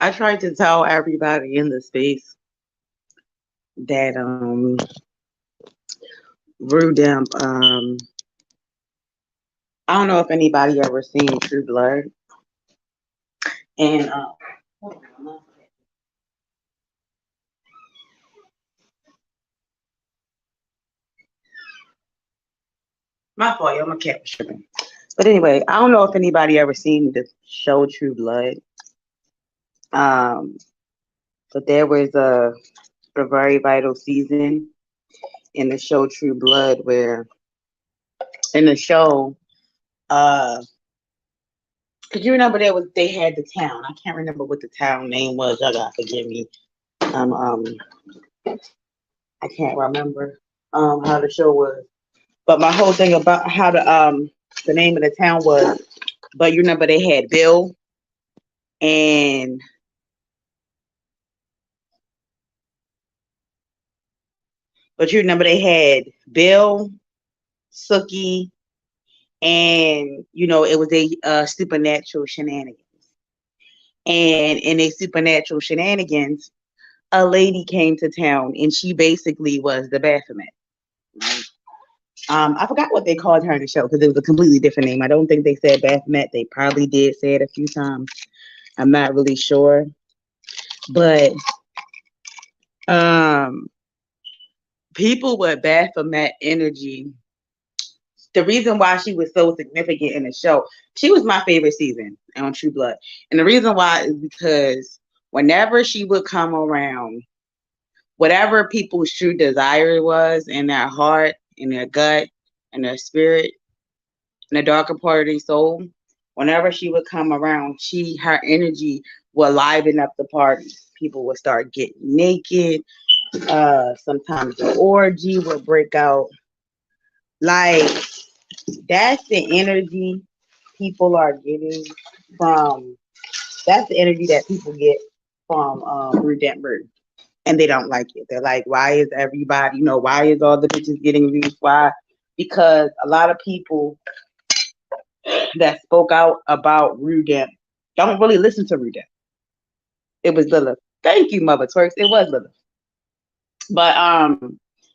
I tried to tell everybody in the space that Rudemp, I don't know if anybody ever seen True Blood. And my fault, yo, my cat was tripping. But anyway, I don't know if anybody ever seen the show True Blood. Um, but there was a very vital season in the show True Blood where in the show, cause you remember they had the town. I can't remember what the town name was. Y'all gotta forgive me. Um, I can't remember how the show was. But my whole thing about how the name of the town was. But you remember they had Bill and but you remember they had Bill, Sookie, and it was a supernatural shenanigans. And in a supernatural shenanigans, a lady came to town and she basically was the Baphomet. Right? I forgot what they called her in the show because it was a completely different name. I don't think they said Baphomet. They probably did say it a few times. I'm not really sure. But um people with Baphomet energy, the reason why she was so significant in the show, she was my favorite season on True Blood. And the reason why is because whenever she would come around, whatever people's true desire was in their heart, in their gut, in their spirit, in the darker part of their soul, whenever she would come around, her energy would liven up the party. People would start getting naked. Sometimes the orgy would break out. Like that's the energy people are getting from. That's the energy that people get from Rudemp, and they don't like it. They're like, why is everybody? Why is all the bitches getting views? Why? Because a lot of people that spoke out about Rudemp don't really listen to Rudemp. It was Lilith. Thank you, Mother Twerks. It was Lilith. But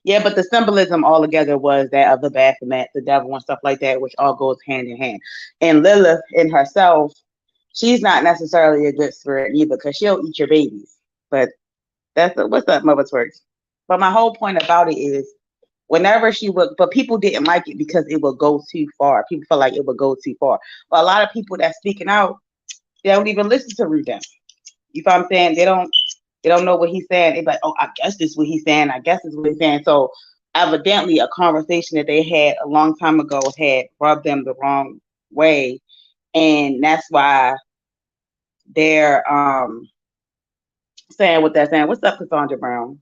yeah, but the symbolism all together was that of the Baphomet, the devil, and stuff like that, which all goes hand in hand. And Lilith in herself, she's not necessarily a good spirit either, because she'll eat your babies. But what's up, Mother Twerks? But my whole point about it is whenever she would, but people didn't like it because it would go too far. People felt like it would go too far. But a lot of people that's speaking out, they don't even listen to Rudemp. You know what I'm saying? They don't know what he's saying. They're like, oh, I guess this is what he's saying. I guess this is what he's saying. So evidently a conversation that they had a long time ago had rubbed them the wrong way. And that's why they're saying what they're saying. What's up, Cassandra Brown?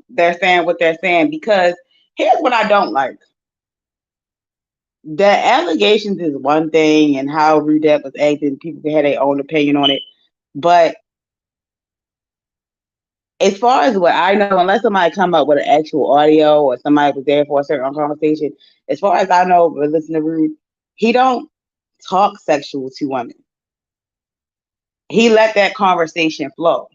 They're saying what they're saying because here's what I don't like. The allegations is one thing and how Rudemp was acting, people can have their own opinion on it. But as far as what I know, unless somebody come up with an actual audio or somebody was there for a certain conversation, as far as I know, but listen to Rude, he don't talk sexual to women. He let that conversation flow.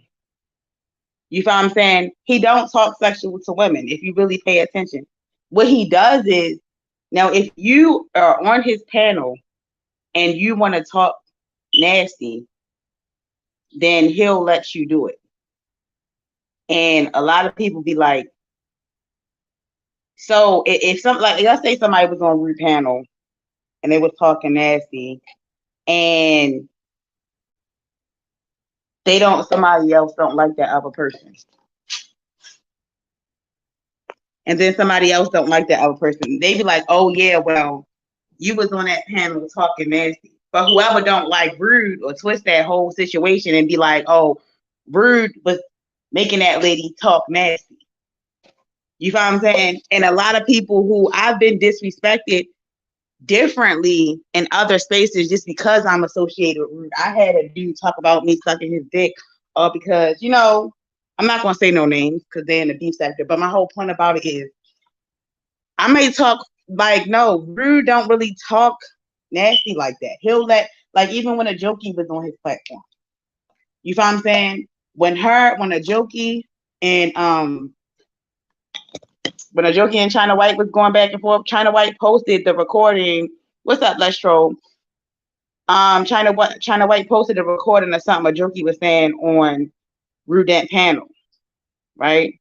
You know what I'm saying? He don't talk sexual to women if you really pay attention. What he does is, now if you are on his panel and you want to talk nasty, then he'll let you do it. And a lot of people be like, so if something like, let's say somebody was on Rude panel and they was talking nasty and somebody else don't like that other person. And then somebody else don't like that other person. They be like, oh yeah, well, you was on that panel talking nasty. But whoever don't like Rude or twist that whole situation and be like, oh, Rude was making that lady talk nasty. You know what I'm saying? And a lot of people who I've been disrespected differently in other spaces just because I'm associated with Rude. I had a dude talk about me sucking his dick because, I'm not going to say no names because they're in the beef sector. But my whole point about it is I may talk like, no, Rude don't really talk nasty like that. He'll let, like, even when a jokey was on his platform, You find what I'm saying? When a jokey and when a jokey and China White was going back and forth, China White posted the recording. What's up, Lestro? China White posted a recording of something a jokey was saying on Rudemp panel, right?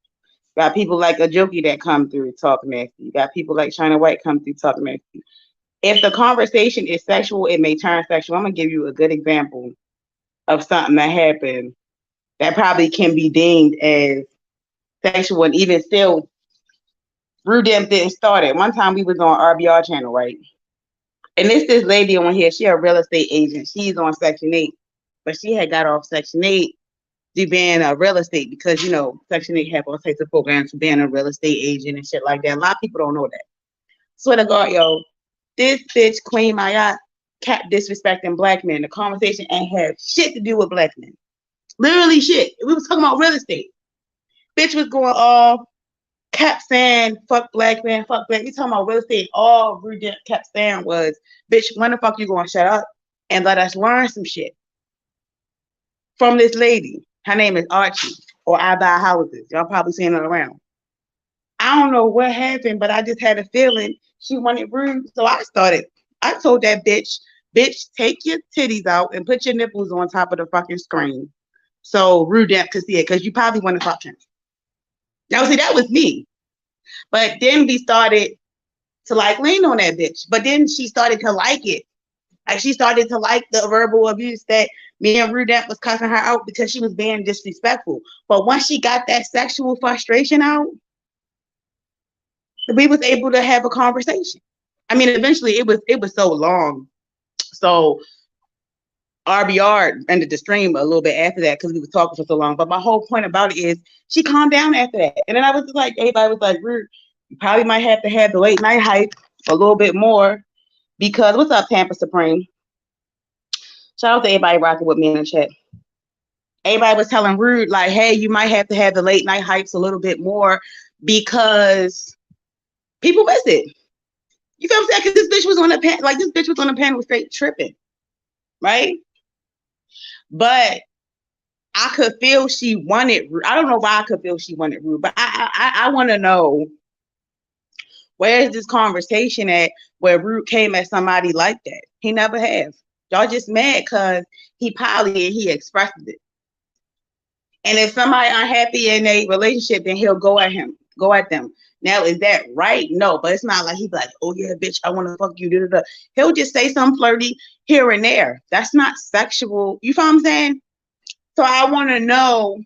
Got people like a jokey that come through talk nasty. You got people like China White come through talk nasty. If the conversation is sexual, it may turn sexual. I'm gonna give you a good example of something that happened that probably can be deemed as sexual, and even still, Rudemp didn't start it. One time we was on RBR channel, right? And this lady on here, she a real estate agent. She's on Section 8, but she had got off Section 8 to being a real estate because, you know, Section 8 have all types of programs for being a real estate agent and shit like that. A lot of people don't know that. Swear to God, yo, this bitch, Queen Maya, kept disrespecting black men. The conversation ain't have shit to do with black men. Literally shit. We was talking about real estate. Bitch was going off, kept saying, fuck black men, fuck black. We talking about real estate. All Rudemp kept saying was, bitch, when the fuck you gonna shut up and let us learn some shit from this lady? Her name is Archie, or I Buy Houses. Y'all probably seen her around. I don't know what happened, but I just had a feeling she wanted Rude. So I told that bitch, take your titties out and put your nipples on top of the fucking screen so Rudemp could see it, because you probably want to fuck him. Now, see, that was me. But then we started to like lean on that bitch. But then she started to like it. Like, she started to like the verbal abuse that me and Rudemp was cussing her out because she was being disrespectful. But once she got that sexual frustration out, we was able to have a conversation. I mean, eventually it was so long. So RBR ended the stream a little bit after that because we was talking for so long. But my whole point about it is she calmed down after that. And then I was just like, everybody was like, Rude, you probably might have to have the late night hype a little bit more because what's up, Tampa Supreme? Shout out to everybody rocking with me in the chat. Everybody was telling Rude, like, hey, you might have to have the late night hypes a little bit more because people miss it. You feel what I'm saying? Because this bitch was on the panel, like this bitch was on the panel straight tripping, right? But I could feel she wanted Rude. I don't know why I could feel she wanted Rude, but I want to know, where is this conversation at where Rude came at somebody like that? He never has. Y'all just mad because he poly and he expressed it. And if somebody unhappy in a relationship, then he'll go at them. Now, is that right? No, but it's not like he's like, oh yeah, bitch, I want to fuck you. Da, da, da. He'll just say something flirty here and there. That's not sexual. You feel what I'm saying? So I want to know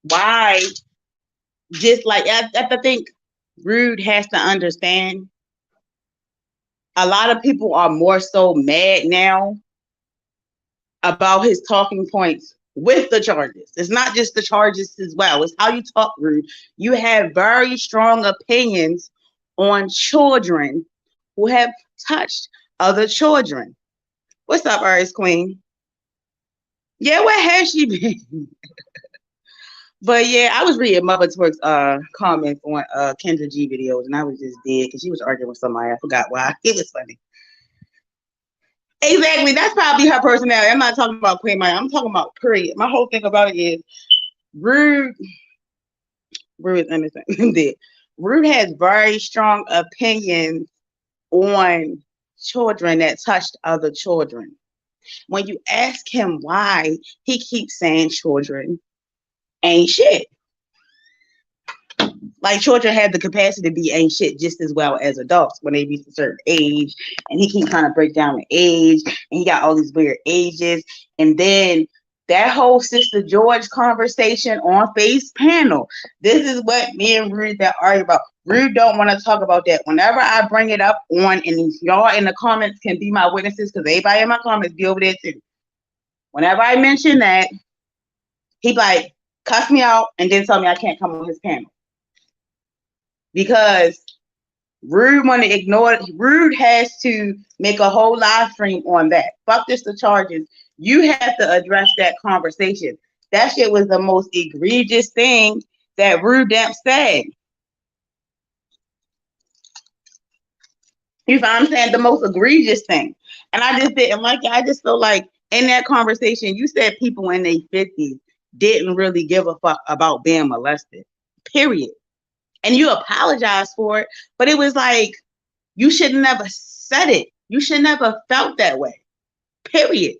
why, just like, I think Rude has to understand, a lot of people are more so mad now about his talking points with the charges. It's not just the charges as well. It's how you talk, Rude. You have very strong opinions on children who have touched other children. What's up, Aries Queen? Yeah, where has she been? But yeah, I was reading Mother Twerk's comments on Kendra G videos, and I was just dead because she was arguing with somebody. I forgot why. It was funny. Exactly. That's probably her personality. I'm not talking about Queen Maya. I'm talking about period. My whole thing about it is Rude is innocent. Rude has very strong opinions on children that touched other children. When you ask him why, he keeps saying children ain't shit. Like, children have the capacity to be ain't shit just as well as adults when they reach a certain age. And he can kind of break down the age, and he got all these weird ages. And then that whole Sister George conversation on Face Panel. This is what me and Rude that argue about. Rude don't want to talk about that. Whenever I bring it up on, and y'all in the comments can be my witnesses, because everybody in my comments be over there too. Whenever I mention that, he like cuss me out and then tell me I can't come on his panel. Because Rude want to ignore it. Rude has to make a whole live stream on that. Fuck this, the charges. You have to address that conversation. That shit was the most egregious thing that Rudemp said. You know what I'm saying? The most egregious thing. And I just didn't like it. I just feel like In that conversation, you said people in their 50s didn't really give a fuck about being molested. Period. And you apologized for it, but it was like you should never said it. You should never felt that way. Period.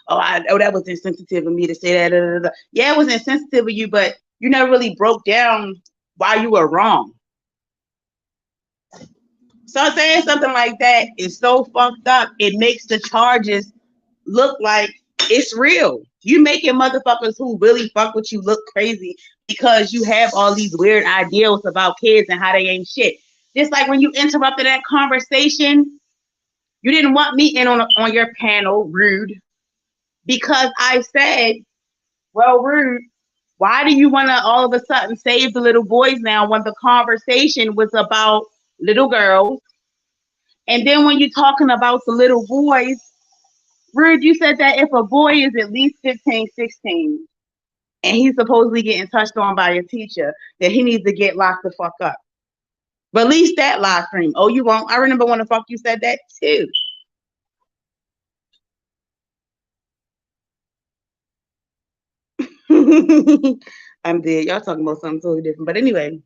Oh, that was insensitive of me to say that. Da, da, da. Yeah, it was insensitive of you, but you never really broke down why you were wrong. So saying something like that is so fucked up. It makes the charges look like it's real. You making motherfuckers who really fuck with you look crazy because you have all these weird ideals about kids and how they ain't shit. Just like when you interrupted that conversation, you didn't want me in on your panel, Rude, because I said, well, Rude, why do you want to all of a sudden save the little boys now when the conversation was about little girls? And then when you're talking about the little boys, Rude, you said that if a boy is at least 15, 16, and he's supposedly getting touched on by a teacher, that he needs to get locked the fuck up. Release that live stream. Oh, you won't? I remember when the fuck you said that too. I'm dead. Y'all talking about something totally different. But anyway,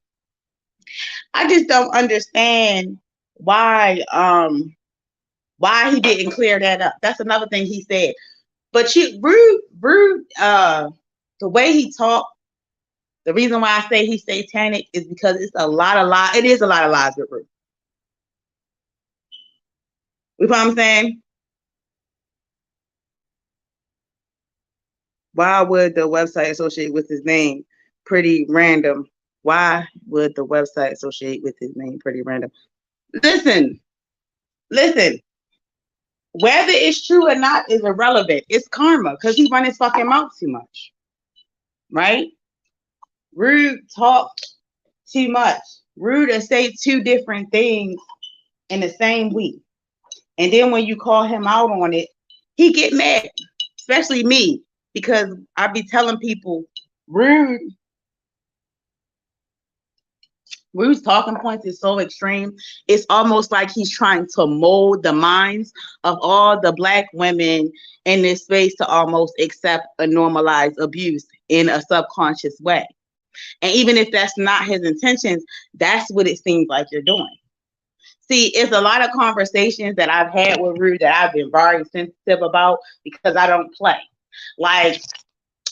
I just don't understand why he didn't clear that up. That's another thing he said. But Rude, the way he talked, the reason why I say he's satanic is because it's a lot of lies. It is a lot of lies with Rude. You know what I'm saying? Why would the website associate with his name? Pretty random. Why would the website associate with his name? Pretty random. Listen. Whether it's true or not is irrelevant. It's karma because he run his fucking mouth too much. Right? Rude talk too much. Rude to say two different things in the same week. And then when you call him out on it, he get mad. Especially me. Because I be telling people, Rude's talking points is so extreme. It's almost like he's trying to mold the minds of all the Black women in this space to almost accept a normalized abuse in a subconscious way. And even if that's not his intentions, that's what it seems like you're doing. See, it's a lot of conversations that I've had with Rude that I've been very sensitive about because I don't play. Like,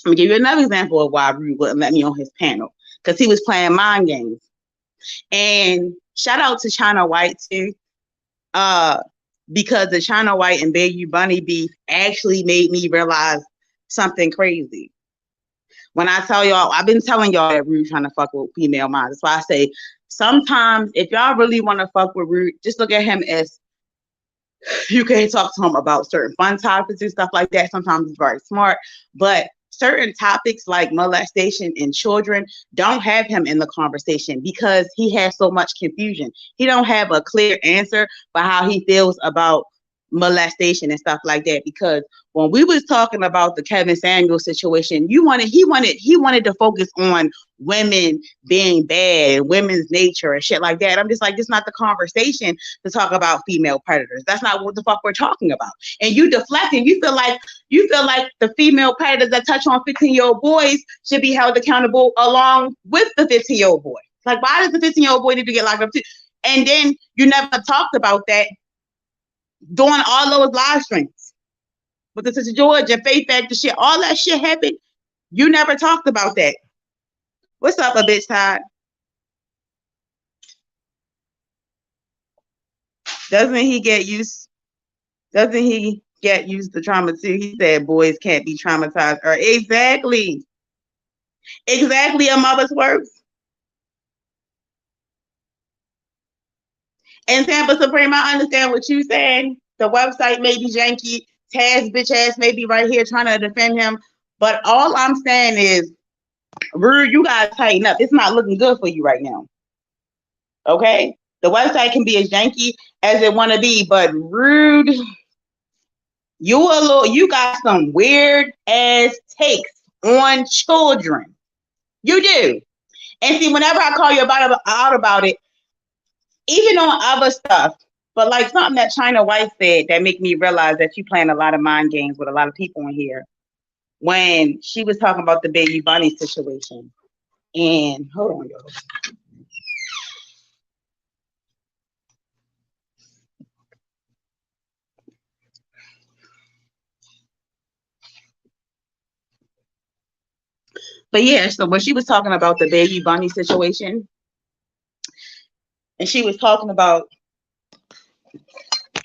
let me give you another example of why Rude wouldn't let me on his panel. Because he was playing mind games. And shout out to China White too. Because the China White and Baby Bunny beef actually made me realize something crazy. When I tell y'all, I've been telling y'all that Rude trying to fuck with female minds. That's why I say sometimes if y'all really want to fuck with Rude, just look at him as you can talk to him about certain fun topics and stuff like that. Sometimes he's very smart, but certain topics like molestation and children don't have him in the conversation because he has so much confusion. He don't have a clear answer for how he feels about molestation and stuff like that. Because when we was talking about the Kevin Samuel situation, he wanted to focus on women being bad and women's nature and shit like that. I'm just like, this is not the conversation to talk about female predators. That's not what the fuck we're talking about. And you deflecting. You feel like the female predators that touch on 15-year-old boys should be held accountable along with the 15-year-old boy. Like, why does the 15-year-old boy need to get locked up too? And then you never talked about that doing all those live streams with the Sister George and Faith Factor shit. All that shit happened. You never talked about that. What's up, a bitch Todd? Doesn't he get used to trauma too? He said boys can't be traumatized. Or exactly a mother's words. And Tampa Supreme, I understand what you're saying. The website may be janky. Taz bitch ass may be right here trying to defend him. But all I'm saying is, Rude, you gotta tighten up. It's not looking good for you right now. Okay? The website can be as janky as it want to be, but Rude, you got some weird ass takes on children. You do. And see, whenever I call you out about it, even on other stuff, But like something that China White said that make me realize that you playing a lot of mind games with a lot of people in here when she was talking about the baby bunny situation. And hold on, y'all. But yeah, so when she was talking about the baby bunny situation, and she was talking about,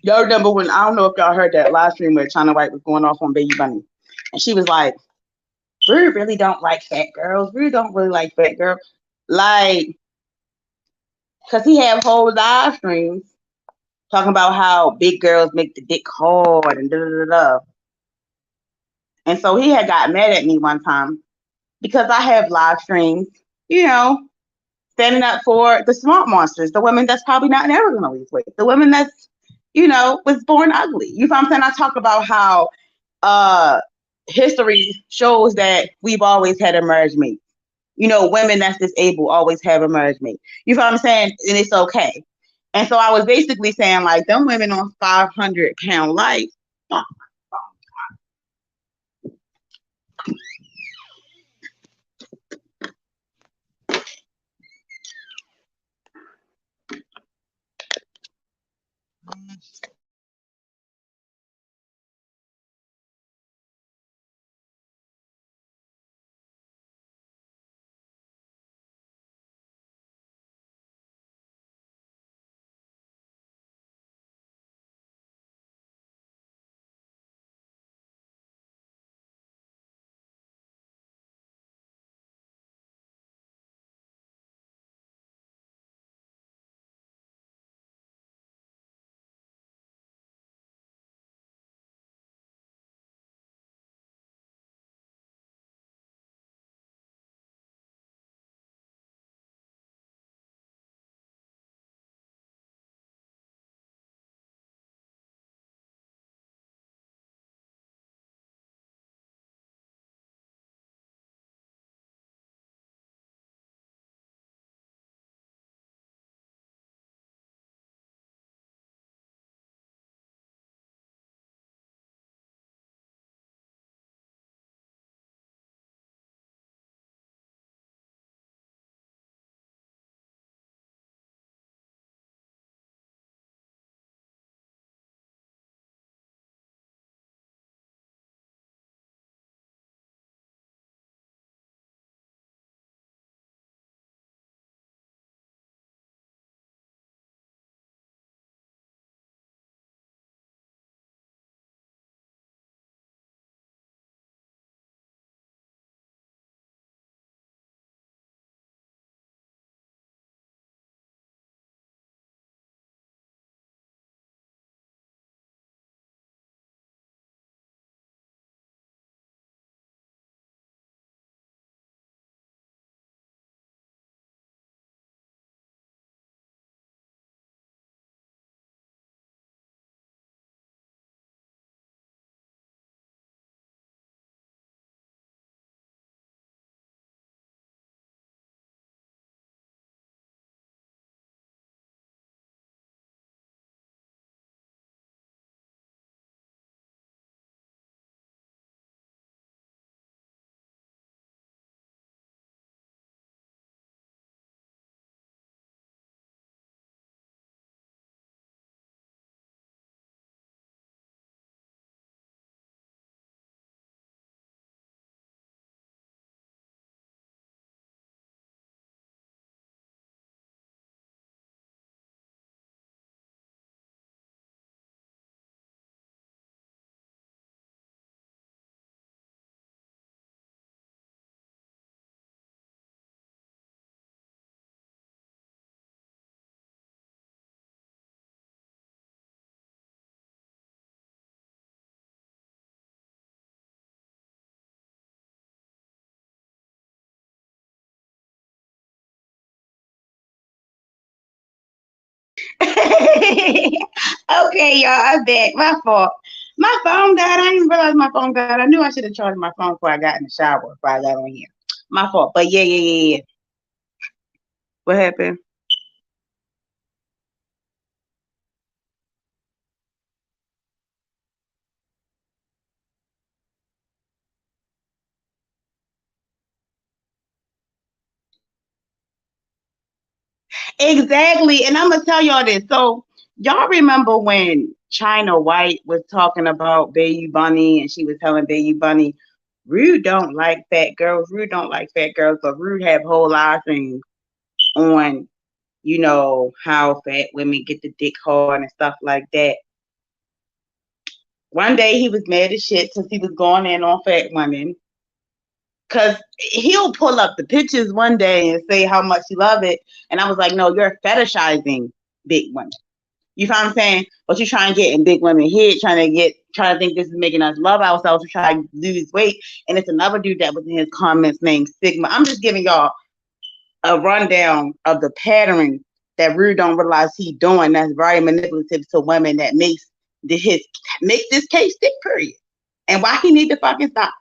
y'all remember when, I don't know if y'all heard that live stream where China White was going off on baby bunny, and she was like, we really don't like fat girls. We don't really like fat girls. Like, because he had whole live streams talking about how big girls make the dick hard and da da da da. And so he had got mad at me one time because I have live streams, you know, standing up for the smart monsters, the women that's probably not never going to lose weight, the women that's, you know, was born ugly. You know what I'm saying? I talk about how uh, history shows that we've always had a marriage mate. You know, women that's disabled always have a marriage mate. You know what I'm saying? And it's okay. And so I was basically saying, like, them women on 500-pound life, okay, y'all, I'm back. My fault. My phone died. I didn't realize my phone died. I knew I should have charged my phone before I got in the shower, before I got on here. My fault. But yeah, yeah, yeah, yeah. What happened? Exactly. And I'm gonna tell y'all this. So y'all remember when China White was talking about Baby Bunny and she was telling Baby Bunny, Rude don't like fat girls, Rude don't like fat girls, but Rude have whole lot of things on, how fat women get the dick hard and stuff like that. One day he was mad as shit since he was going in on fat women. Cause he'll pull up the pictures one day and say how much he love it. And I was like, no, you're fetishizing big women. You know what I'm saying? But you trying to get in big women head, trying to think this is making us love ourselves, to try to lose weight. And it's another dude that was in his comments named Sigma. I'm just giving y'all a rundown of the pattern that Rude don't realize he doing. That's very manipulative to women that makes this case stick, period. And why he need to fucking stop.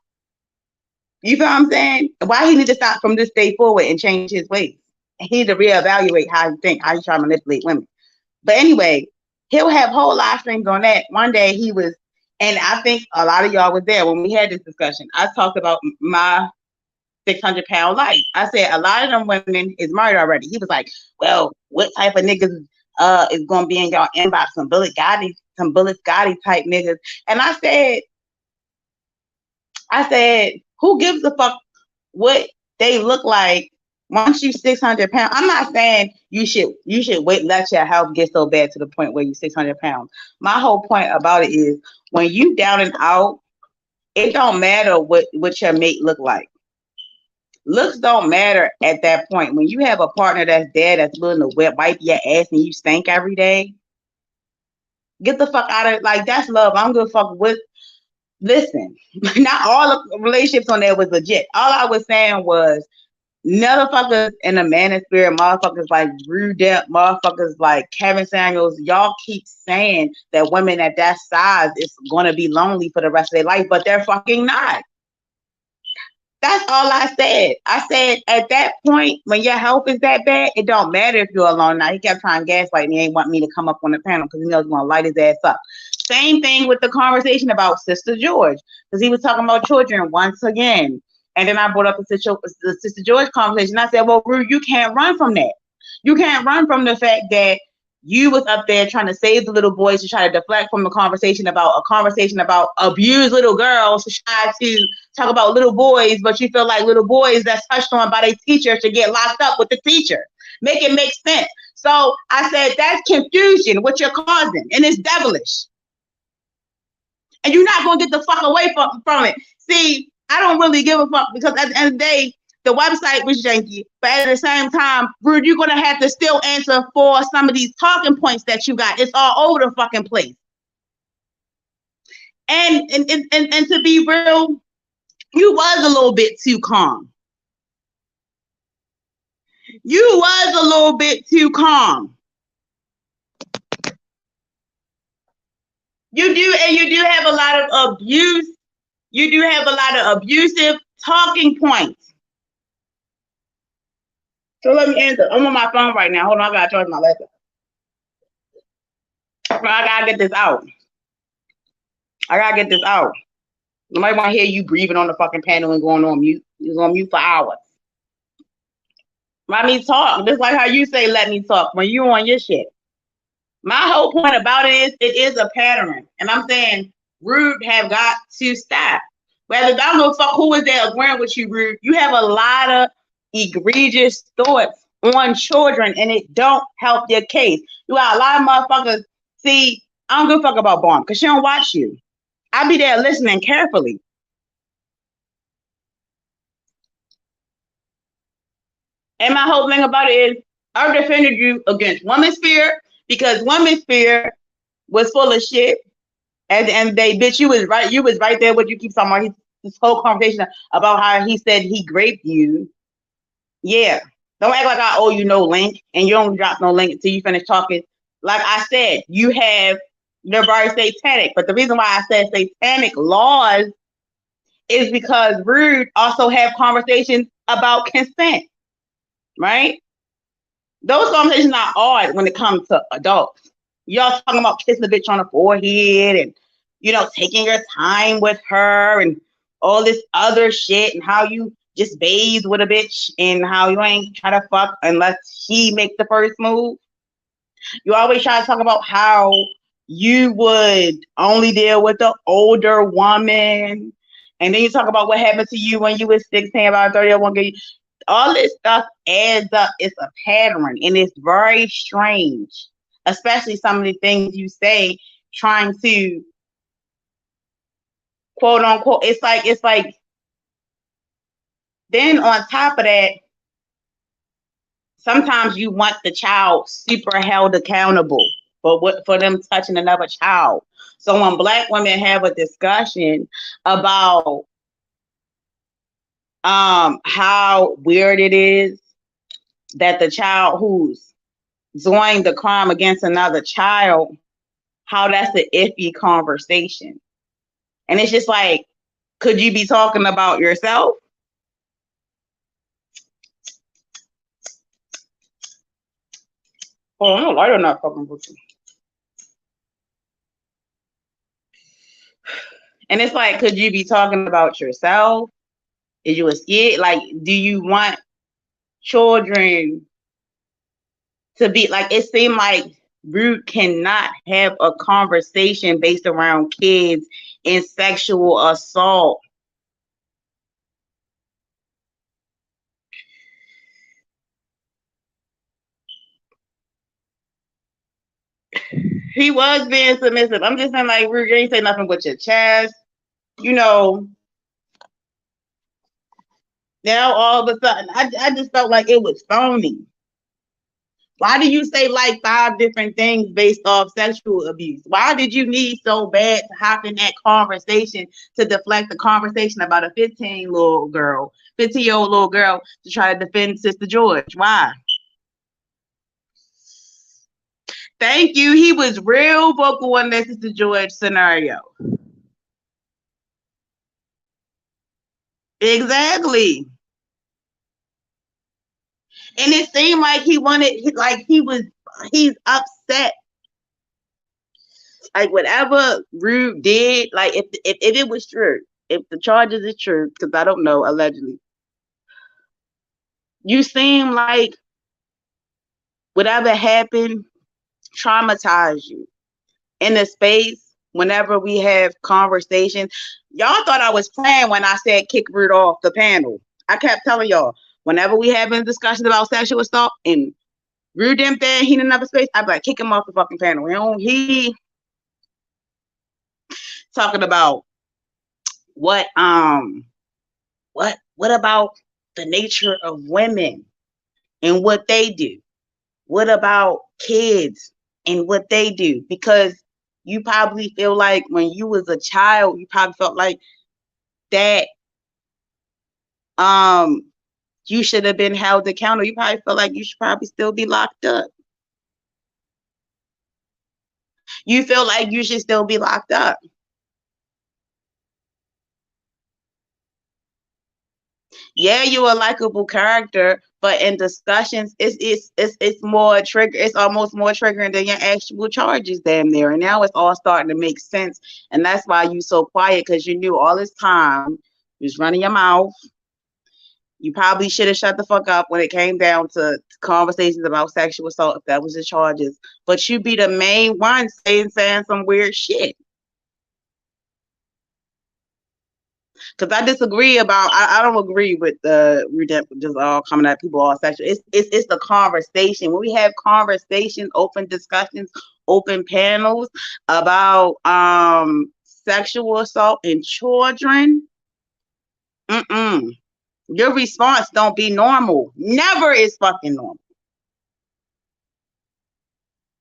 You feel what I'm saying? Why he need to stop from this day forward and change his ways. He need to reevaluate how he think, how he try to manipulate women. But anyway, he'll have whole live streams on that. One day he was, and I think a lot of y'all was there when we had this discussion. I talked about my 600-pound life. I said a lot of them women is married already. He was like, well, what type of niggas is going to be in y'all inbox? Some Bullet Gotti type niggas. And I said, who gives a fuck what they look like once you 600 pounds? I'm not saying you should wait, let your health get so bad to the point where you 600 pounds. My whole point about it is when you down and out, it don't matter what your mate look like. Looks don't matter at that point. When you have a partner that's dead, that's willing to wipe your ass and you stink every day, get the fuck out of it. Like, that's love. I don't give a fuck what. Listen, not all the relationships on there was legit. All I was saying was motherfuckers in the man and spirit, motherfuckers like Rudemp, motherfuckers like Kevin Samuels, y'all keep saying that women at that size is going to be lonely for the rest of their life, but they're fucking not. That's all I said. I said at that point, when your health is that bad, it don't matter if you're alone. Now, he kept trying to gaslight me. He ain't want me to come up on the panel because he knows he's going to light his ass up. Same thing with the conversation about Sister George, because he was talking about children once again. And then I brought up the Sister George conversation. I said, well, Rude, you can't run from that. You can't run from the fact that you was up there trying to save the little boys, to try to deflect from a conversation about abused little girls, to try to talk about little boys, but you feel like little boys that's touched on by their teacher should get locked up with the teacher. Make it make sense. So I said, that's confusion, what you're causing, and it's devilish. And you're not going to get the fuck away from it. See, I don't really give a fuck, because at the end of the day, the website was janky, but at the same time, Rude, you're going to have to still answer for some of these talking points that you got. It's all over the fucking place. And to be real, you was a little bit too calm. You was a little bit too calm. You do have a lot of abuse. You do have a lot of abusive talking points. So let me answer. I'm on my phone right now. Hold on, I gotta charge my laptop. I gotta get this out. Nobody want to hear you breathing on the fucking panel and going on mute. You was on mute for hours. Let me talk. Just like how you say, let me talk when you on your shit. My whole point about it is a pattern. And I'm saying Rude have got to stop. Whether I don't know who is there agreeing with you, Rude, you have a lot of egregious thoughts on children, and it don't help your case. You got a lot of motherfuckers. See, I don't give a fuck about Bomb because she don't watch you. I be there listening carefully. And my whole thing about it is I defended you against Women's Fear, because Women's Fear was full of shit. And they, bitch, you was right there. What you keep talking about? This whole conversation about how he said he raped you. Yeah. Don't act like I owe you no link, and you don't drop no link until you finish talking. Like I said, they're very satanic. But the reason why I said satanic laws is because Rude also have conversations about consent, right? Those conversations are odd when it comes to adults. Y'all talking about kissing a bitch on the forehead and, taking your time with her and all this other shit, and how you just bathe with a bitch and how you ain't try to fuck unless he make the first move. You always try to talk about how you would only deal with the older woman. And then you talk about what happened to you when you was 16, about 31. All this stuff adds up. It's a pattern and it's very strange. Especially some of the things you say trying to quote unquote. It's like then on top of that, sometimes you want the child super held accountable for them touching another child. So when black women have a discussion about how weird it is that the child who's doing the crime against another child, how that's an iffy conversation. And it's just like, could you be talking about yourself? Oh, I don't like I'm not fucking with you. And it's like, could you be talking about yourself? Is you a scared? Like, do you want children to be like? It seemed like Rude cannot have a conversation based around kids and sexual assault. He was being submissive. I'm just saying, like, Rude, you ain't say nothing with your chest. You know, now all of a sudden, I just felt like it was phony. Why do you say like 5 different things based off sexual abuse? Why did you need so bad to hop in that conversation to deflect the conversation about a 15-year-old little girl to try to defend Sister George? Why? Thank you. He was real vocal in that Sister George scenario. Exactly. And it seemed like he's upset. Like whatever Rude did, like if it was true, if the charges is true, because I don't know, allegedly, you seem like whatever happened traumatized you. In the space, whenever we have conversations, y'all thought I was playing when I said kick Rude off the panel. I kept telling y'all, whenever we having discussions about sexual assault and Rudemp there, he in another space, I'd be like, kick him off the fucking panel. You know, he talking about what about the nature of women and what they do? What about kids and what they do? Because you probably feel like when you was a child, you probably felt like that you should have been held accountable. You probably feel like you should probably still be locked up. You feel like you should still be locked up. Yeah, you're a likable character, but in discussions, it's more trigger. It's almost more triggering than your actual charges, damn near. And now it's all starting to make sense, and that's why you so quiet, because you knew all this time you was running your mouth. You probably should have shut the fuck up when it came down to conversations about sexual assault if that was the charges. But you be the main one saying some weird shit. Because I disagree about, I don't agree with the Rudemp just all coming at people all sexual. It's the conversation. When we have conversations, open discussions, open panels about sexual assault in children, your response don't be normal. Never is fucking normal.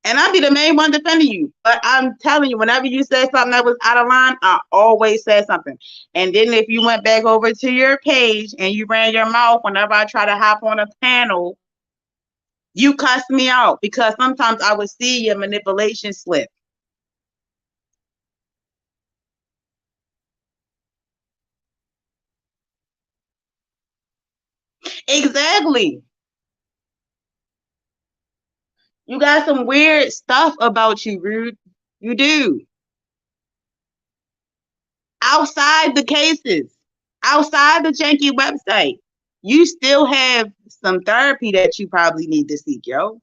And I'll be the main one defending you. But I'm telling you, whenever you said something that was out of line, I always said something. And then if you went back over to your page and you ran your mouth whenever I try to hop on a panel, you cussed me out because sometimes I would see your manipulation slip. Exactly. You got some weird stuff about you, Rude. You do. Outside the cases, outside the janky website. you still have some therapy that you probably need to seek, yo.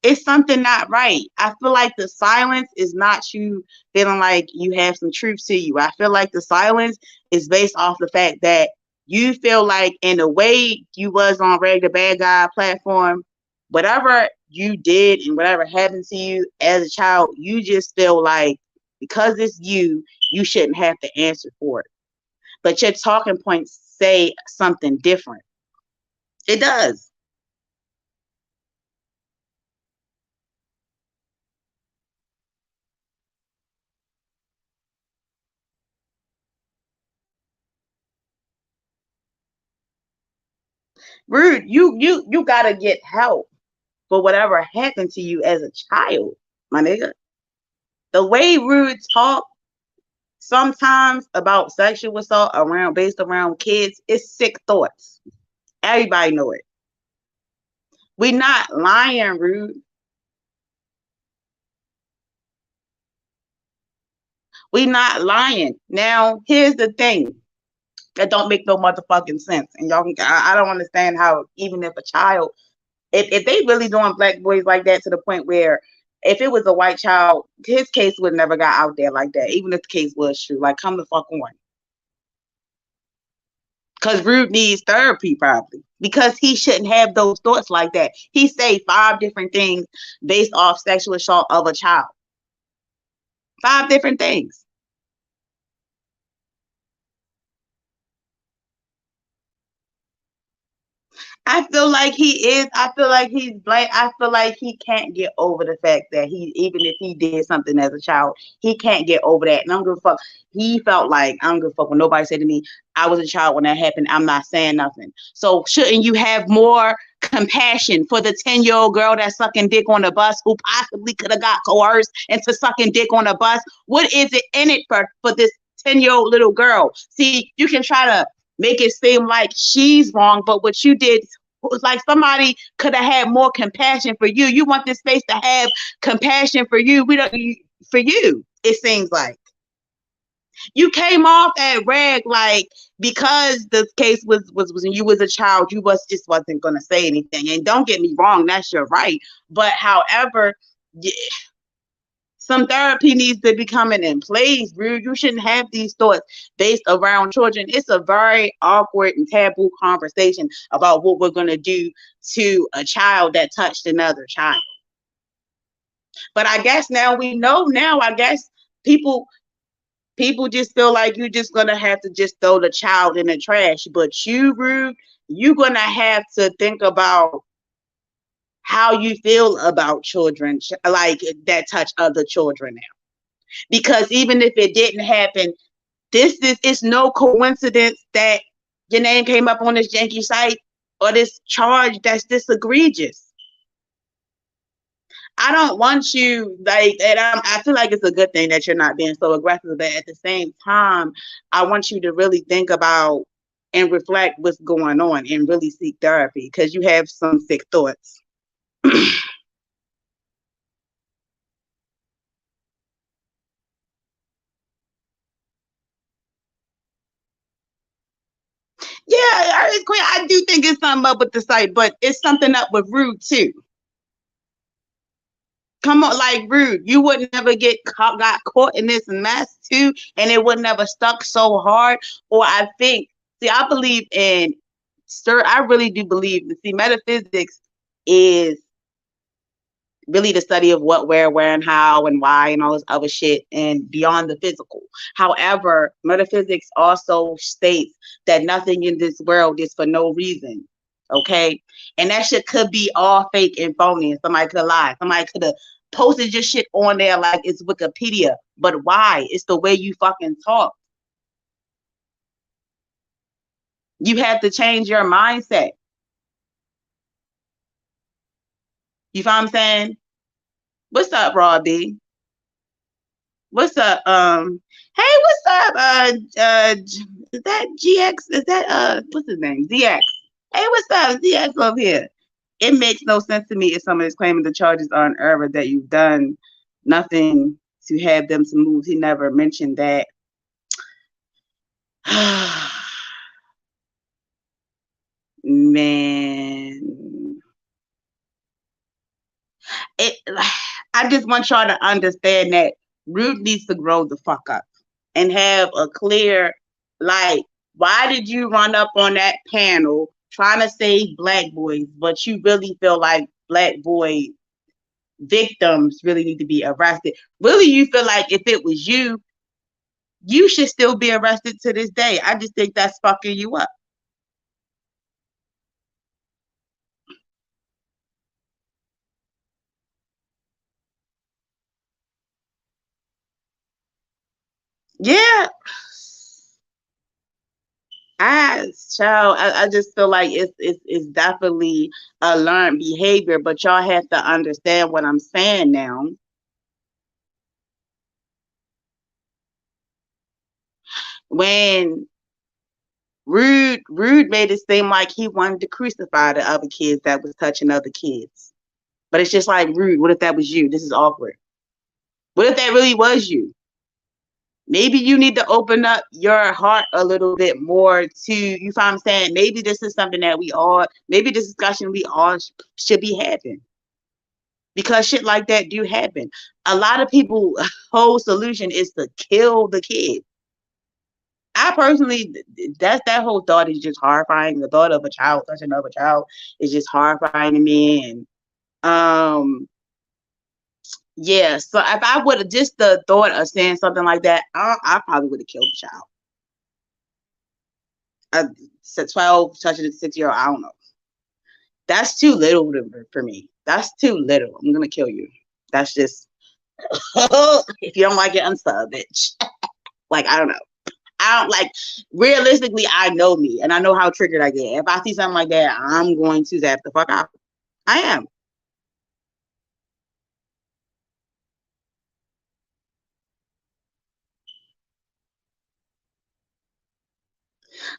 It's something not right. I feel like the silence is not you feeling like you have some truth to you. I feel like the silence is based off the fact that you feel like in the way you was on regular bad guy platform, whatever you did and whatever happened to you as a child, you just feel like because it's you, you shouldn't have to answer for it. But your talking points say something different. It does. Rude, you gotta get help for whatever happened to you as a child, my nigga. The way Rude talk sometimes about sexual assault around based around kids, it's sick thoughts. Everybody know it. We not lying, Rude. We not lying. Now, here's the thing that don't make no motherfucking sense. And y'all, I don't understand how even if a child, if they really doing black boys like that to the point where if it was a white child, his case would never got out there like that, even if the case was true. Like, come the fuck on. Because Rude needs therapy probably. Because he shouldn't have those thoughts like that. He say 5 different things based off sexual assault of a child. 5 different things. I feel like he is. I feel like he's black. I feel like he can't get over the fact that he, even if he did something as a child, he can't get over that. And I don't give a fuck. He felt like I don't give a fuck when nobody said to me, I was a child when that happened. I'm not saying nothing. So shouldn't you have more compassion for the 10-year-old girl that's sucking dick on the bus who possibly could have got coerced into sucking dick on a bus? What is it in it for this 10-year-old little girl? See, you can try to make it seem like she's wrong, but what you did was like somebody could have had more compassion for you. You want this space to have compassion for you. We don't for you. It seems like you came off at rag like because the case was when you was a child, you was just wasn't gonna say anything. And don't get me wrong, that's your right. But however, some therapy needs to be coming in place, Rude. You shouldn't have these thoughts based around children. It's a very awkward and taboo conversation about what we're going to do to a child that touched another child. But I guess now we know now, I guess people people just feel like you're just going to have to just throw the child in the trash. But you, Rude, you're going to have to think about how you feel about children like that touch other children now. Because even if it didn't happen, this is it's no coincidence that your name came up on this janky site or this charge that's this egregious. I don't want you like, and I feel like it's a good thing that you're not being so aggressive, but at the same time, I want you to really think about and reflect what's going on and really seek therapy because you have some sick thoughts. Yeah, I do think it's something up with the site, but it's something up with Rude too. Come on, like Rude, you would never got caught in this mess too, and it would never stuck so hard. Or I think, see, I believe in, sir, I really do believe. See, metaphysics is really the study of what, where, and how, and why, and all this other shit, and beyond the physical. However, metaphysics also states that nothing in this world is for no reason. Okay, and that shit could be all fake and phony, and somebody could lie. Somebody could have posted your shit on there like it's Wikipedia. But why? It's the way you fucking talk. You have to change your mindset. You know what I'm saying? What's up, Raw B? What's up? Hey, what's up? Is that GX? Is that what's his name? ZX. Hey, what's up? ZX over here. It makes no sense to me if someone is claiming the charges are an error that you've done nothing to have them to move. He never mentioned that. Man, it. I just want y'all to understand that Rude needs to grow the fuck up and have a clear, like, why did you run up on that panel trying to save black boys, but you really feel like black boy victims really need to be arrested? Really, you feel like if it was you, you should still be arrested to this day. I just think that's fucking you up. Yeah, I just feel like it's definitely a learned behavior, but y'all have to understand what I'm saying now. When Rude made it seem like he wanted to crucify the other kids that was touching other kids. But it's just like, Rude, what if that was you? This is awkward. What if that really was you? Maybe you need to open up your heart a little bit more to, you find what I'm saying? Maybe this is something that maybe this discussion we all should be having. Because shit like that do happen. A lot of people whole solution is to kill the kid. I personally, that whole thought is just horrifying. The thought of a child touching another child is just horrifying to me. And yeah, so if I would have just the thought of saying something like that, I probably would have killed the child. Said 12 touching a 6-year-old, I don't know. That's too little for me. That's too little. I'm gonna kill you. That's just if you don't like it, unsub, bitch. Like, I don't know. I don't like, realistically, I know me and I know how triggered I get. If I see something like that, I'm going to zap the fuck out. I am.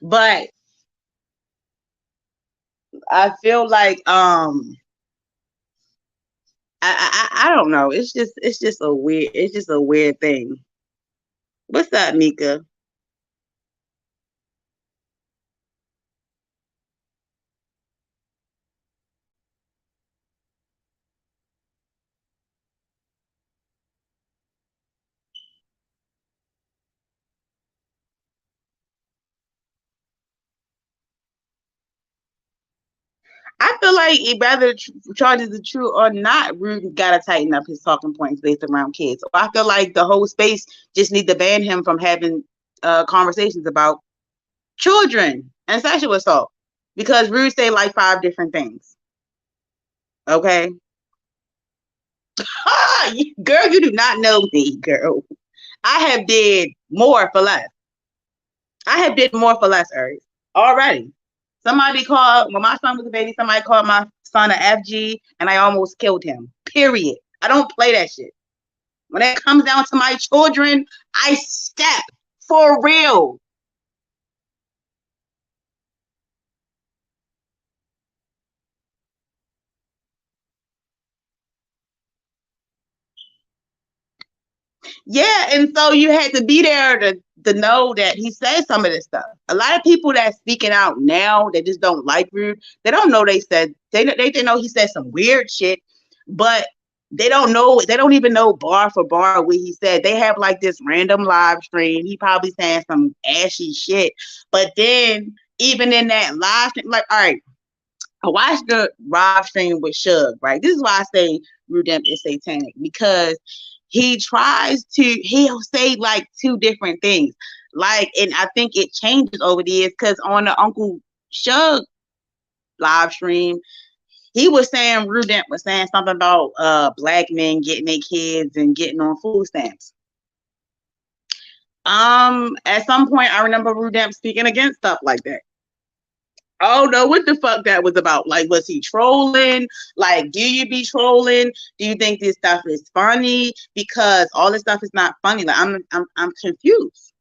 But I feel like I don't know. It's just a weird thing. What's up, Mika? I feel like whether charges are true or not, Rude gotta tighten up his talking points based around kids. So I feel like the whole space just need to ban him from having conversations about children and sexual assault because Rude say like 5 different things. Okay, girl, you do not know me, girl. I have did more for less. I have did more for less, Aries, already. Somebody called, when my son was a baby, somebody called my son a FG and I almost killed him. Period. I don't play that shit. When it comes down to my children, I step for real. Yeah, and so you had to be there to know that he said some of this stuff. A lot of people that speaking out now, they just don't like Rude. They don't know they know he said some weird shit, but they don't even know bar for bar what he said. They have like this random live stream. He probably saying some ashy shit. But then even in that live stream, like, all right, I watched the live stream with Suge, right? This is why I say Rudemp is satanic, because he'll say like 2 different things. Like, and I think it changes over the years because on the Uncle Suge live stream, he was saying Rudemp was saying something about black men getting their kids and getting on food stamps. At some point I remember Rudemp speaking against stuff like that. Oh no, what the fuck that was about? Like, was he trolling? Like, do you be trolling? Do you think this stuff is funny? Because all this stuff is not funny. Like, I'm confused.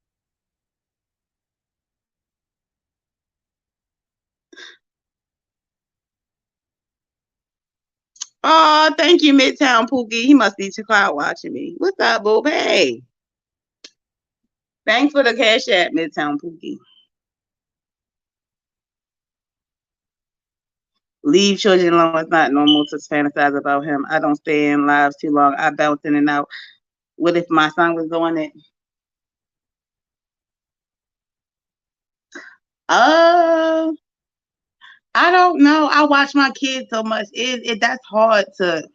Oh, thank you, Midtown Pookie. He must be too quiet watching me. What's up, boo? Hey, thanks for the cash app, Midtown Pookie. Leave children alone. It's not normal to fantasize about him. I don't stay in lives too long. I bounce in and out. What if my son was doing it? Uh, I don't know. I watch my kids so much. That's hard to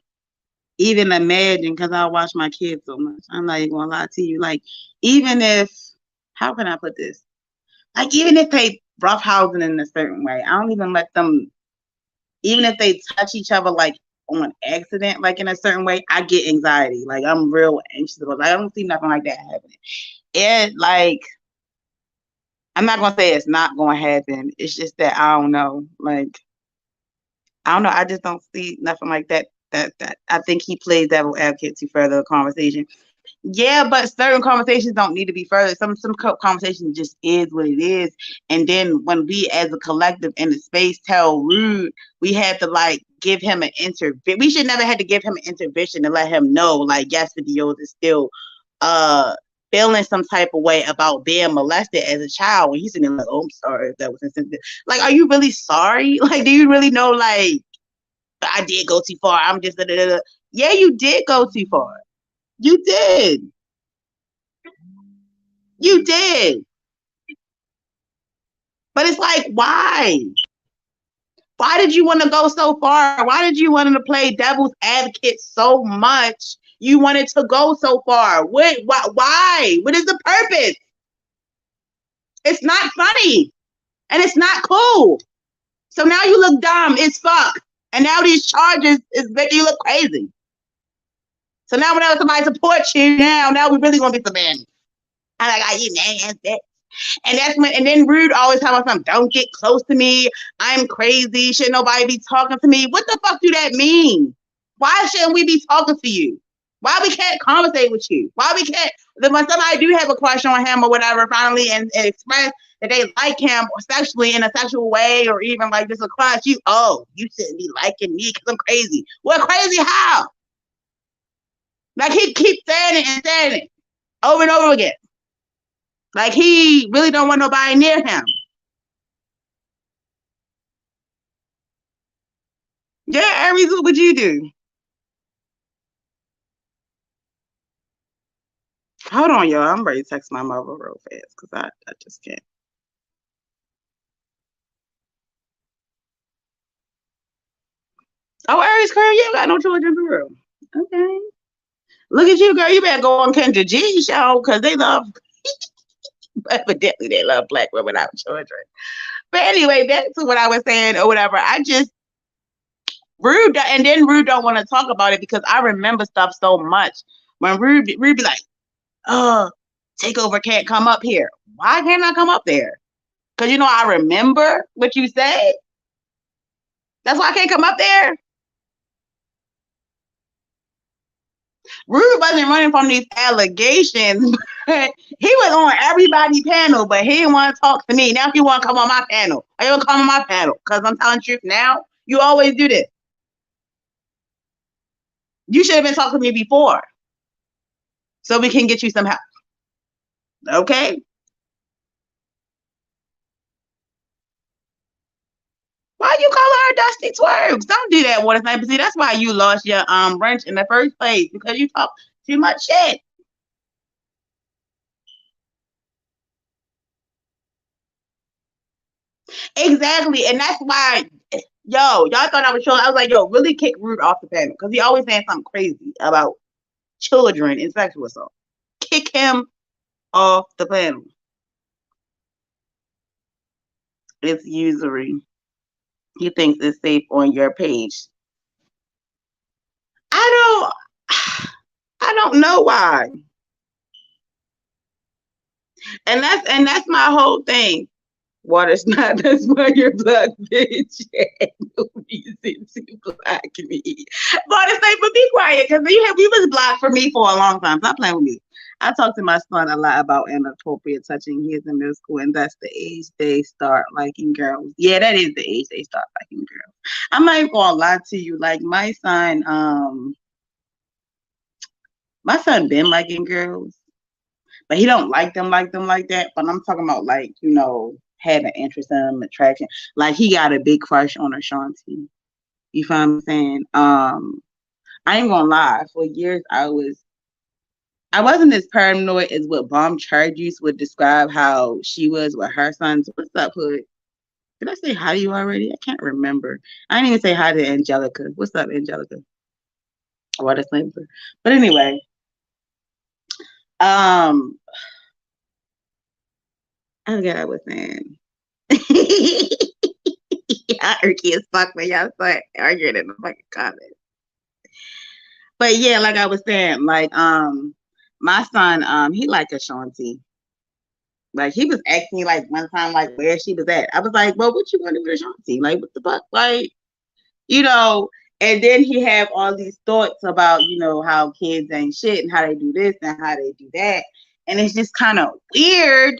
even imagine because I watch my kids so much. I'm not even gonna lie to you. Like, even if, how can I put this? Like, even if they roughhousing in a certain way, I don't even let them. Even if they touch each other like on accident, like in a certain way, I get anxiety. Like, I'm real anxious about. Like, I don't see nothing like that happening. It like I'm not gonna say it's not gonna happen. It's just that I don't know. Like, I don't know. I just don't see nothing like that. That I think he plays devil advocate to further the conversation. Yeah, but certain conversations don't need to be further. Some conversation just is what it is. And then when we as a collective in the space tell Rude, we have to like give him an intervention. We should never have to give him an intervention to let him know, like, yes, videos is still uh feeling some type of way about being molested as a child. When he's sitting there like, oh, I'm sorry if that was insensitive. Like, are you really sorry? Like, do you really know, like, I did go too far. I'm just yeah, you did go too far. You did. You did. But it's like, why? Why did you want to go so far? Why did you want to play devil's advocate so much? You wanted to go so far. Why? What is the purpose? It's not funny. And it's not cool. So now you look dumb as fuck. And now these charges is making you look crazy. So now whenever somebody supports you, now we really gonna be some man. I'm like, are you nasty? And that's when, and then Rude always talking about something, don't get close to me. I'm crazy. Should nobody be talking to me? What the fuck do that mean? Why shouldn't we be talking to you? Why we can't conversate with you? Why we can't, when somebody do have a crush on him or whatever, finally, and express that they like him or sexually in a sexual way or even like just a crush, you shouldn't be liking me because I'm crazy. Well, crazy how? Like, he keeps saying it and saying it over and over again. Like, he really don't want nobody near him. Yeah, Aries, what would you do? Hold on, y'all. I'm ready to text my mother real fast because I just can't. Oh, Aries, girl, you got no children for real. Okay. Look at you, girl. You better go on Kendra G show because they love, evidently, they love black women without children. But anyway, back to what I was saying or whatever. I just, Rude, and then Rude don't want to talk about it because I remember stuff so much. When Rude be like, oh, Takeover can't come up here. Why can't I come up there? Because, I remember what you said. That's why I can't come up there. Rude wasn't running from these allegations. He was on everybody's panel, but he didn't want to talk to me. Now he want to come on my panel. I don't come on my panel because I'm telling the truth now. You always do this. You should have been talking to me before so we can get you some help. Okay? Why you call her Dusty Twerks? Don't do that, Water Sniper. See, that's why you lost your wrench in the first place because you talk too much shit. Exactly, and that's why, y'all thought I was trolling. I was like, yo, really kick Rude off the panel because he always saying something crazy about children and sexual assault. Kick him off the panel. It's usury. He thinks it's safe on your page. I don't. I don't know why. And that's my whole thing. Water's not. That's why you're black, bitch. No reason to block me. Water, say, but be quiet, because you was blocked for me for a long time. Stop playing with me. I talk to my son a lot about inappropriate touching. He is in middle school, and that's the age they start liking girls. Yeah, that is the age they start liking girls. I'm not even gonna lie to you. Like, my son been liking girls, but he don't like them like that. But I'm talking about, like, having interest in them, attraction. Like, he got a big crush on Ashanti. You find me saying? I ain't gonna lie. For years, I wasn't as paranoid as what Bomb Charges would describe how she was with her sons. What's up, Hood? Did I say hi to you already? I can't remember. I didn't even say hi to Angelica. What's up, Angelica? What a sleeper. But anyway, I forgot what I was saying. Y'all irky as fuck when y'all start arguing in the fucking comments. But yeah, like I was saying, like my son, he like Ashanti. Like he was asking me like one time, like where she was at. I was like, well, what you gonna do with Ashanti? Like, what the fuck? Like, you know, and then he have all these thoughts about, you know, how kids ain't shit and how they do this and how they do that. And it's just kind of weird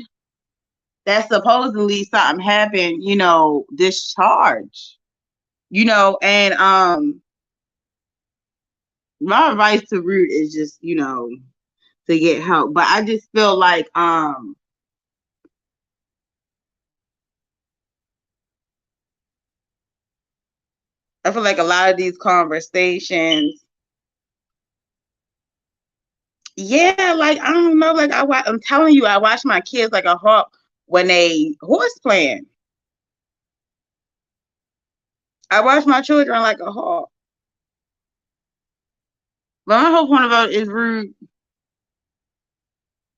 that supposedly something happened, you know, discharge. You know, and my advice to Root is just, you know, to get help. But I just feel like I feel like a lot of these conversations, yeah, like I don't know, like I'm telling you, I watch my kids like a hawk when they horse playing. I watch my children like a hawk. But my whole point about it is Rude.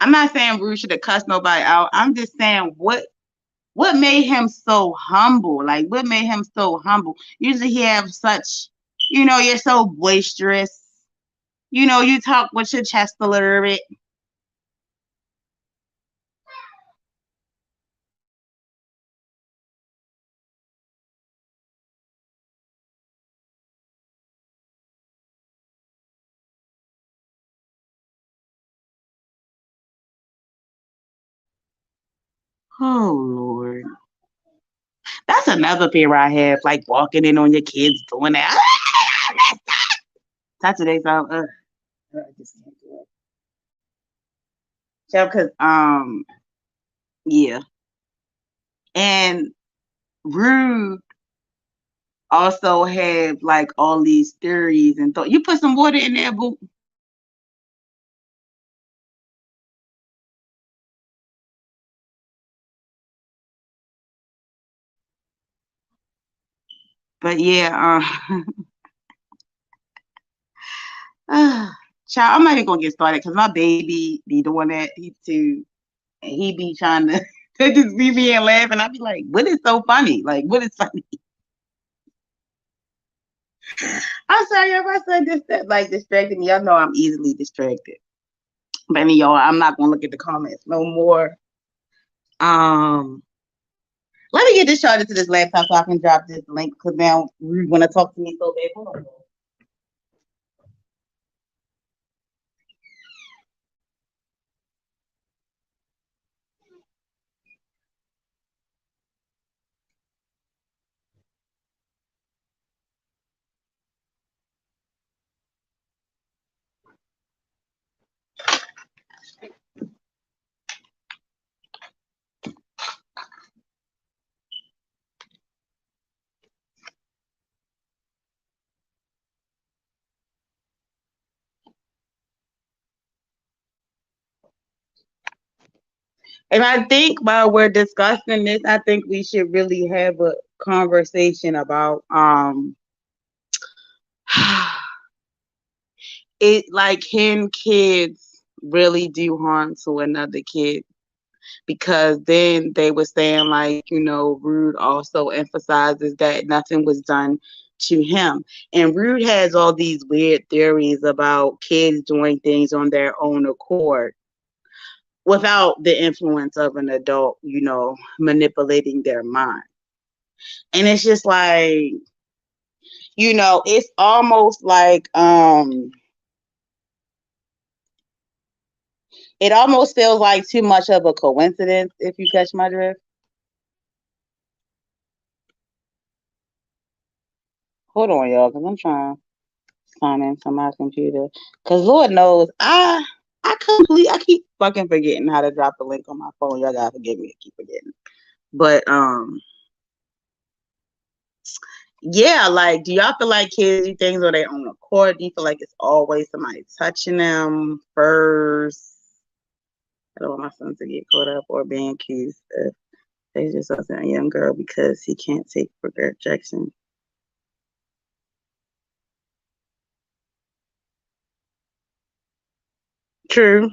I'm not saying Rude should have cussed nobody out. I'm just saying what made him so humble? Like what made him so humble? Usually he have such, you know, you're so boisterous. You know, you talk with your chest a little bit. Oh Lord. That's another fear I have, like walking in on your kids doing that. Saturday's out. I just can't do it. So, cause yeah. And Rude also have like all these theories and thought. You put some water in there, boo. But yeah, child, I'm not even gonna get started because my baby be doing that. He too, and he be trying to just be being laughing. I be like, what is so funny? Like, what is funny? I'm sorry if I said this that like distracted me. Y'all know I'm easily distracted. But anyway, y'all, I'm not gonna look at the comments no more. Um, Let me get this charger to this laptop so I can drop this link because now you want to talk to me so bad. Hold on. And I think while we're discussing this, I think we should really have a conversation about it like can kids really do harm to another kid? Because then they were saying like, you know, Rude also emphasizes that nothing was done to him. And Rude has all these weird theories about kids doing things on their own accord without the influence of an adult, you know, manipulating their mind. And it's just like, you know, it's almost like it almost feels like too much of a coincidence if you catch my drift. Hold on, y'all, because I'm trying to sign into my computer. Because Lord knows, I keep fucking forgetting how to drop the link on my phone. Y'all gotta forgive me, I keep forgetting. But Yeah, like, do y'all feel like kids do things on their own accord? Do you feel like it's always somebody touching them first? I don't want my son to get caught up or being accused of they just wasn't a young girl because he can't take rejection. True.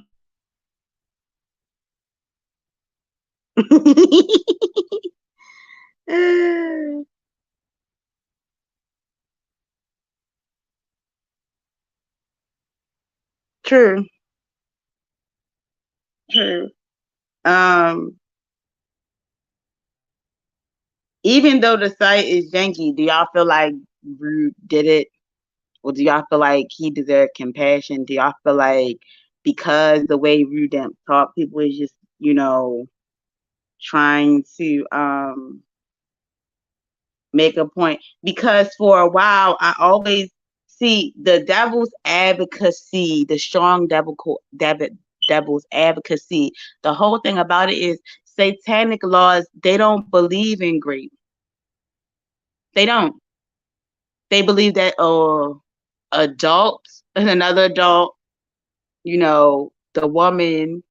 True. True. Um, Even though the site is janky, do y'all feel like Rude did it? Or do y'all feel like he deserved compassion? Do y'all feel like because the way Rudemp taught people is just, trying to make a point? Because for a while I always see the devil's advocacy, the strong devil's advocacy. The whole thing about it is satanic laws, they don't believe in grape. They don't. They believe that adult and another adult, the woman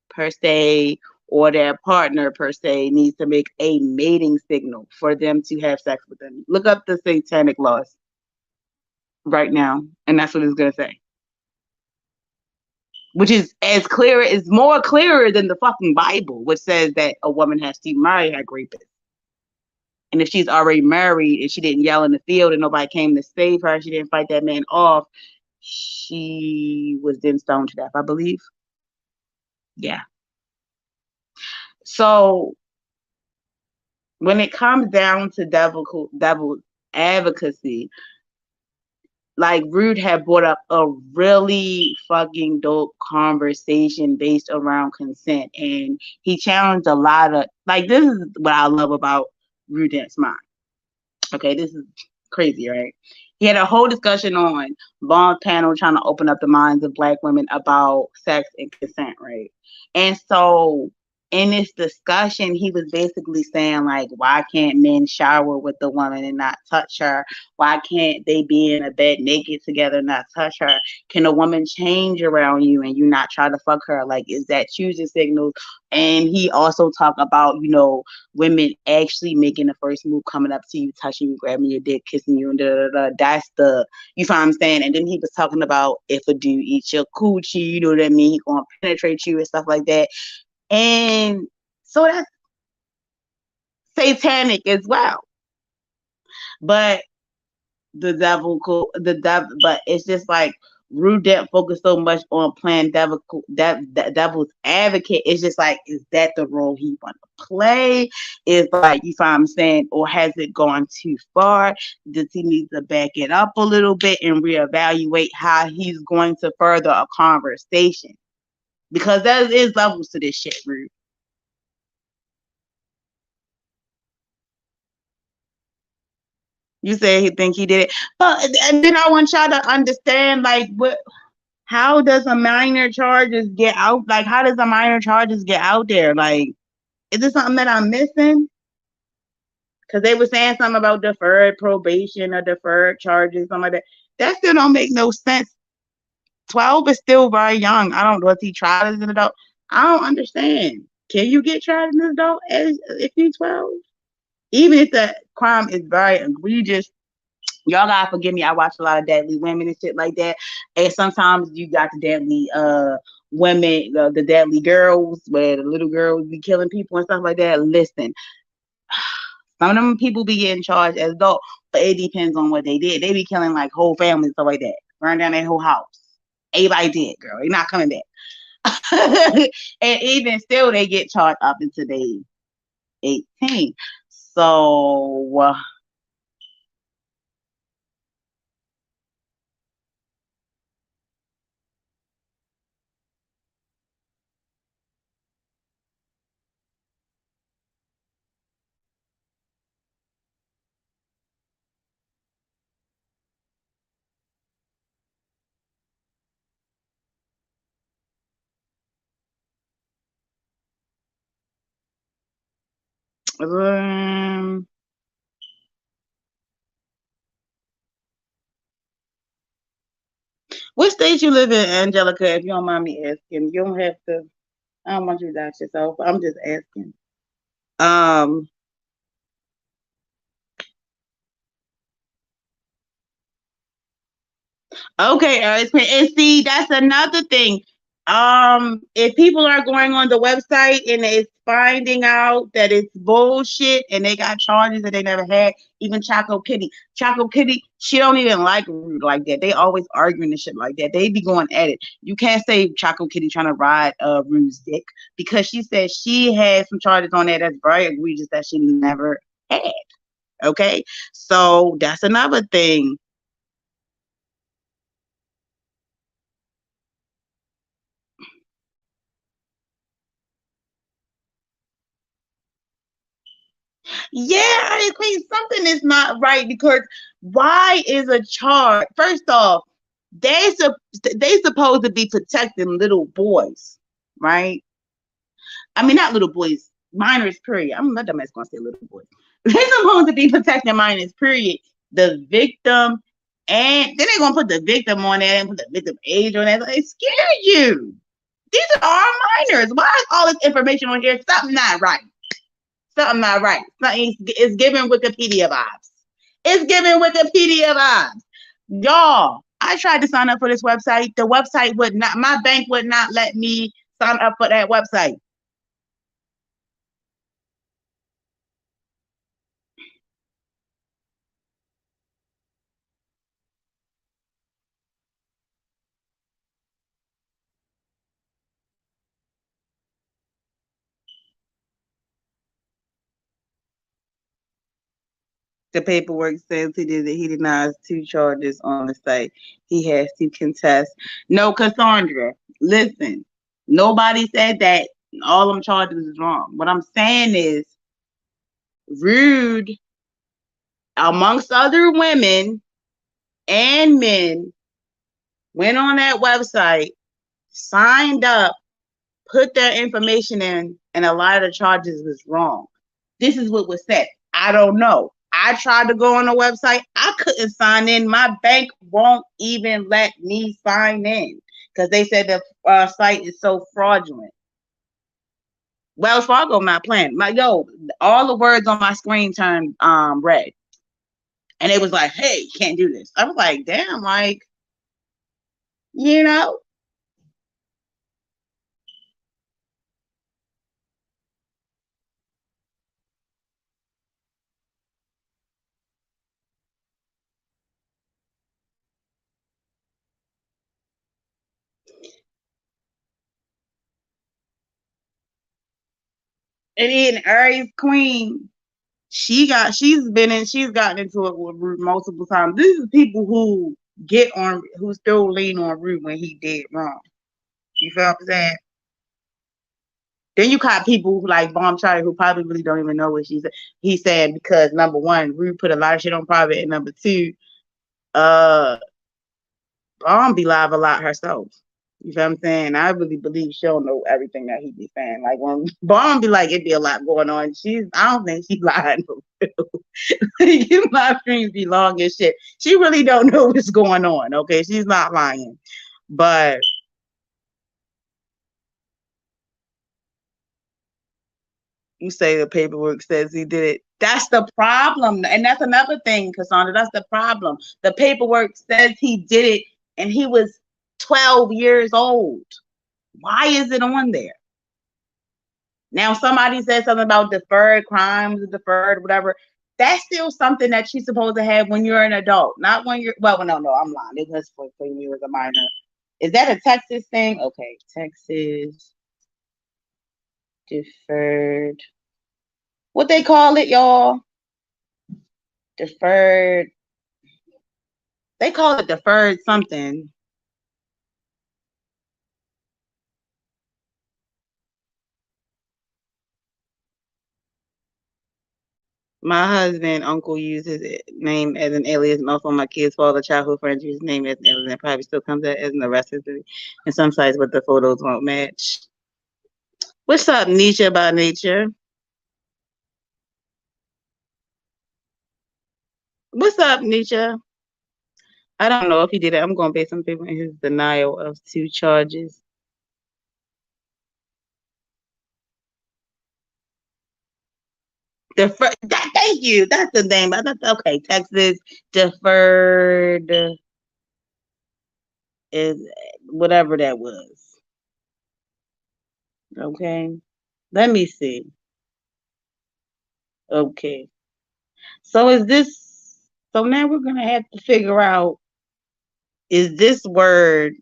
per se or their partner per se needs to make a mating signal for them to have sex with them. Look up the satanic laws right now, and that's what it's gonna say. Which is more clearer than the fucking Bible, which says that a woman has to marry her rapist. And if she's already married and she didn't yell in the field and nobody came to save her, she didn't fight that man off, she was then stoned to death, I believe. Yeah. So when it comes down to devil advocacy, like Rude had brought up a really fucking dope conversation based around consent, and he challenged a lot of like this is what I love about Rudemp's mind. Okay, this is crazy, right? He had a whole discussion on Bond's panel trying to open up the minds of Black women about sex and consent, right? And so in this discussion, he was basically saying, like, why can't men shower with the woman and not touch her? Why can't they be in a bed naked together and not touch her? Can a woman change around you and you not try to fuck her? Like, is that choosing signals? And he also talked about, women actually making the first move, coming up to you, touching you, grabbing your dick, kissing you, and da da da. That's you find what I'm saying? And then he was talking about if a dude eats your coochie, you know what I mean? He gonna penetrate you and stuff like that. And so that's satanic as well. But but it's just like Rudemp focused so much on playing devil's advocate. It's just like, is that the role he want to play? Is like, you find what I'm saying, or has it gone too far? Does he need to back it up a little bit and reevaluate how he's going to further a conversation? Because there is levels to this shit, Rude. You say he think he did it, but and then I want y'all to understand, like, what how does a minor charges get out? Like, how does a minor charges get out there? Like, is this something that I'm missing? Because they were saying something about deferred probation or deferred charges, something like that. That still don't make no sense. 12 is still very young. I don't know if he tried as an adult. I don't understand. Can you get tried as an adult if you're 12? Even if the crime is very egregious, y'all gotta forgive me. I watch a lot of deadly women and shit like that. And sometimes you got the deadly women, the deadly girls, where the little girls be killing people and stuff like that. Listen, some of them people be getting charged as adults, but it depends on what they did. They be killing like whole families, stuff like that. Burn down their whole house. Everybody dead, girl. They not coming back. And even still, they get charged up until they 18. So What state you live in, Angelica? If you don't mind me asking, you don't have to. I don't want you to doubt yourself. I'm just asking. Um. Okay, and see, that's another thing. If people are going on the website and it's finding out that it's bullshit and they got charges that they never had, even Choco Kitty, she don't even like Rude like that. They always arguing and shit like that. They be going at it. You can't say Choco Kitty trying to ride Rude's dick because she said she had some charges on that that's very egregious that she never had. Okay, so that's another thing. Yeah, I agree. Something is not right because why is a charge? First off, they supposed to be protecting little boys, right? I mean, not little boys, minors. Period. I'm not dumbass gonna say little boys. They're supposed to be protecting minors. Period. The victim, and then they're gonna put the victim on there and put the victim age on there. They scare you. These are our minors. Why is all this information on here? Something not right. Something not right. Something is giving Wikipedia vibes. It's giving Wikipedia vibes. Y'all, I tried to sign up for this website. The website would not, my bank would not let me sign up for that website. The paperwork says he denies two charges on the site. He has to contest. No, Cassandra, listen. Nobody said that all them charges is wrong. What I'm saying is Rude, amongst other women and men, went on that website, signed up, put their information in, and a lot of the charges was wrong. This is what was said. I don't know. I tried to go on the website. I couldn't sign in. My bank won't even let me sign in because they said the site is so fraudulent. Wells Fargo not playing. All the words on my screen turned red, and it was like, "Hey, you can't do this." I was like, "Damn!" Like, you know. And then Aries Queen, she's gotten into it with Root multiple times. This is people who still lean on Root when he did wrong. You feel what I'm saying? Then you got people who like Bomb Charlie who probably really don't even know what he said because number one, Root put a lot of shit on private, and number two, uh Bomb be live a lot herself. You feel what I'm saying? I really believe she'll know everything that he be saying. Like when Bomb be like, it be a lot going on. I don't think she lying. You live streams be long as shit. She really don't know what's going on. Okay, she's not lying, but you say the paperwork says he did it. That's the problem, and that's another thing, Cassandra. That's the problem. The paperwork says he did it, and he was 12 years old. Why is it on there? Now, somebody said something about deferred crimes, deferred whatever. That's still something that you're supposed to have when you're an adult, not when you're. Well, no, I'm lying. It was for when you was a minor. Is that a Texas thing? Okay, Texas deferred. What they call it, y'all? Deferred. They call it deferred something. My husband, uncle, uses his name as an alias. Also, my kids' father, childhood friends use his name as an alias, and probably still comes out as an arrested in some sites, but the photos won't match. What's up, Nietzsche by nature? What's up, Nietzsche? I don't know if he did it. I'm going to base some people in his denial of 2 charges. Thank you. That's the name. Okay, Texas deferred is whatever that was. Okay. Let me see. Okay. So is this so now we're gonna have to figure out, is this word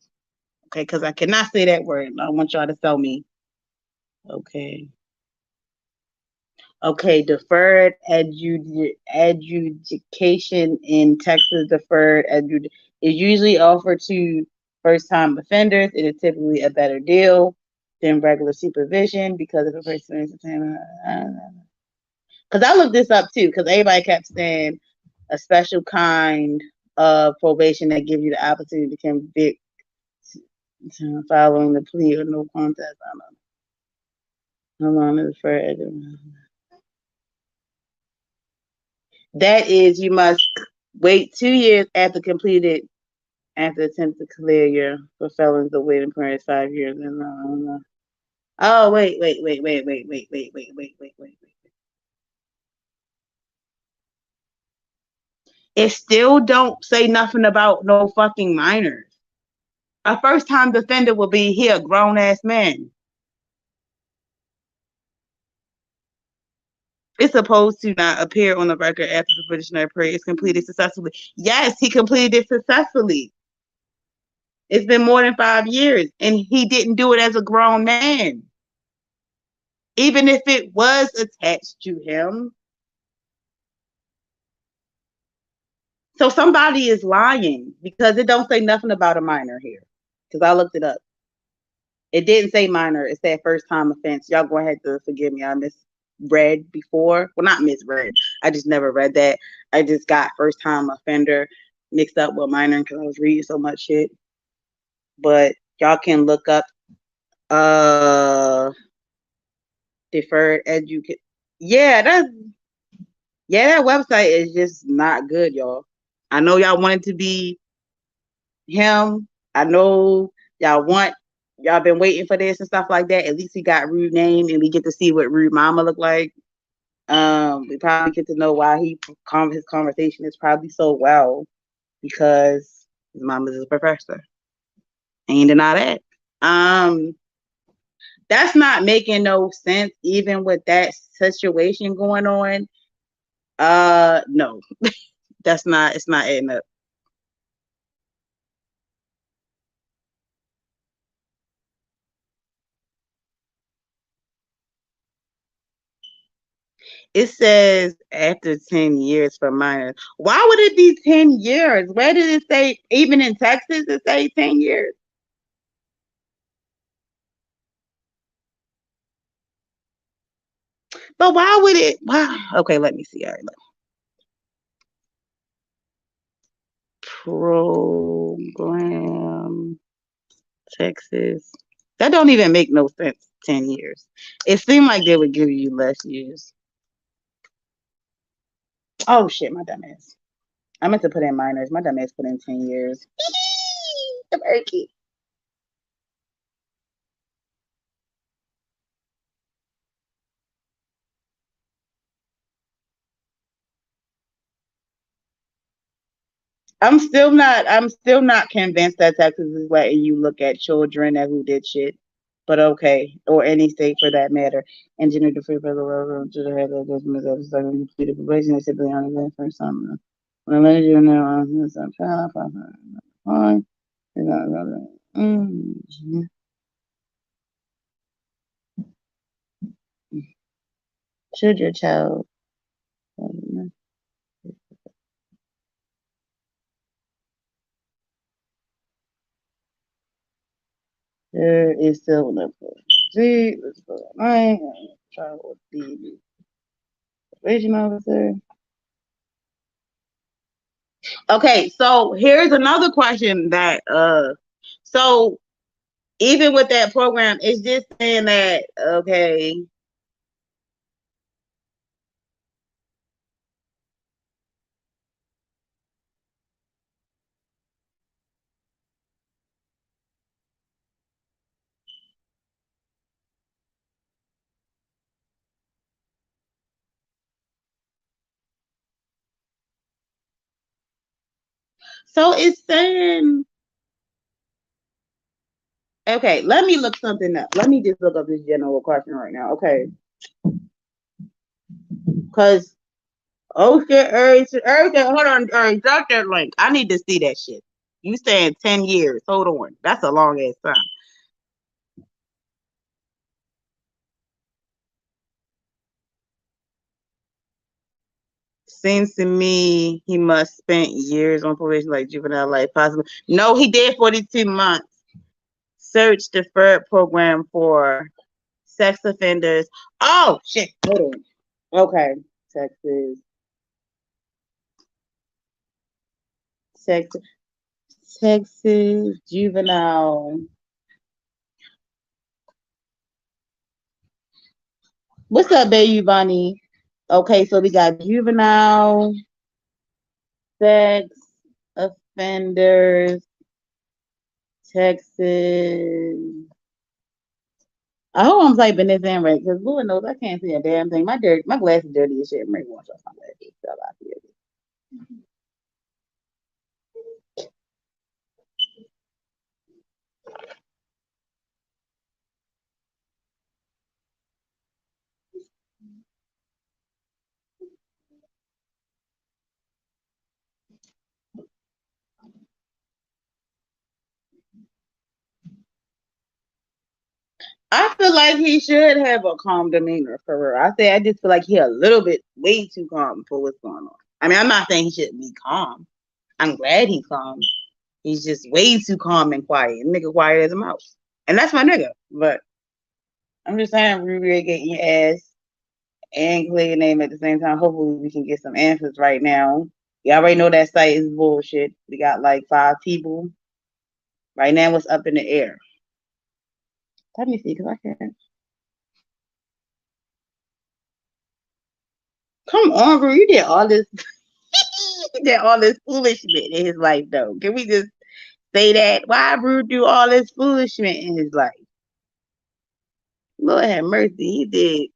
okay, because I cannot say that word. I want y'all to tell me. Okay. Okay, deferred adjudication in Texas, is usually offered to first time offenders. It is typically a better deal than regular supervision because of a person is because I looked this up too, because everybody kept saying a special kind of probation that gives you the opportunity to convict following the plea or no contest. I don't know. How long is deferred? That is, you must wait 2 years after attempt to clear your for felons. The waiting period is 5 years. And oh wait. It still don't say nothing about no fucking minors. A first time defender will be here, grown ass man. It's supposed to not appear on the record after the probationary period is completed successfully. Yes, he completed it successfully. It's been more than 5 years, and he didn't do it as a grown man. Even if it was attached to him. So somebody is lying because it don't say nothing about a minor here. Because I looked it up. It didn't say minor. It said first time offense. Y'all go ahead to forgive me. I misread before. Well, not misread. I just never read that. I just got first time offender mixed up with minor because I was reading so much shit. But y'all can look up deferred education. That website is just not good, y'all. I know y'all want it to be him. I know y'all been waiting for this and stuff like that. At least he got Rude name and we get to see what Rude Mama look like. We probably get to know why his conversation is probably so well because his mama's a professor. Ain't deny that. That's not making no sense even with that situation going on. No. It's not adding up. It says after 10 years for minors. Why would it be 10 years? Where did it say, even in Texas, it say 10 years? But why would it? Wow. Okay, let me see. All right, program Texas. That don't even make no sense. 10 years. It seemed like they would give you less years. Oh shit, my dumb ass. I meant to put in minors. My dumb ass put in 10 years. The turkey. I'm still not convinced that Texas is letting you look at children that who did shit. But okay, or any state for that matter. Engineer the free for the railroad to the head of the business of the second completed probation is typically on the first time. When I let you know on this child, fine. Should your child there is still enough for Z, let's go at 9, child will be probation officer. Okay, so here's another question that so even with that program, it's just saying that okay. So it's saying, okay, let me look something up. Let me just look up this general question right now. Okay. Because, oh shit, everything, hold on, drop that link. I need to see that shit. You saying 10 years. Hold on. That's a long ass time. Seems to me he must spent years on probation like juvenile life possible. No, he did 42 months. Search deferred program for sex offenders. Oh shit. Hold on. Okay. Texas. Texas. Texas juvenile. What's up, baby Bonnie? Okay, so we got juvenile sex offenders, Texas. I hope I'm typing this in right, because Lord knows I can't see a damn thing. My glasses dirty as shit. Maybe wash off my glasses. I feel like he should have a calm demeanor for real. I just feel like he a little bit way too calm for what's going on. I mean, I'm not saying he shouldn't be calm. I'm glad he's calm. He's just way too calm and quiet. Nigga quiet as a mouse. And that's my nigga. But I'm just saying, Ruby getting your ass and clear your name at the same time. Hopefully, we can get some answers right now. You already know that site is bullshit. We got like 5 people. Right now, it's up in the air. Let me see, because I can't. Come on, bro. You did all this. He did all this foolishness in his life, though. Can we just say that? Why Brew do all this foolishness in his life? Lord have mercy. He did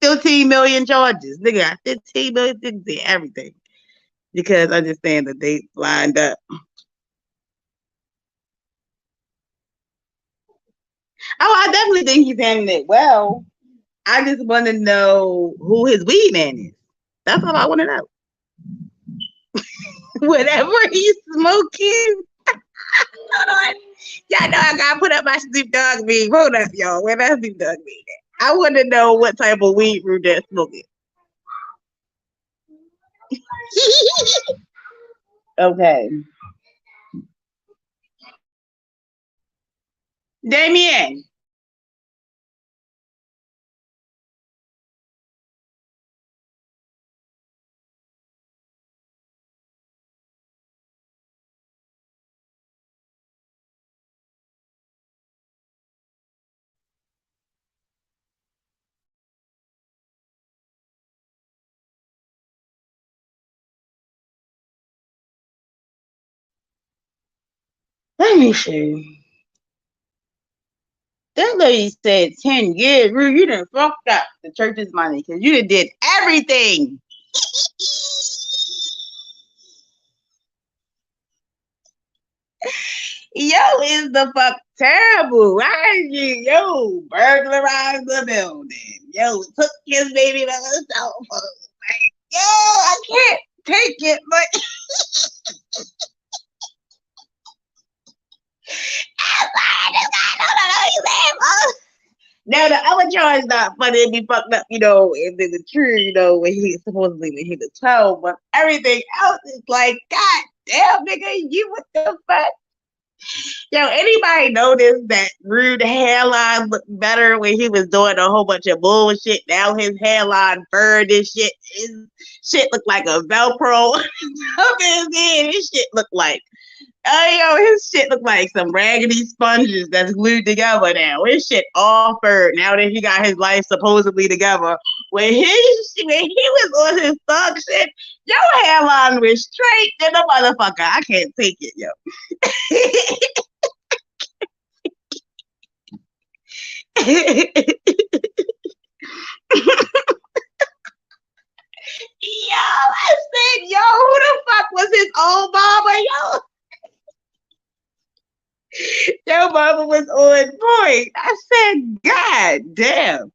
15 million charges. Nigga got 15 million. Nigga did everything. Because I understand the dates lined up. Oh, I definitely think he's handling it well. I just want to know who his weed man is. That's all I want to know. Whatever he's smoking. Hold on. Y'all know I gotta put up my Snoop Dogg meme. Hold up, y'all. Where that Snoop Dogg meme at? I want to know what type of weed Rudemp smoking. Okay. Damien. Let me see. That lady said 10 years. Rude, you done fucked up the church's money because you done did everything. Yo is the fuck terrible. Why did you, burglarize the building? Yo, took his baby by the cell phone. Like, yo, I can't take it, but now the other charge not funny. It'd be fucked up, if it was true, when he supposedly when he was 12, but everything else is like, God damn, nigga, you what the fuck? Yo, anybody notice that Rude hairline looked better when he was doing a whole bunch of bullshit? Now his hairline burned and shit. His shit looked like a Velcro up his head. His shit looked like, his shit looked like some raggedy sponges that's glued together now. His shit all furred now that he got his life supposedly together. When he was on his thug shit, your hairline was straight to the motherfucker. I can't take it, yo. I said, yo, who the fuck was his old mama? Your mama was on point. I said, God damn.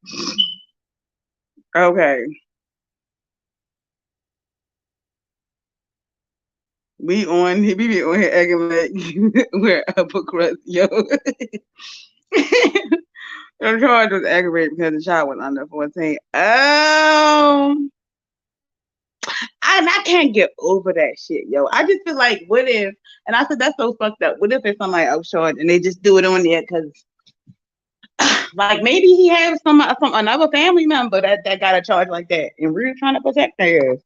Okay. We be on here acting like we're upper crust, yo. The charge was aggravated because the child was under 14. I can't get over that shit, yo. I just feel like, what if, and I said, that's so fucked up. What if there's somebody else short and they just do it on there because, like, maybe he has some another family member that got a charge like that, and we're trying to protect theirs.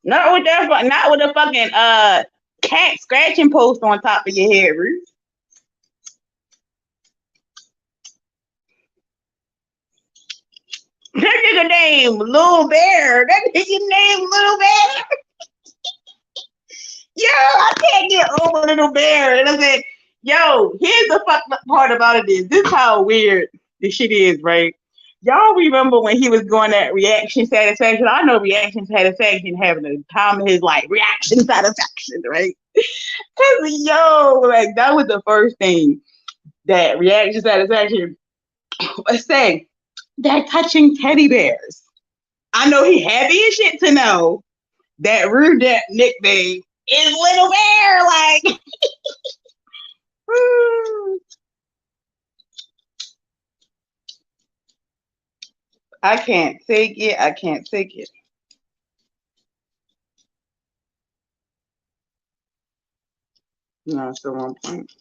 Not with a fucking cat scratching post on top of your head, Ruth. That nigga name Little Bear. That nigga name Little Bear. Yo, I can't get over Little Bear. And I said, yo, here's the fucked up part about it is this how weird this shit is, right? Y'all remember when he was going at reaction satisfaction? I know reaction satisfaction having a time of his life. Reaction satisfaction, right? Cause yo, like that was the first thing that reaction satisfaction was saying. They're touching teddy bears. I know he happy as shit to know that Rudemp nickname is Little Bear. Like, I can't take it. I can't take it. No, still 1 point.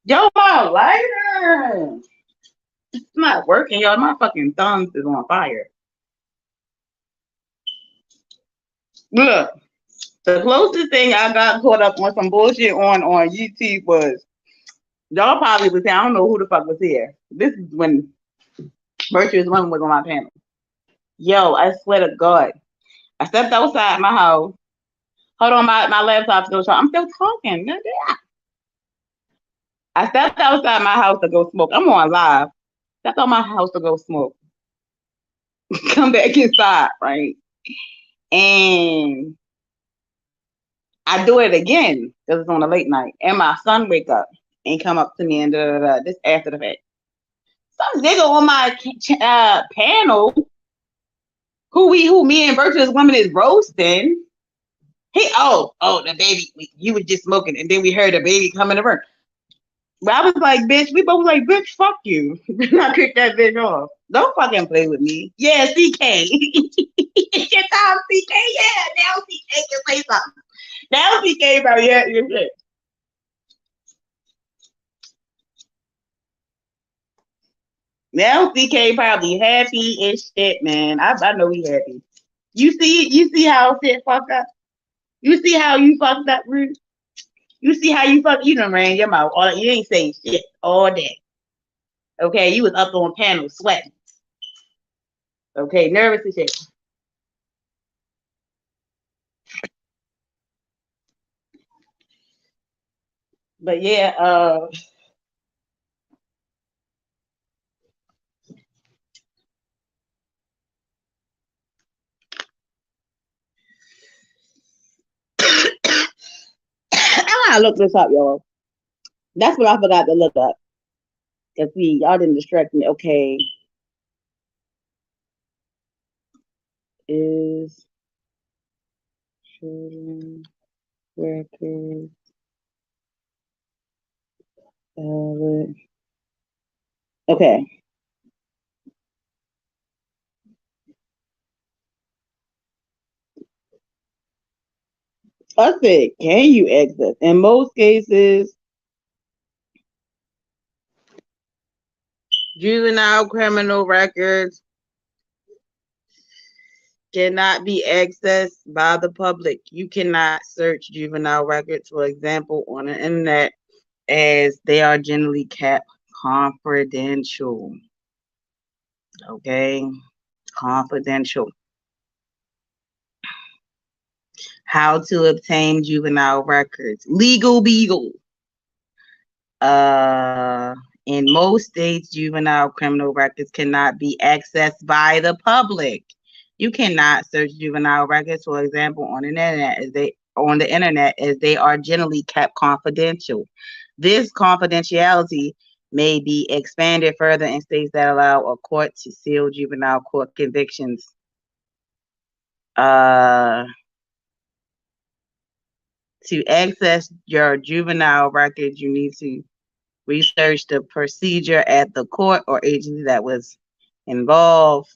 Yo, my lighter. It's not working, y'all. My fucking thumbs is on fire. Look, the closest thing I got caught up on some bullshit on YouTube was y'all probably was saying, I don't know who the fuck was here. This is when Virtuous Woman was on my panel. Yo, I swear to God. I stepped outside my house. Hold on, my laptop's still charging. I'm still talking. I stepped outside my house to go smoke. I'm on live. Stepped out my house to go smoke. Come back inside, right? And I do it again because it's on a late night. And my son wake up and come up to me and this after the fact. Some nigga on my panel who me and Virtuous Woman is roasting. The baby, you was just smoking, and then we heard the baby come in the room. But I was like, bitch, we both like, bitch, fuck you. I kicked that bitch off. Don't fucking play with me. Yeah, CK. Your time, CK. Yeah, now CK can say something. Now CK probably your shit. Now CK probably happy as shit, man. I know he happy. You see how shit fucked up? You see how you fucked up, Ruth? You see how you done ran your mouth. You ain't saying shit all day. Okay, you was up on panel sweating. Okay, nervous as shit. But yeah, I gotta look this up, y'all. That's what I forgot to look up. Cause see, y'all didn't distract me. Okay, is children records valid? Okay. I said, can you access? In most cases, juvenile criminal records cannot be accessed by the public. You cannot search juvenile records, for example, on the internet, as they are generally kept confidential. Okay, confidential. How to obtain juvenile records. Legal Beagle. Uh, in most states, juvenile criminal records cannot be accessed by the public. You cannot search juvenile records, for example, on the internet as they are generally kept confidential. This confidentiality may be expanded further in states that allow a court to seal juvenile court convictions. Uh, to access your juvenile records, you need to research the procedure at the court or agency that was involved.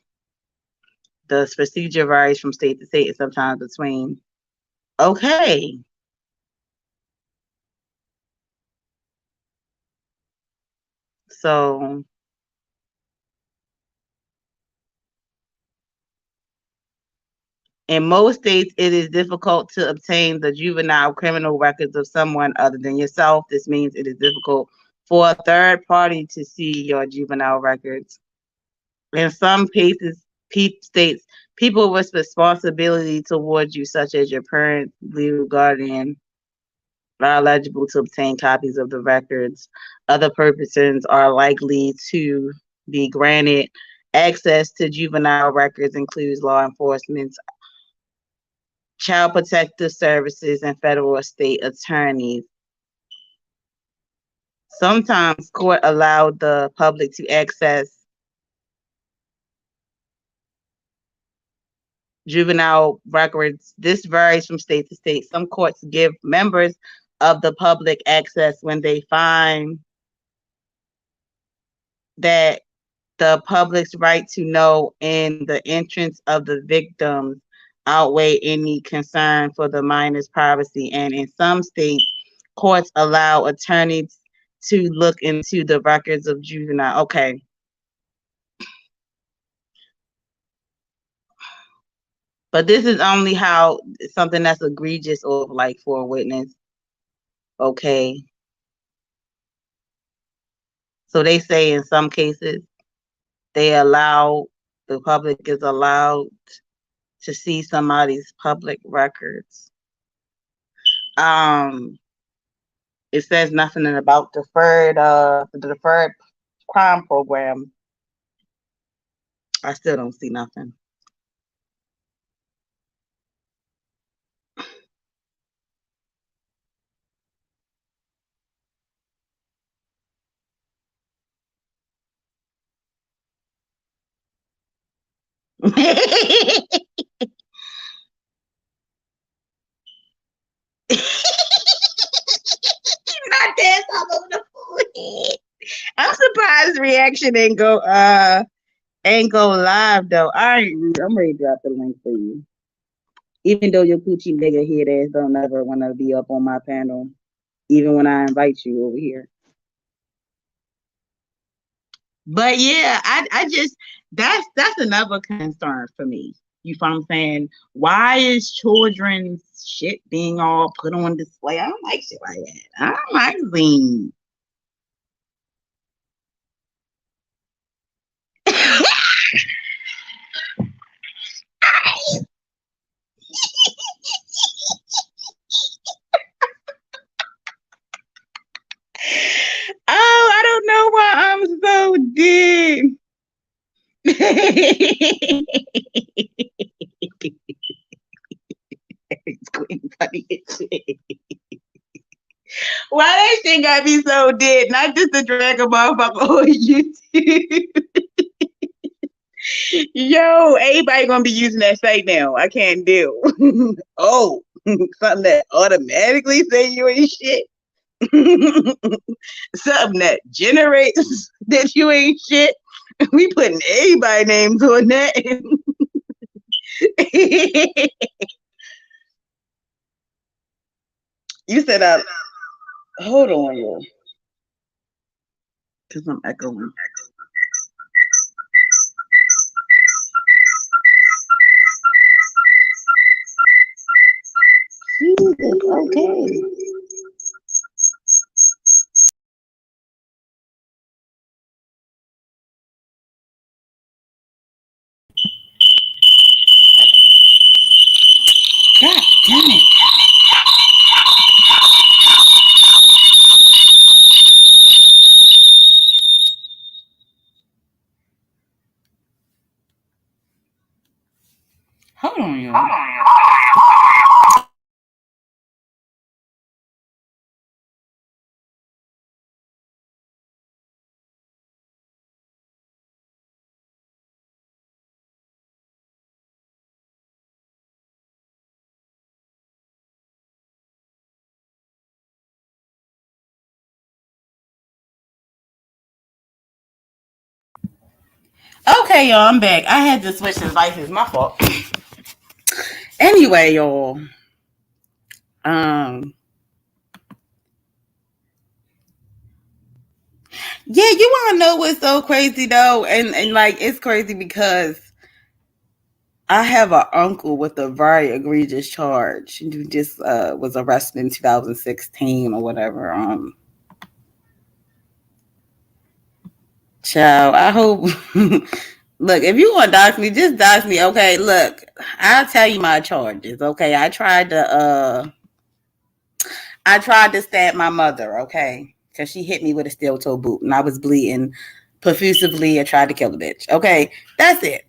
The procedure varies from state to state and sometimes between. Okay. So in most states, it is difficult to obtain the juvenile criminal records of someone other than yourself. This means it is difficult for a third party to see your juvenile records. In some cases, states, people with responsibility towards you, such as your parents, legal guardian, are eligible to obtain copies of the records. Other persons are likely to be granted access to juvenile records, includes law enforcement, child protective services, and federal or state attorneys. Sometimes court allowed the public to access juvenile records. This varies from state to state. Some courts give members of the public access when they find that the public's right to know and the entrance of the victims outweigh any concern for the minor's privacy. And in some states, courts allow attorneys to look into the records of juvenile. Okay. But this is only how something that's egregious or like for a witness. Okay. So they say in some cases the public is allowed to see somebody's public records. It says nothing about the deferred crime program. I still don't see nothing. Not dance all over the forehead. I'm surprised reaction ain't go live though. I'm ready to drop the link for you. Even though your coochie nigga head ass don't ever want to be up on my panel, even when I invite you over here. But yeah, I just that's another concern for me. You know what I'm saying? Why is children's shit being all put on display? I don't like shit like that. I don't like zine. Oh, I don't know why I'm so dead. It's queen funny as shit. Why that shit gotta be so dead? Not just to drag a motherfucker on YouTube. Yo, everybody gonna be using that site now. I can't deal. Oh, something that automatically say you ain't shit. Something that generates that you ain't shit. We putting everybody names on that. You said hold on, yo. Because I'm echoing. Jesus, okay. God damn it. Hold on, y'all. Okay, y'all, I'm back. I had to switch devices. My fault. Anyway, y'all. Um. Yeah, you want to know what's so crazy though, and like it's crazy because I have an uncle with a very egregious charge who just was arrested in 2016 or whatever. Child, I hope. Look, if you want to dox me, just dox me. Okay, look, I'll tell you my charges. Okay, I tried to stab my mother. Okay, because she hit me with a steel toe boot and I was bleeding profusively. I tried to kill the bitch. Okay, that's it.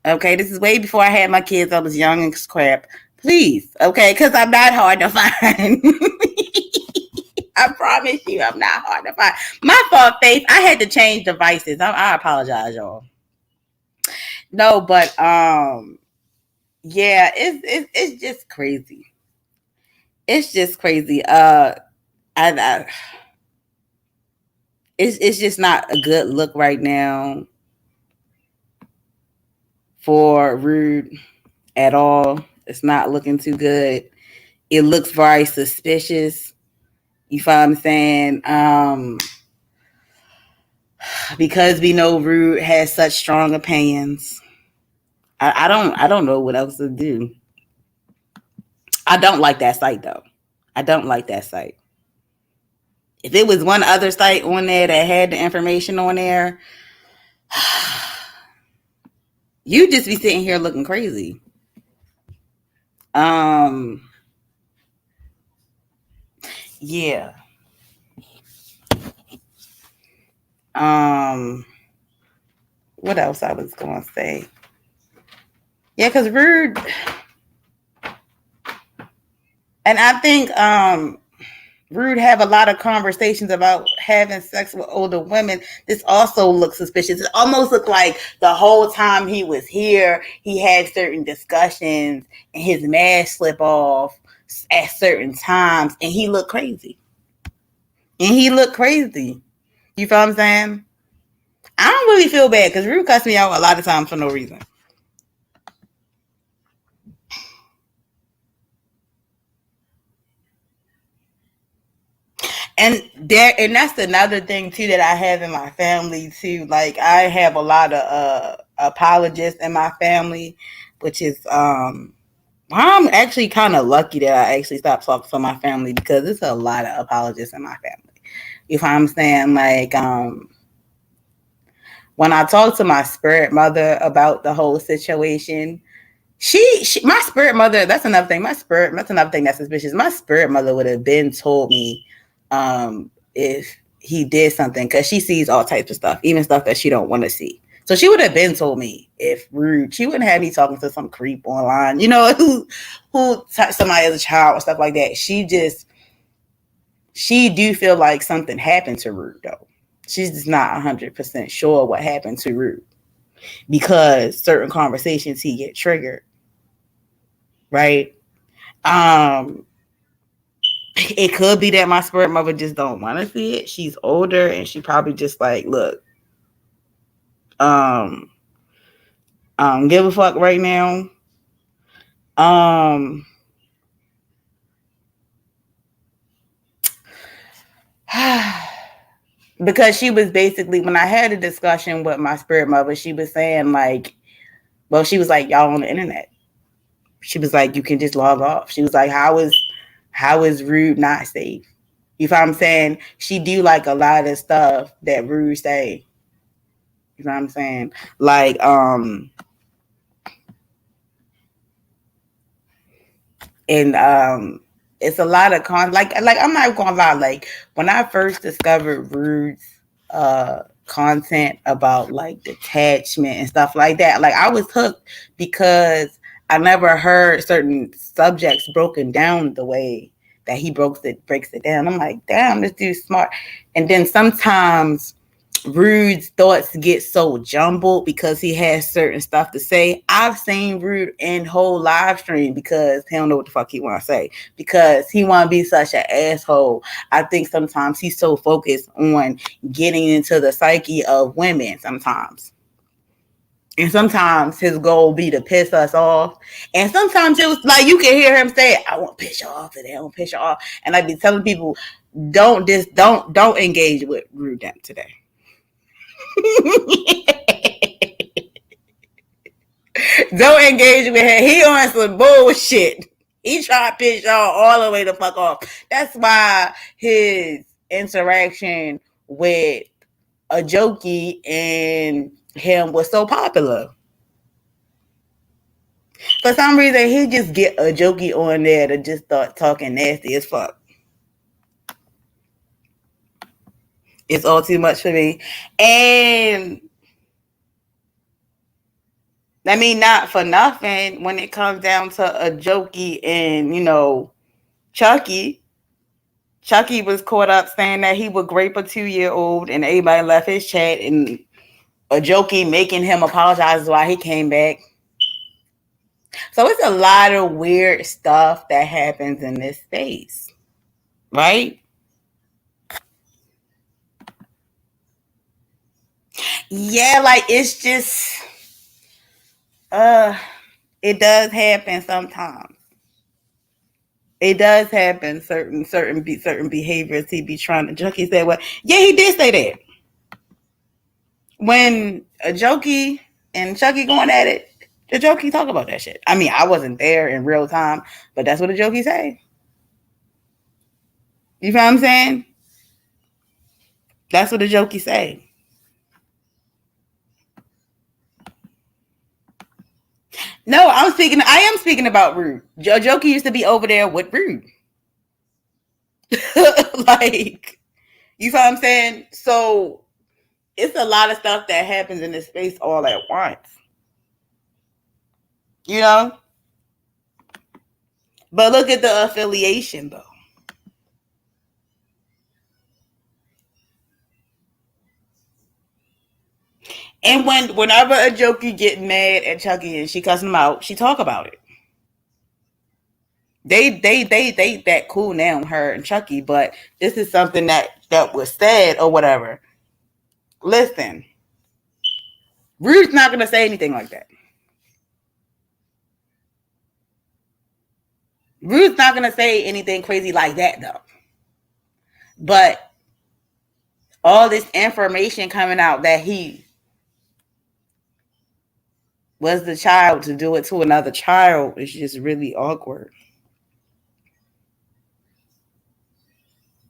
Okay, this is way before I had my kids. I was young and crap. Please, okay, because I'm not hard to find. I promise you, I'm not hard to find. My fault, Faith. I had to change devices. I apologize, y'all. No, but yeah, it's just crazy. It's just crazy. I it's just not a good look right now for Rude at all. It's not looking too good. It looks very suspicious. You find what I'm saying? Because we know Rude has such strong opinions. I don't know what else to do. I don't like that site though. I don't like that site. If it was one other site on there that had the information on there, you'd just be sitting here looking crazy. Um, yeah. Um, what else I was gonna say? Yeah, because Rude, and I think Rude have a lot of conversations about having sex with older women. This also looks suspicious. It almost looked like the whole time he was here, he had certain discussions and his mask slip off at certain times, and he looked crazy. And he looked crazy. You feel what I'm saying? I don't really feel bad because Rude cussed me out a lot of times for no reason. And that's another thing too that I have in my family too. Like I have a lot of apologists in my family, which is I'm actually kind of lucky that I actually stopped talking to my family because there's a lot of apologists in my family. If I'm saying like when I talked to my spirit mother about the whole situation, she my spirit mother, that's another thing. That's another thing that's suspicious. My spirit mother would have been told me if he did something because she sees all types of stuff, even stuff that she don't want to see. So she would have been told me if Rude. She wouldn't have me talking to some creep online, who touched somebody as a child or stuff like that. She do feel like something happened to Rude though. She's just not 100% sure what happened to Rude because certain conversations he get triggered, right? Um, it could be that my spirit mother just don't want to see it. She's older and she probably just like, look, um, give a fuck right now. Um, because she was basically when I had a discussion with my spirit mother, she was saying like, well, she was like, y'all on the internet. She was like, you can just log off. She was like, how is Rude not safe? You know what I'm saying? She do like a lot of stuff that Rude say. You know what I'm saying? Like, and it's a lot of like I'm not gonna lie, like when I first discovered Rude's content about like detachment and stuff like that, like I was hooked because I never heard certain subjects broken down the way that he breaks it down. I'm like, damn, this dude's smart. And then sometimes Rude's thoughts get so jumbled because he has certain stuff to say. I've seen Rude in whole live stream because he don't know what the fuck he want to say because he want to be such an asshole. I think sometimes he's so focused on getting into the psyche of women sometimes. And sometimes his goal be to piss us off. And sometimes it was like you can hear him say, I want to piss you off today. I want to piss you off. And I be telling people, don't engage with Rudemp today. Don't engage with him. He on some bullshit. He try to piss y'all all the way the fuck off. That's why his interaction with a jokey and him was so popular. For some reason, he just get a jokey on there to just start talking nasty as fuck. It's all too much for me. And I mean, not for nothing, when it comes down to a jokey and, Chucky was caught up saying that he would rape a 2-year-old and everybody left his chat and a jokey making him apologize why he came back. So it's a lot of weird stuff that happens in this space, right? Yeah, like it's just it does happen sometimes. It does happen. Certain behaviors he be trying to. Jokey said, "Well, yeah, he did say that when a Jokey and Chucky going at it. The Jokey talk about that shit. I mean, I wasn't there in real time, but that's what the Jokey say. You feel what I'm saying? That's what the Jokey say. No, I am speaking about Rude. Jokey used to be over there with Rude. Like, you feel what I'm saying? So it's a lot of stuff that happens in this space all at once. You know? But look at the affiliation though. And whenever a Jokey get mad at Chucky and she cuss him out, she talk about it. They that cool now, her and Chucky, but this is something that was said or whatever. Listen, Rude's not gonna say anything like that. Rude's not gonna say anything crazy like that though. But all this information coming out that he was the child to do it to another child is just really awkward.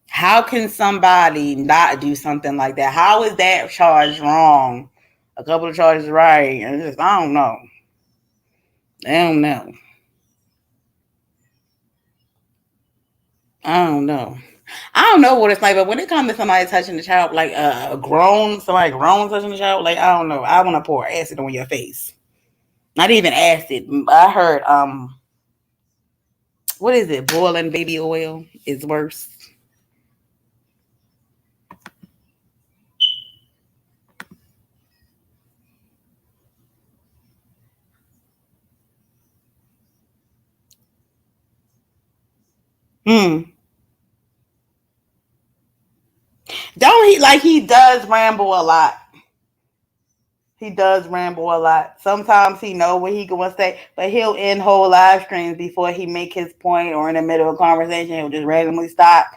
How can somebody not do something like that? How is that charge wrong? A couple of charges right, and just I don't know. I don't know. I don't know. I don't know what it's like, but when it comes to somebody touching the child, like somebody grown touching the child, like I don't know. I want to pour acid on your face. Not even acid. I heard what is it? Boiling baby oil is worse. Hmm. Don't he like he does ramble a lot? He does ramble a lot. Sometimes he know what he gonna say, but he'll end whole live streams before he make his point or in the middle of a conversation, he'll just randomly stop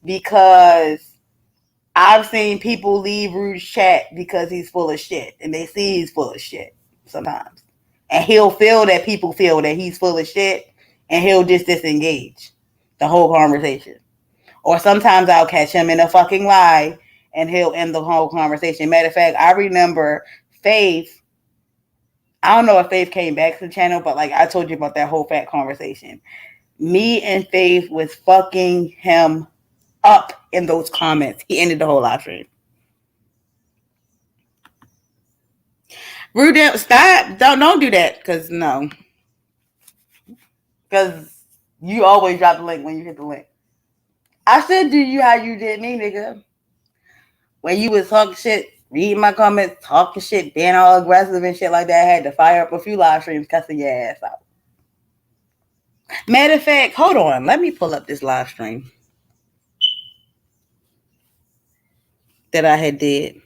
because I've seen people leave Rude's chat because he's full of shit and they see he's full of shit sometimes. And he'll feel that people feel that he's full of shit and he'll just disengage the whole conversation. Or sometimes I'll catch him in a fucking lie and he'll end the whole conversation. Matter of fact, I remember Faith. I don't know if Faith came back to the channel, but like I told you about that whole fat conversation. Me and Faith was fucking him up in those comments. He ended the whole live stream. Rudemp, stop! Don't do that, cause no. Because you always drop the link when you hit the link. I should do you how you did me, nigga. When you was talking shit, reading my comments, talking shit, being all aggressive and shit like that, I had to fire up a few live streams cussing your ass out. Matter of fact, hold on. Let me pull up this live stream that I had did.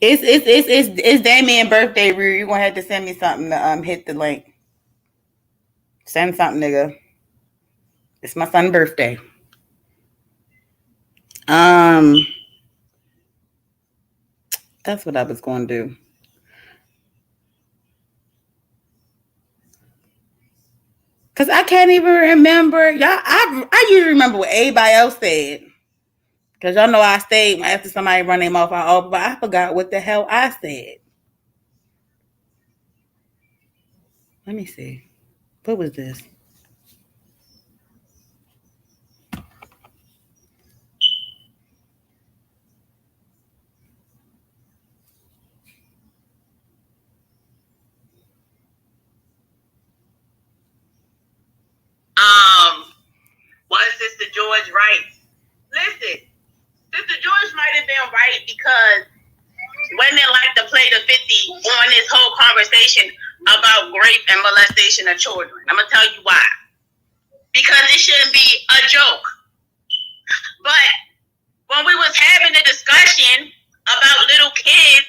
It's Damien's birthday, Rue. You're gonna have to send me something to hit the link. Send something, nigga. It's my son's birthday. That's what I was gonna do. Cause I can't even remember. Y'all, I usually remember what everybody else said. Cause y'all know I stayed after somebody run them off. But I forgot what the hell I said. Let me see. What was this? Was Sister George right? Listen, Sister George might have been right because women like to play the 50 on this whole conversation about rape and molestation of children. I'm gonna tell you why. Because it shouldn't be a joke. But when we was having a discussion about little kids,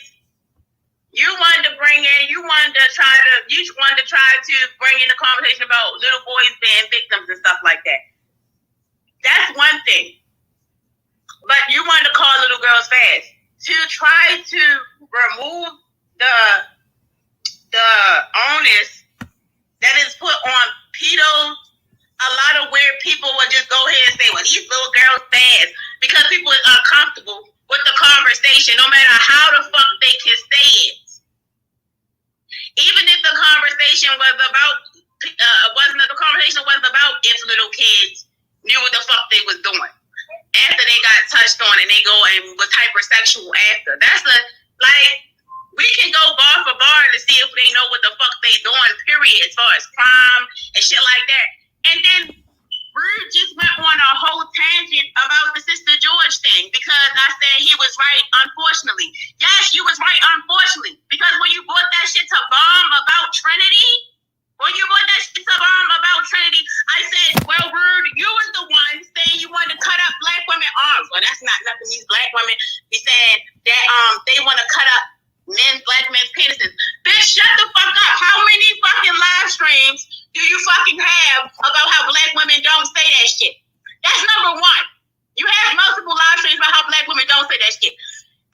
you wanted to bring in the conversation about little boys being victims and stuff like that. That's one thing. But you wanted to call little girls fast. To try to remove the onus that is put on pedos, a lot of weird people will just go ahead and say, well, these little girls fast. Because people are uncomfortable with the conversation, no matter how the fuck they can say it. Even if the conversation wasn't about if little kids knew what the fuck they was doing after they got touched on and they go and was hypersexual after. We can go bar for bar to see if they know what the fuck they doing, period, as far as crime and shit like that. And then Rude just went on a whole tangent about the Sister George thing because I said he was right, unfortunately. Yes, you was right, unfortunately. Because when you brought that shit to bomb about Trinity, I said, well, Rude, you was the one saying you wanted to cut up black women arms. Well, that's not nothing. These black women be saying that they want to cut up black men's penises. Bitch, shut the fuck up. How many fucking live streams do you fucking have about how black women don't say that shit? That's number one. You have multiple live streams about how black women don't say that shit.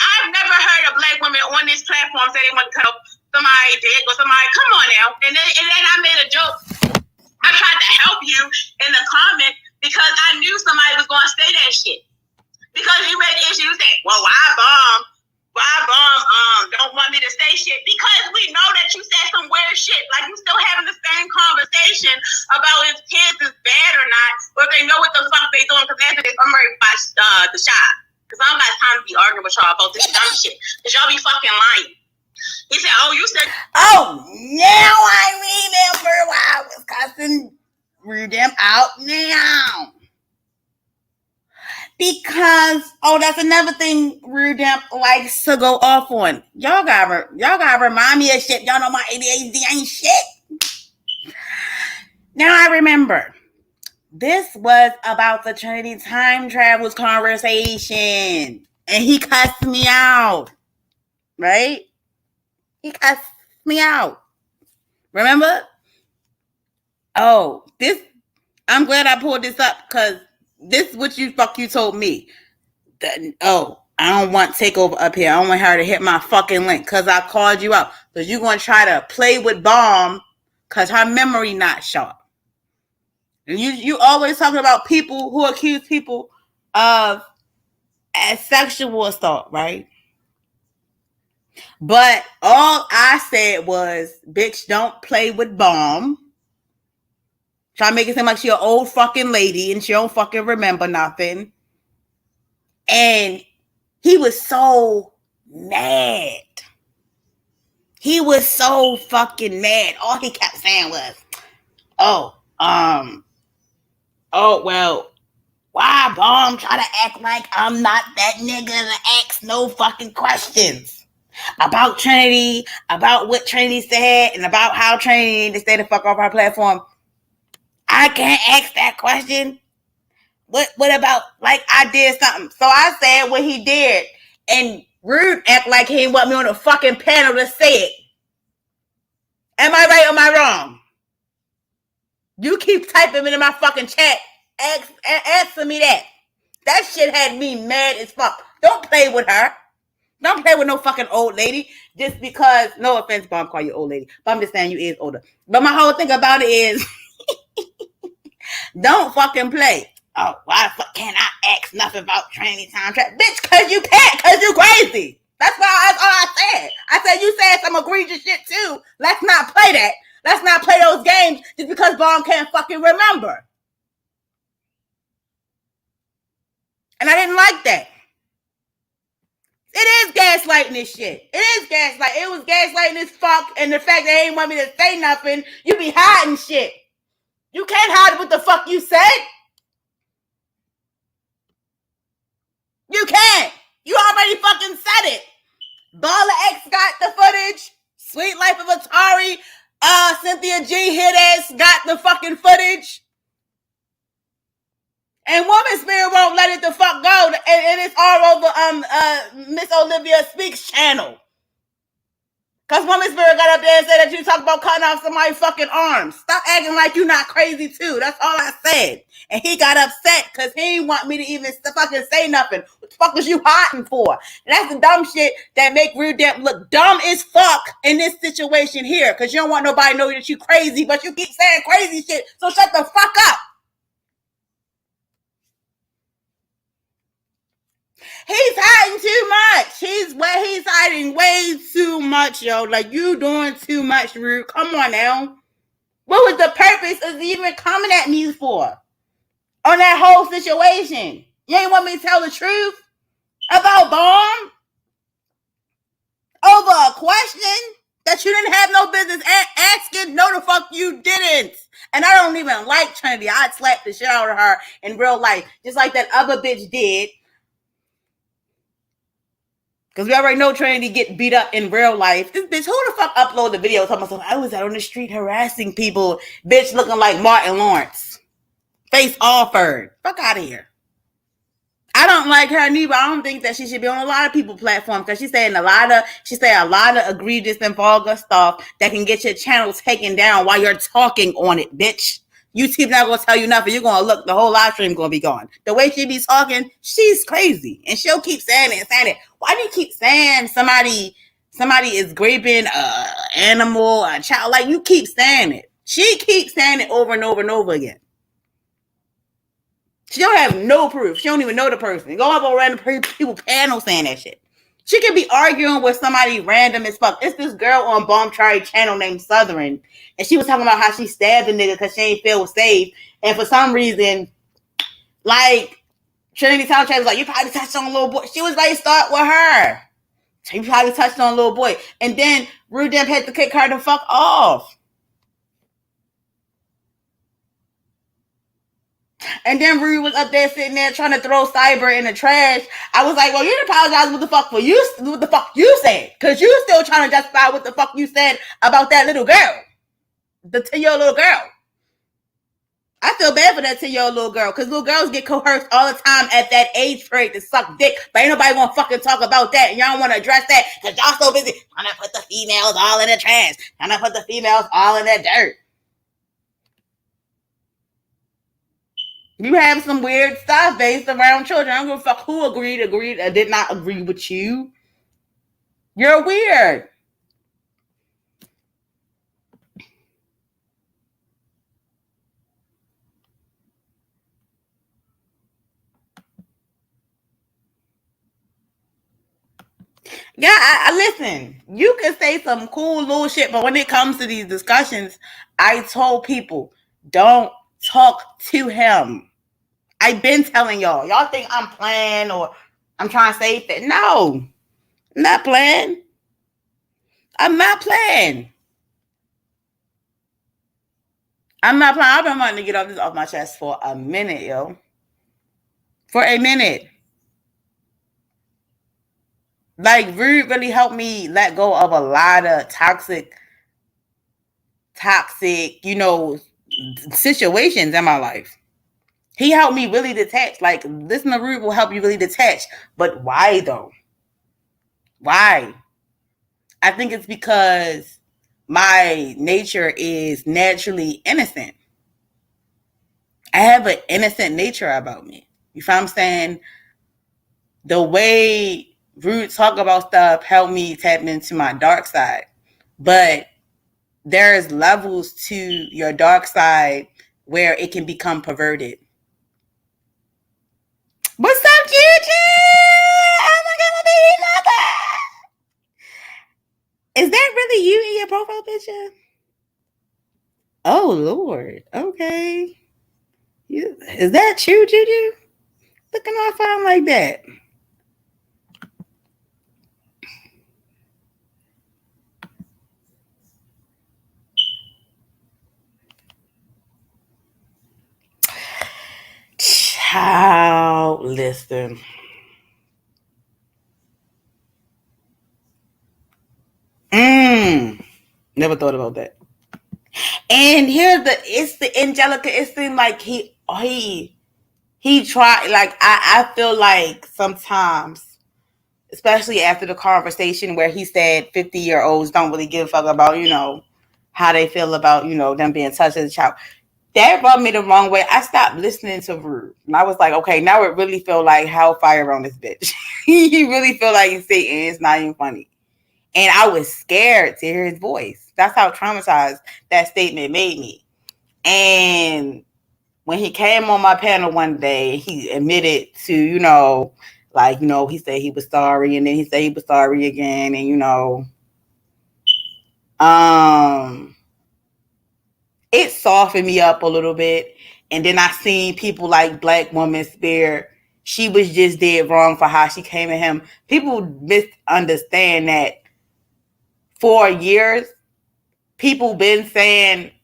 I've never heard a black woman on this platform say they want to cut up somebody's dick or somebody. Come on now. And then I made a joke. I tried to help you in the comment because I knew somebody was going to say that shit. Because you made the issue, you said, well, why bomb don't want me to say shit? Because we know that you said some weird shit. Like, you still having the same conversation about if kids is bad or not, or if they know what the fuck they doing. Because after this, I'm ready to watch The Shot. Because I don't got time to be arguing with y'all about this dumb shit. Because y'all be fucking lying. He said, oh, you said... Oh, now I remember why I was cussing Rudemp out now. Because, that's another thing Rudemp likes to go off on. Y'all gotta remind me of shit. Y'all know my ADHD ain't shit. Now I remember. This was about the Trinity time travels conversation. And he cussed me out. Right? He cussed me out. Remember? I'm glad I pulled this up because this is what you told me. I don't want takeover up here. I don't want her to hit my fucking link because I called you out. Because you're going to try to play with Bomb because her memory not sharp. And you always talking about people who accuse people of sexual assault, right? But all I said was, bitch, don't play with Bomb. Trying to make it seem like she an old fucking lady and she don't fucking remember nothing. And he was so mad. He was so fucking mad. All he kept saying was, well, why Bomb try to act like I'm not that nigga to ask no fucking questions about Trinity, about what Trinity said, and about how Trinity needs to stay the fuck off our platform. I can't ask that question. What about, like, I did something? So I said what he did, and Rude act like he didn't want me on a fucking panel to say it. Am I right or am I wrong? You keep typing into my fucking chat. Answer me that. That shit had me mad as fuck. Don't play with her. Don't play with no fucking old lady just because, no offense, Bomb, call you old lady, but I'm just saying you is older. But my whole thing about it is, don't fucking play. Oh, why the fuck can't I ask nothing about Trinity time travel? Bitch, cause you can't, cause you crazy. That's all I said. I said you said some egregious shit too. Let's not play that. Let's not play those games just because Bomb can't fucking remember. And I didn't like that. It is gaslighting this shit. It is gaslighting. It was gaslighting as fuck. And the fact that they ain't want me to say nothing, you be hiding shit. You can't hide what the fuck you said. You can't. You already fucking said it. Baller X got the footage. Sweet Life of Atari. Cynthia G hit ass got the fucking footage. And Woman Spirit won't let it the fuck go. And it's all over Miss Olivia Speaks channel. Because Woman Spirit got up there and said that you talk about cutting off somebody's fucking arms. Stop acting like you're not crazy too. That's all I said. And he got upset because he didn't want me to even fucking say nothing. What the fuck was you hiding for? And that's the dumb shit that make Rudemp look dumb as fuck in this situation here. Because you don't want nobody to know that you crazy, but you keep saying crazy shit. So shut the fuck up. He's hiding too much. He's hiding way too much, yo. Like, you doing too much, Rude. Come on now. What was the purpose of even coming at me for? On that whole situation. You ain't want me to tell the truth about Bomb? Over a question that you didn't have no business asking? No, the fuck you didn't. And I don't even like Trinity. I'd slap the shit out of her in real life. Just like that other bitch did. Because we already know Trinity get beat up in real life. This bitch, who the fuck upload the video talking about, I was out on the street harassing people. Bitch looking like Martin Lawrence. Face offered. Fuck out of here. I don't like her neither. I don't think that she should be on a lot of people's platforms because she's saying a lot of egregious and vulgar stuff that can get your channel taken down while you're talking on it, bitch. YouTube's not gonna tell you nothing. You're gonna look, the whole live stream gonna be gone. The way she be talking, she's crazy. And she'll keep saying it and saying it. Why do you keep saying somebody is raping an animal, a child? Like, you keep saying it. She keeps saying it over and over and over again. She don't have no proof. She don't even know the person. Go up on random people panel saying that shit. She could be arguing with somebody random as fuck. It's this girl on Bomb Charlie channel named Southern, and she was talking about how she stabbed a nigga because she ain't feel safe. And for some reason, like, Trinity Town was like, you probably touched on a little boy. She was like, start with her. She probably touched on a little boy. And then Rudemp had to kick her the fuck off. And then Rude was up there sitting there trying to throw Cyber in the trash. I was like, well, you didn't apologize what the fuck you said. Because you still trying to justify what the fuck you said about that little girl. The 10-year-old little girl. I feel bad for that 10-year-old little girl. Because little girls get coerced all the time at that age period to suck dick. But ain't nobody want to fucking talk about that. And y'all want to address that. Because y'all so busy trying to put the females all in the trash. Trying to put the females all in the dirt. You have some weird stuff based around children. I don't give a fuck who agreed, did not agree with you. You're weird. Yeah, I listen. You can say some cool little shit, but when it comes to these discussions, I told people, don't talk to him. I've been telling y'all. Y'all think I'm playing or I'm trying to say that. No, I'm not playing. I'm not playing. I'm not playing. I've been wanting to get this off my chest for a minute, yo. For a minute. Like, Rude really helped me let go of a lot of toxic, situations in my life. He helped me really detach. Like, listen to Rude will help you really detach. But why, though? Why? I think it's because my nature is naturally innocent. I have an innocent nature about me. You feel what I'm saying? The way Rude talk about stuff helped me tap into my dark side. But there's levels to your dark side where it can become perverted. What's up, Juju? Oh my god, my baby mother! Is that really you in your profile picture? Oh Lord. Okay. Is that you, Juju? Looking all fine like that. Child, listen. Never thought about that. And it's the Angelica. It seemed like he tried. Like I feel like sometimes, especially after the conversation where he said 50-year-olds don't really give a fuck about how they feel about them being touched as a child. That rubbed me the wrong way. I stopped listening to Rude. And I was like, okay, now it really feel like hellfire on this bitch. He really feel like he's Satan. It's not even funny. And I was scared to hear his voice. That's how traumatized that statement made me. And when he came on my panel one day, he admitted to, he said he was sorry. And then he said he was sorry again. And, it softened me up a little bit. And then I seen people like Black Woman Spirit. She was just dead wrong for how she came at him. People misunderstand that for years,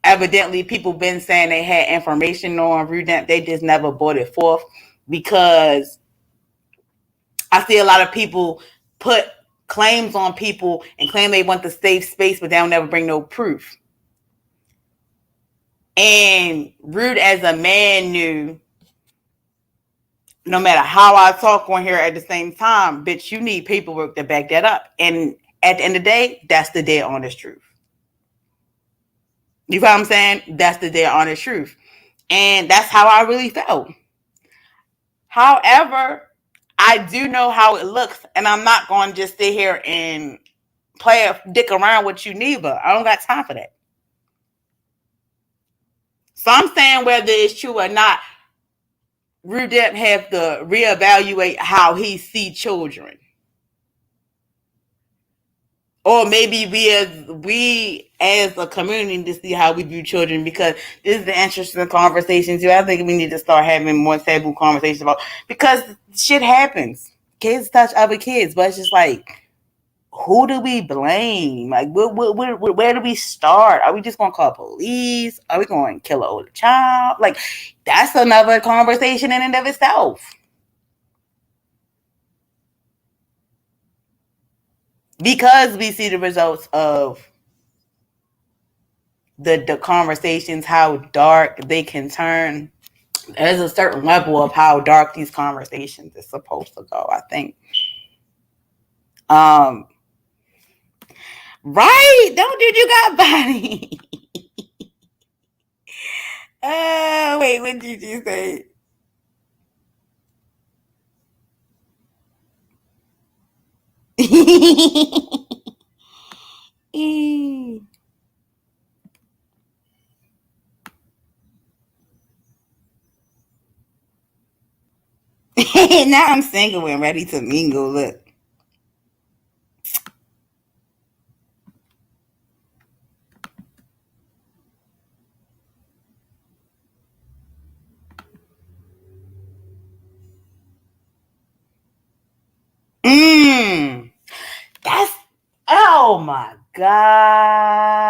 evidently people been saying they had information on Rudemp. They just never brought it forth because I see a lot of people put claims on people and claim they want the safe space, but they don't never bring no proof. And Rude as a man knew, no matter how I talk on here at the same time, bitch, you need paperwork to back that up. And at the end of the day, that's the dead honest truth. You feel what I'm saying? That's the dead honest truth. And that's how I really felt. However, I do know how it looks, and I'm not going to just sit here and dick around with you neither. I don't got time for that. So I'm saying whether it's true or not, Rudemp have to reevaluate how he see children. Or maybe we as a community to see how we view children, because this is an interesting conversation too. I think we need to start having more taboo conversations about, because shit happens. Kids touch other kids, but it's just like, who do we blame? Like, where do we start? Are we just gonna call police? Are we going to kill an older child? Like, that's another conversation in and of itself. Because we see the results of the conversations, how dark they can turn. There's a certain level of how dark these conversations is supposed to go, I think. Right? Don't you got body? Wait, what did you say? Now I'm single and ready to mingle. Look. God.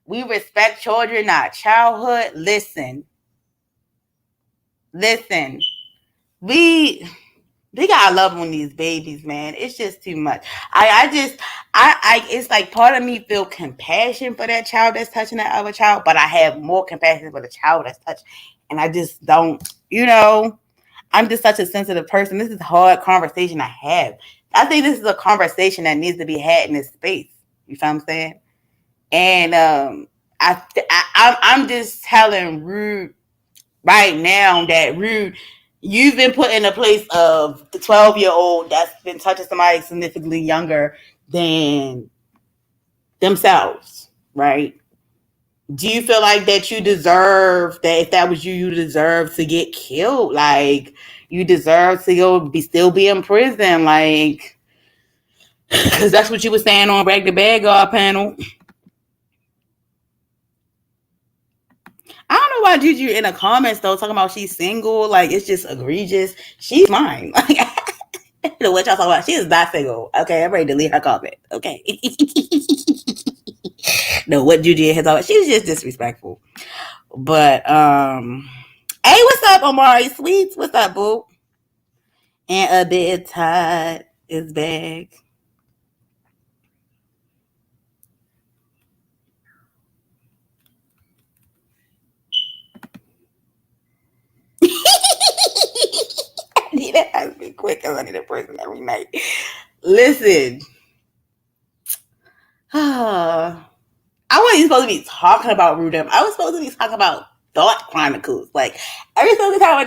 We respect children, not childhood. Listen. We gotta love on these babies, man. It's just too much. It's like part of me feel compassion for that child that's touching that other child, but I have more compassion for the child that's touched, and I just don't, I'm just such a sensitive person. This is a hard conversation I have. I think this is a conversation that needs to be had in this space. You know what I'm saying? And I'm just telling Rude right now that Rude, you've been put in a place of the 12-year-old that's been touching somebody significantly younger than themselves, right? Do you feel like that you deserve that? If that was you, you deserve to get killed. Like, you deserve to still be in prison. Like, because that's what you were saying on Break the Bad Guard panel. I don't know why Juju in the comments though talking about she's single. Like, it's just egregious. She's mine. Like, I don't know what y'all talking about. She is not single. Okay, I'm ready to delete her comment. Okay. No, what Juju has talking. She's just disrespectful. But hey, what's up, Omari Sweets? What's up, boo? And a bit tired is back. I need to have to be quick because I need a person every night. Listen. I wasn't supposed to be talking about Rudemp. I was supposed to be talking about Thought Chronicles. Like, every single time I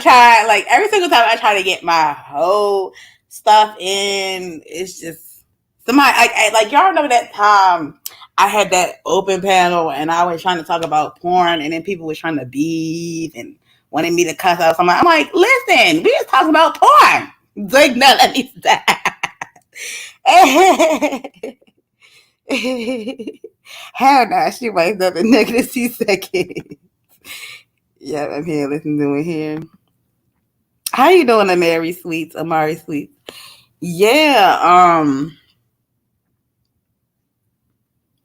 try to get my whole stuff in, it's just somebody. Like, y'all remember that time I had that open panel and I was trying to talk about porn, and then people were trying to beef and wanted me to cuss out somebody. I'm like, listen, we just talking about porn. It's like, no, let me stop. Hell no, she wakes up in negative -2 seconds. Yeah, I'm here listening to it here. How you doing, Amari Sweets? Yeah,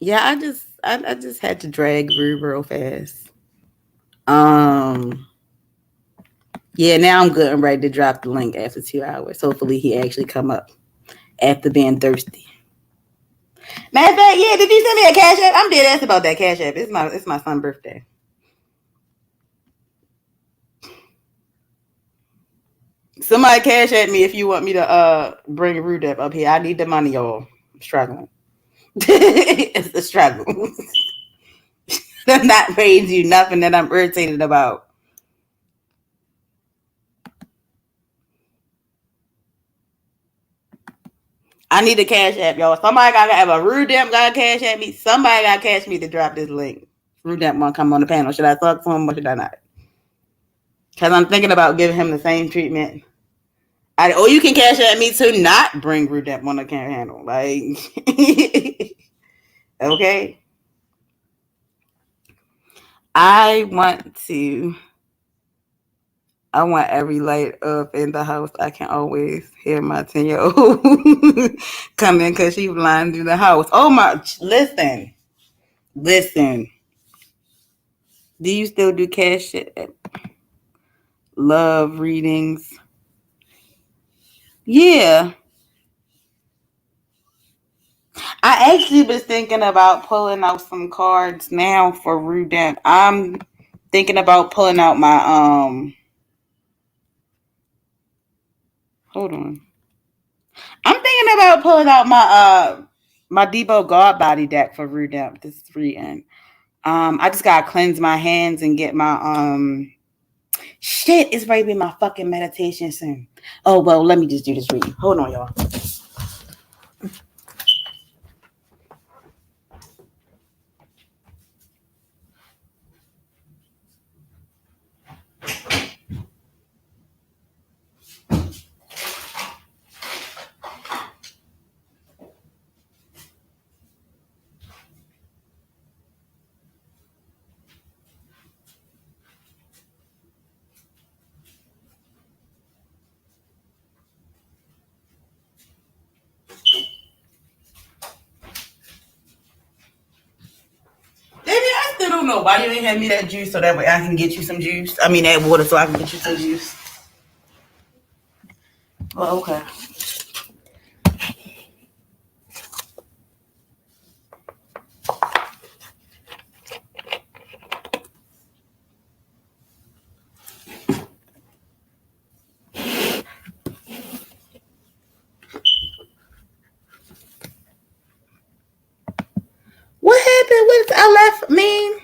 yeah, I just had to drag Rue real fast. Yeah, now I'm good and ready to drop the link after 2 hours. Hopefully he actually come up after being thirsty. Matter of fact, yeah, did you send me a cash app? I'm dead ass about that cash app. It's my son's birthday. Somebody cash at me if you want me to bring Rudemp up here. I need the money, y'all. I'm struggling. It's a struggle. I'm not paying you nothing that I'm irritated about. I need a cash app, y'all. Somebody gotta have a Rudemp got to cash at me. Somebody got to cash me to drop this link. Rudemp want to come on the panel. Should I talk to him or should I not? Because I'm thinking about giving him the same treatment. You can cash at me to not bring Rudemp on the panel. Like, okay. I want every light up in the house. I can always hear my 10-year-old come in because she's flying through the house. Oh my! Listen. Do you still do cash love readings? Yeah. I actually was thinking about pulling out some cards now for Rudemp. I'm thinking about pulling out my hold on. I'm thinking about pulling out my Debo God Body deck for Rudemp. This is reading. I just gotta cleanse my hands and get my shit. It's ready to be my fucking meditation soon. Oh well, let me just do this reading. Hold on, y'all. don't know why you ain't hand me that juice so that way I can get you some juice. I mean that water so I can get you some juice. Well, okay. What happened? What does I left mean?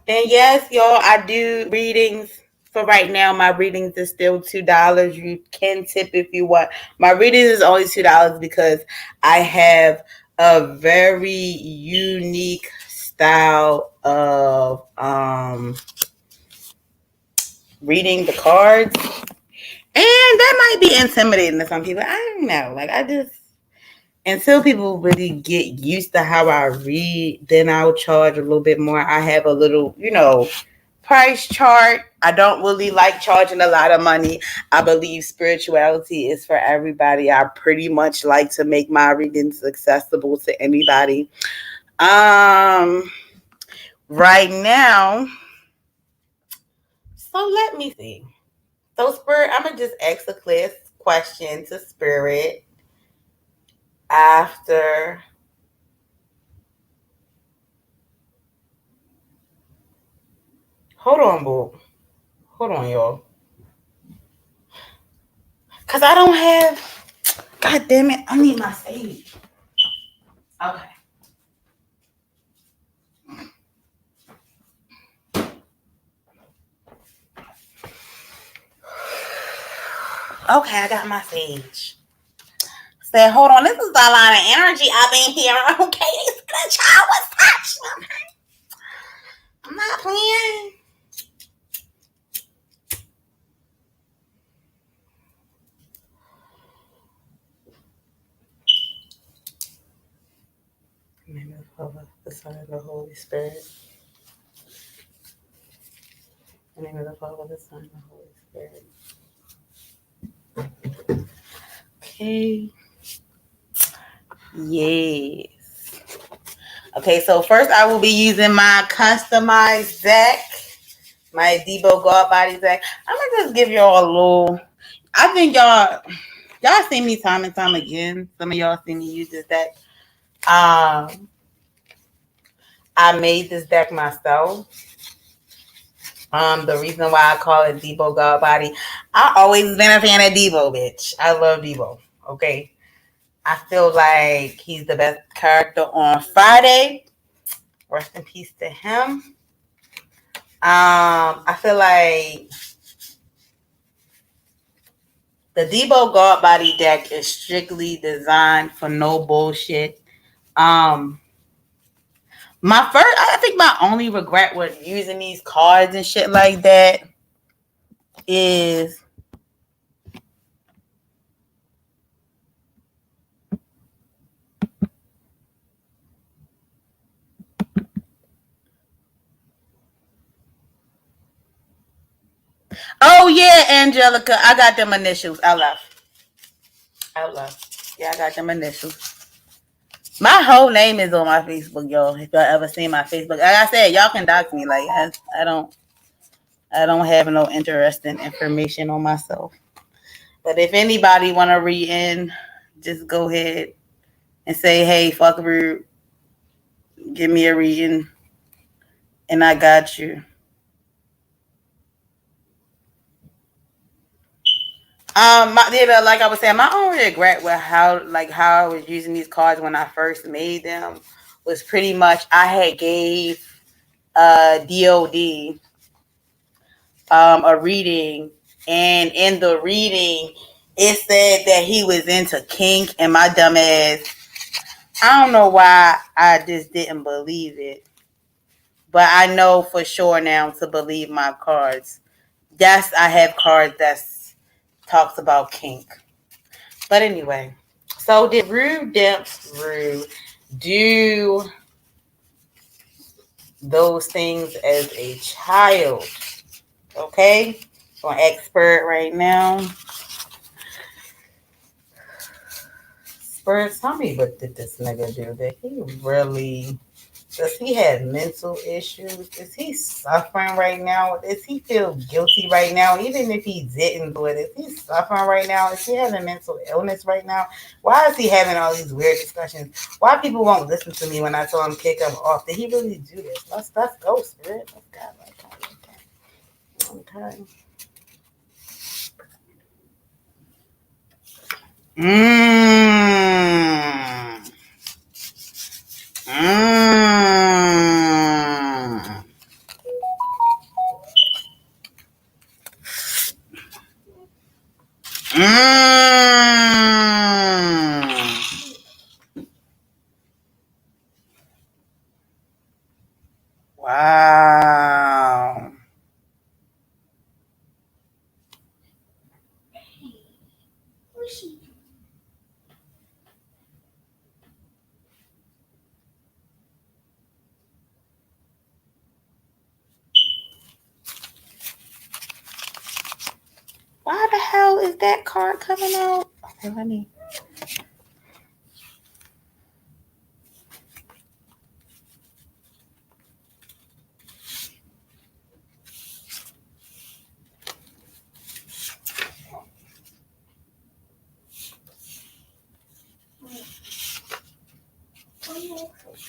And yes, y'all, I do readings. For right now, my readings is still $2. You can tip if you want. My readings is only $2 because I have a very unique style of reading the cards. And that might be intimidating to some people. I don't know. Like I just until people really get used to how I read, then I'll charge a little bit more. I have a little, price chart. I don't really like charging a lot of money. I believe spirituality is for everybody. I pretty much like to make my readings accessible to anybody. Right now, so let me see. So Spirit, I'm gonna just ask a clear question to Spirit after. Hold on, boo. Hold on, y'all. Cause I don't have. God damn it! I need my sage. Okay. Okay, I got my sage. Said, hold on, this is a lot of energy up in here. Okay, this good child was touched. Okay, I'm not playing. In the name of the Father, the Son, and the Holy Spirit. In the name of the Father, the Son, and the Holy Spirit. Okay. Yes. Okay, so first I will be using my customized deck, my Debo God Body deck. I'm gonna just give y'all a little. I think y'all see me time and time again. Some of y'all see me use this deck. I made this deck myself. The reason why I call it Debo God Body, I always been a fan of Debo, bitch. I love Debo. Okay. I feel like he's the best character on Friday. Rest in peace to him. I feel like the Debo God Body deck is strictly designed for no bullshit. I think my only regret with using these cards and shit like that is oh yeah, Angelica, I got them initials. I left. Yeah, I got them initials. My whole name is on my Facebook, y'all. If y'all ever seen my Facebook, like I said, y'all can dox me. Like I don't have no interesting information on myself. But if anybody want to read in, just go ahead and say, hey, fuck Rude, give me a reading, and I got you. Like I was saying, my only regret with how I was using these cards when I first made them was pretty much I had gave DOD a reading, and in the reading it said that he was into kink, and my dumb ass, I don't know why I just didn't believe it, but I know for sure now to believe my cards. Yes, I have cards that talks about kink. But anyway, so did Rudemp do those things as a child? Okay. on expert right now. Spurs, tell me what did this nigga do? Did he really? Does he have mental issues? Is he suffering right now? Does he feel guilty right now? Even if he didn't do it, is he suffering right now? Is he having mental illness right now? Why is he having all these weird discussions? Why people won't listen to me when I tell him kick him off? Did he really do this? Let's go, Spirit. Let's go. Okay. Mmm. Mmm. Mmm. Wow. Why the hell is that card coming out? Okay, let me.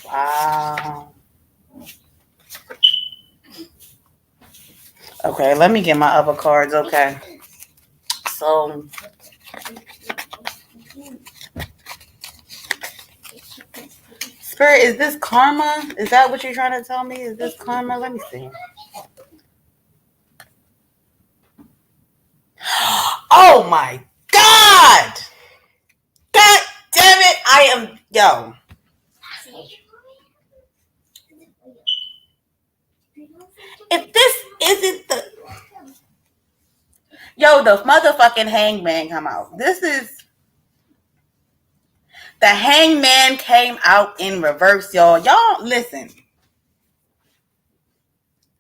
Wow. Okay, let me get my other cards. Okay. So, Spirit, is this karma? Is that what you're trying to tell me? Is this karma? Let me see. Oh my God! God damn it! I am. Yo. If this isn't the. Yo, the motherfucking hangman come out. This is. The hangman came out in reverse, y'all. Y'all, listen.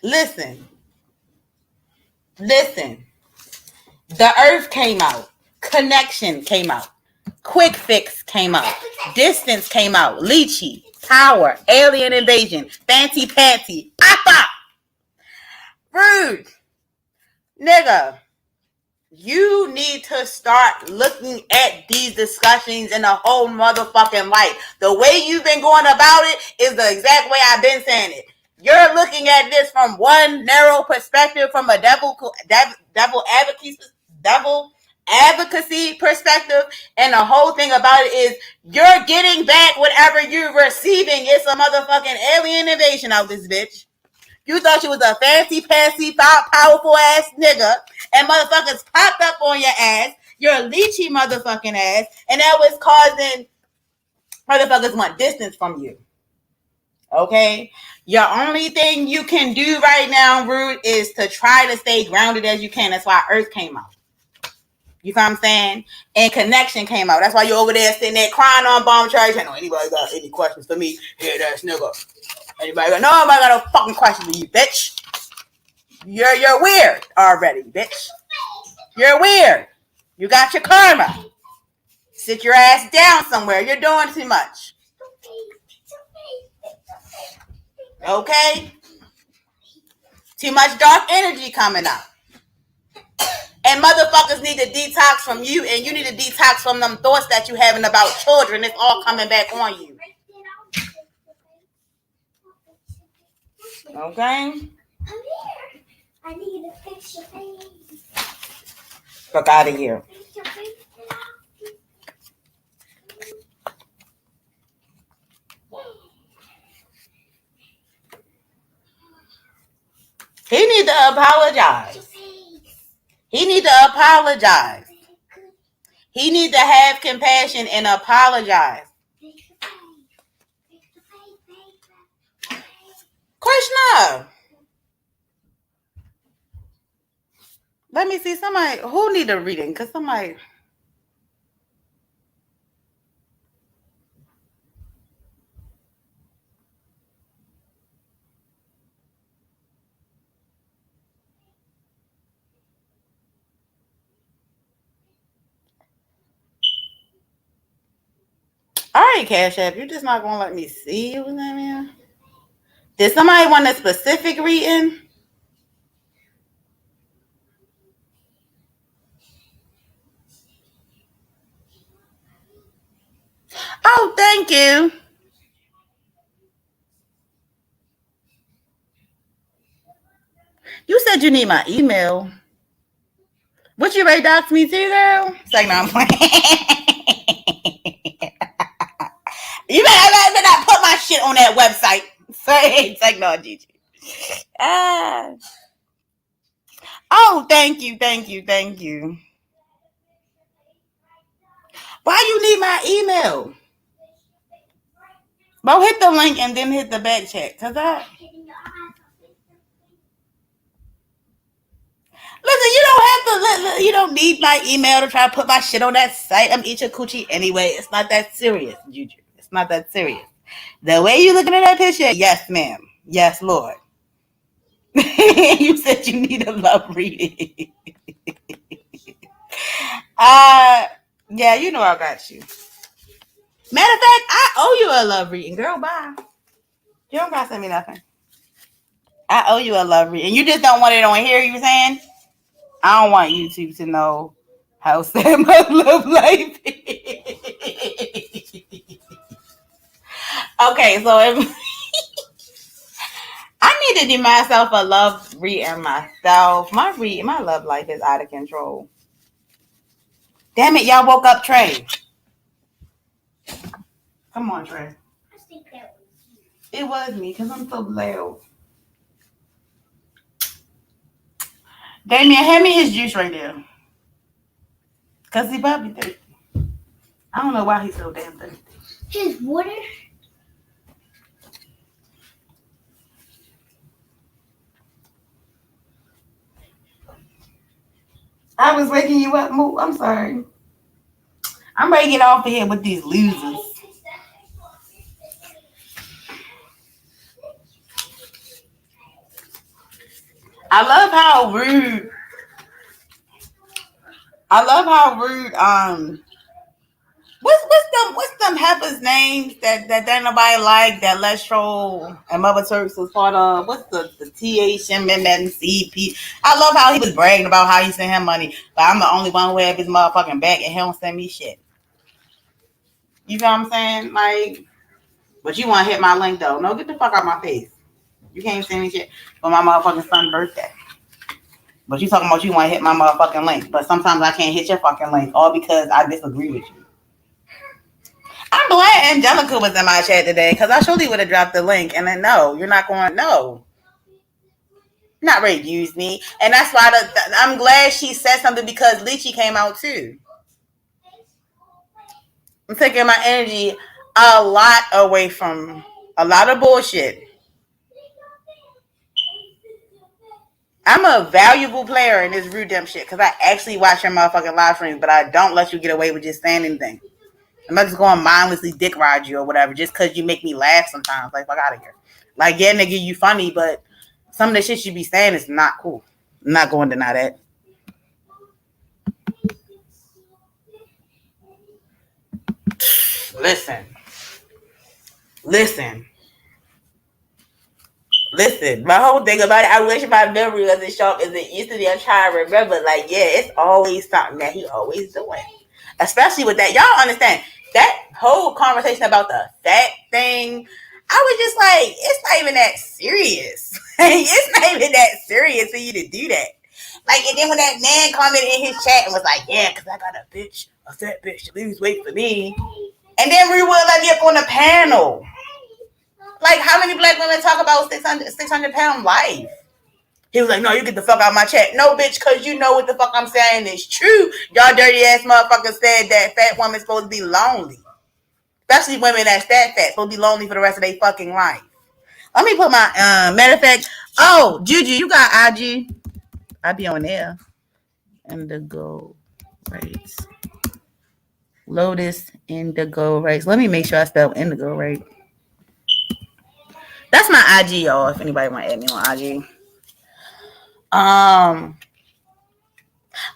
Listen. Listen. The earth came out. Connection came out. Quick fix came out. Distance came out. Lychee. Power. Alien invasion. Fancy panty. Papa. Rude. Nigga. You need to start looking at these discussions in a whole motherfucking light. The way you've been going about it is the exact way I've been saying it. You're looking at this from one narrow perspective, from a devil advocacy perspective, and the whole thing about it is you're getting back whatever you're receiving. It's a motherfucking alien invasion out this bitch. You thought you was a fancy, fancy, powerful ass nigga, and motherfuckers popped up on your ass, your lychee motherfucking ass, and that was causing motherfuckers want distance from you. Okay? Your only thing you can do right now, Rude, is to try to stay grounded as you can. That's why Earth came out. You know what I'm saying? And Connection came out. That's why you're over there sitting there crying on bomb charge. I know anybody got any questions for me? Head ass nigga. Nobody got no fucking questions for you, bitch. You're weird already, bitch. You're weird. You got your karma. Sit your ass down somewhere. You're doing too much. Okay? Too much dark energy coming out. And motherfuckers need to detox from you, and you need to detox from them thoughts that you having about children. It's all coming back on you. Okay? I need to fix your face. Fuck out of here. He need to apologize. He need to apologize. He need to have compassion and apologize. Krishna. Let me see somebody who need a reading, because somebody. ain't Cash App. You're just not gonna let me see what's that mean? Did somebody want a specific reading? Oh, thank you. You said you need my email. What you ready docs me too, girl? It's like, no, I'm playing. You better not put my shit on that website. Say it's like, no, Gigi. Ah. Oh, thank you. Why you need my email? Well, hit the link and then hit the back check. Cause listen, you don't have to. You don't need my email to try to put my shit on that site. I'm eat your coochie anyway. It's not that serious, Juju. It's not that serious. The way you looking at that picture, yes, ma'am. Yes, Lord. You said you need a love reading. Yeah, you know I got you. Matter of fact, I owe you a love reading, girl. Bye. You don't gotta send me nothing. I owe you a love reading. You just don't want it on here, you saying? I don't want YouTube to know how sad my love life is. Okay, so if I need to do myself a love reading myself. My love life is out of control. Damn it, y'all woke up Trey. Come on, Trey. I think that was you. It was me, because I'm so loud. Damien, hand me his juice right there. Because he probably thirsty. I don't know why he's so damn thirsty. His water? I was waking you up, Moo. I'm sorry. I'm ready to get off of here with these losers. I love how rude. What's them heifers names that ain't nobody like that Les Troll and Mother Turks was part of? What's the THMMNCP? I love how he was bragging about how he sent him money, but I'm the only one who have his motherfucking back and he don't send me shit. You know what I'm saying? Like, but you want to hit my link though? No, get the fuck out my face. You can't send me shit for my motherfucking son's birthday. But you talking about you want to hit my motherfucking link, but sometimes I can't hit your fucking link, all because I disagree with you. I'm glad Angelica was in my chat today because I surely would have dropped the link. And then, no, you're not going, no. Not ready to use me. And that's why I'm glad she said something because Lychee came out too. I'm taking my energy a lot away from a lot of bullshit. I'm a valuable player in this Rudemp shit because I actually watch your motherfucking live streams, but I don't let you get away with just saying anything. I'm not just going to mindlessly dick ride you or whatever just because you make me laugh sometimes. Like, fuck out of here. Like, yeah, nigga, you funny, but some of the shit you be saying is not cool. I'm not going to deny that. Listen. My whole thing about it, I wish my memory was as sharp as it used to be. I'm trying to remember. Like, yeah, it's always something that he always doing. Especially with that. Y'all understand that whole conversation about the fat thing. I was just like, it's not even that serious. It's not even that serious for you to do that. Like, and then when that man commented in his chat and was like, yeah, because I got a fat bitch to lose weight for me. And then we will let me up on the panel. Like, how many black women talk about 600-pound life? He was like, no, you get the fuck out of my chat. No, bitch, because you know what the fuck I'm saying is true. Y'all dirty ass motherfuckers said that fat women's supposed to be lonely. Especially women that's that fat, supposed to be lonely for the rest of their fucking life. Let me put my, matter of fact, oh, Juju, you got IG. I be on there. Indigo rights. Lotus Indigo rights. Let me make sure I spell indigo right. That's my IG, y'all, if anybody want to add me on IG.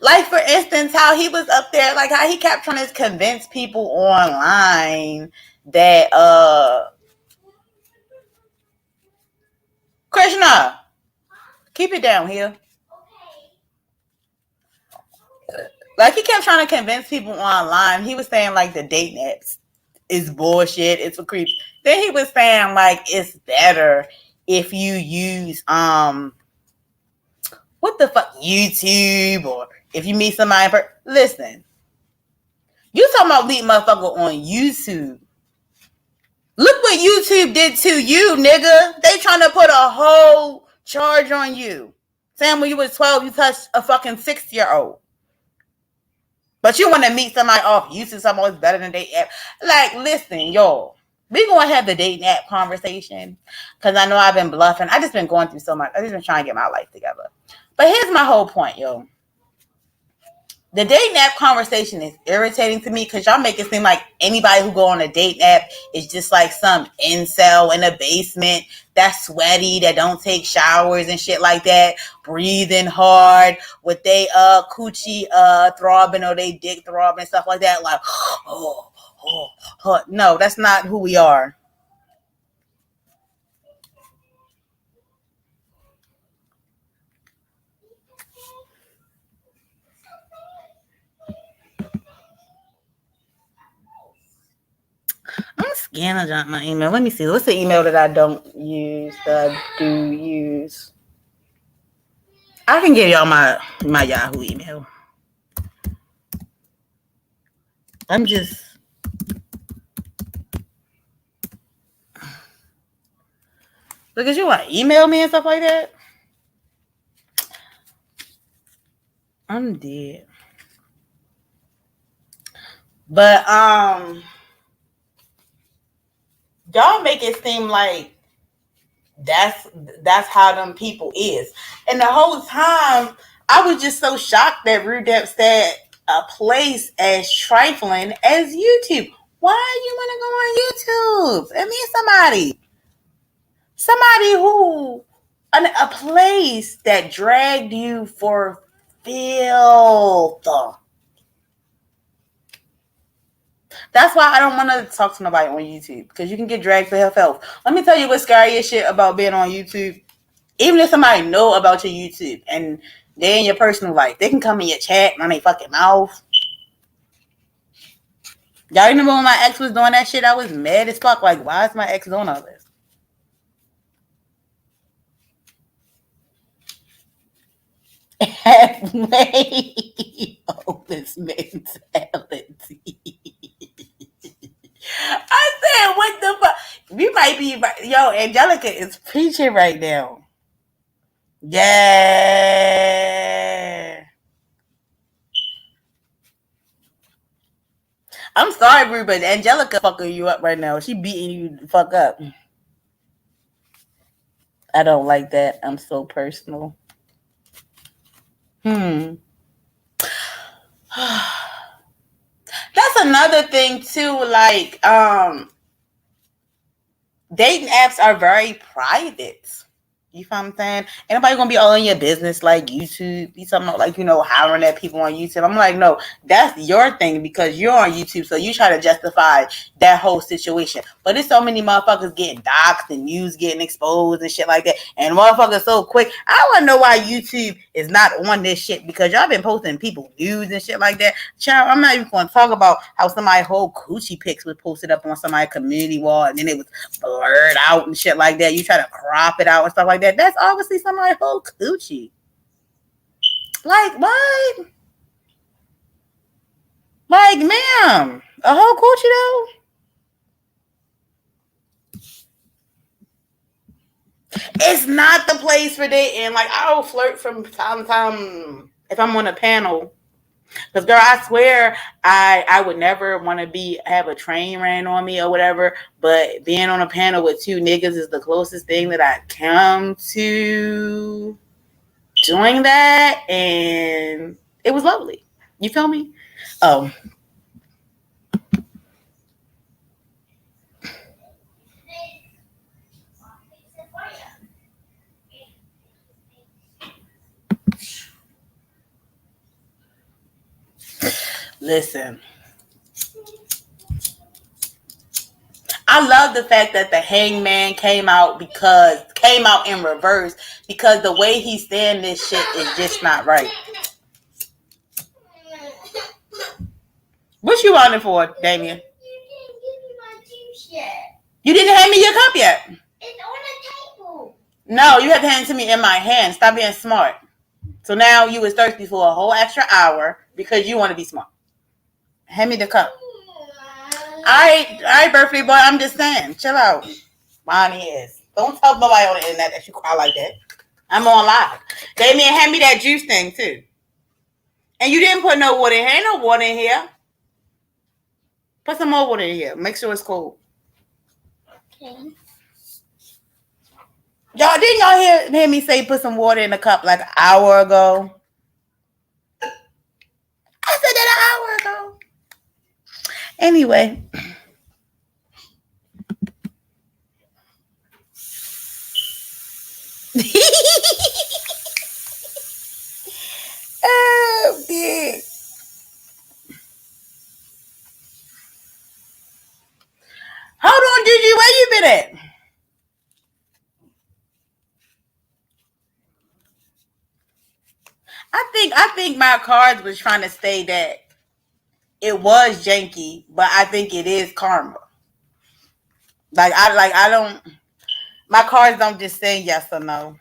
Like for instance, how he was up there, like how he kept trying to convince people online that Krishna, keep it down here. Like he kept trying to convince people online. He was saying like the dating apps is bullshit. It's for creeps. Then he was saying like it's better if you use what the fuck YouTube or if you meet somebody. Listen, you talking about meeting motherfucker on YouTube. Look what YouTube did to you, nigga. They trying to put a whole charge on you. Saying when you was 12, you touched a fucking 6-year-old. But you want to meet somebody off YouTube, someone who's better than dating app. Like, listen, y'all. We gonna have the dating app conversation. Cause I know I've been bluffing. I just been going through so much. I just been trying to get my life together. But here's my whole point, yo. The dating app conversation is irritating to me because y'all make it seem like anybody who go on a dating app is just like some incel in a basement that's sweaty, that don't take showers and shit like that, breathing hard with they coochie throbbing or they dick throbbing and stuff like that. Like, no, that's not who we are. I'm scanning my email. Let me see. What's the email that I don't use, that I do use? I can give y'all my Yahoo email. I'm just... Because you want to email me and stuff like that? I'm dead. But, y'all make it seem like that's how them people is. And the whole time, I was just so shocked that Rudemp said a place as trifling as YouTube. Why you want to go on YouTube? I mean, somebody who, a place that dragged you for filth. That's why I don't want to talk to nobody on YouTube, because you can get dragged for health. Let me tell you what's scariest shit about being on YouTube. Even if somebody know about your YouTube and they're in your personal life, they can come in your chat and they fucking mouth. Y'all remember when my ex was doing that shit? I was mad as fuck. Like, why is my ex doing all this? Halfway of this mentality. I said, what the fuck? We might be, yo, Angelica is preaching right now. Yeah. I'm sorry, Brie, but Angelica fucking you up right now. She beating you the fuck up. I don't like that. I'm so personal. That's another thing too. Like, dating apps are very private. You feel what I'm saying? Ain't nobody gonna be all in your business like YouTube. Be something like, hiring at people on YouTube. I'm like, no, that's your thing because you're on YouTube, so you try to justify that whole situation. But there's so many motherfuckers getting doxxed and news getting exposed and shit like that. And motherfuckers so quick. I wanna know why YouTube is not on this shit, because y'all been posting people news and shit like that. Child, I'm not even gonna talk about how somebody's whole coochie pics was posted up on somebody's community wall and then it was blurred out and shit like that. You try to crop it out and stuff like that. That's obviously somebody's whole coochie. Like, what? Like, ma'am, a whole coochie though? It's not the place for dating. Like, I'll flirt from time to time if I'm on a panel. Because, girl, I swear I would never want to have a train ran on me or whatever. But being on a panel with two niggas is the closest thing that I come to doing that. And it was lovely. You feel me? Oh. Listen. I love the fact that the Hangman came out in reverse, because the way he's saying this shit is just not right. What you wanting for, Damien? You didn't hand me your cup yet. It's on the table. No, you have to hand it to me in my hand. Stop being smart. So now you was thirsty for a whole extra hour because you want to be smart. Hand me the cup. All right, birthday boy. I'm just saying. Chill out. Bonnie is. Don't tell nobody on the internet that you cry like that. I'm on live. Damien, hand me that juice thing too. And you didn't put no water in here. Ain't no water in here. Put some more water in here. Make sure it's cold. Okay. Didn't y'all hear me say put some water in the cup like an hour ago? I said that an hour ago. Anyway. Oh, dear. Hold on, Gigi. Where you been at? I think my cards was trying to say that it was janky, but I think it is karma. I don't. My cards don't just say yes or no.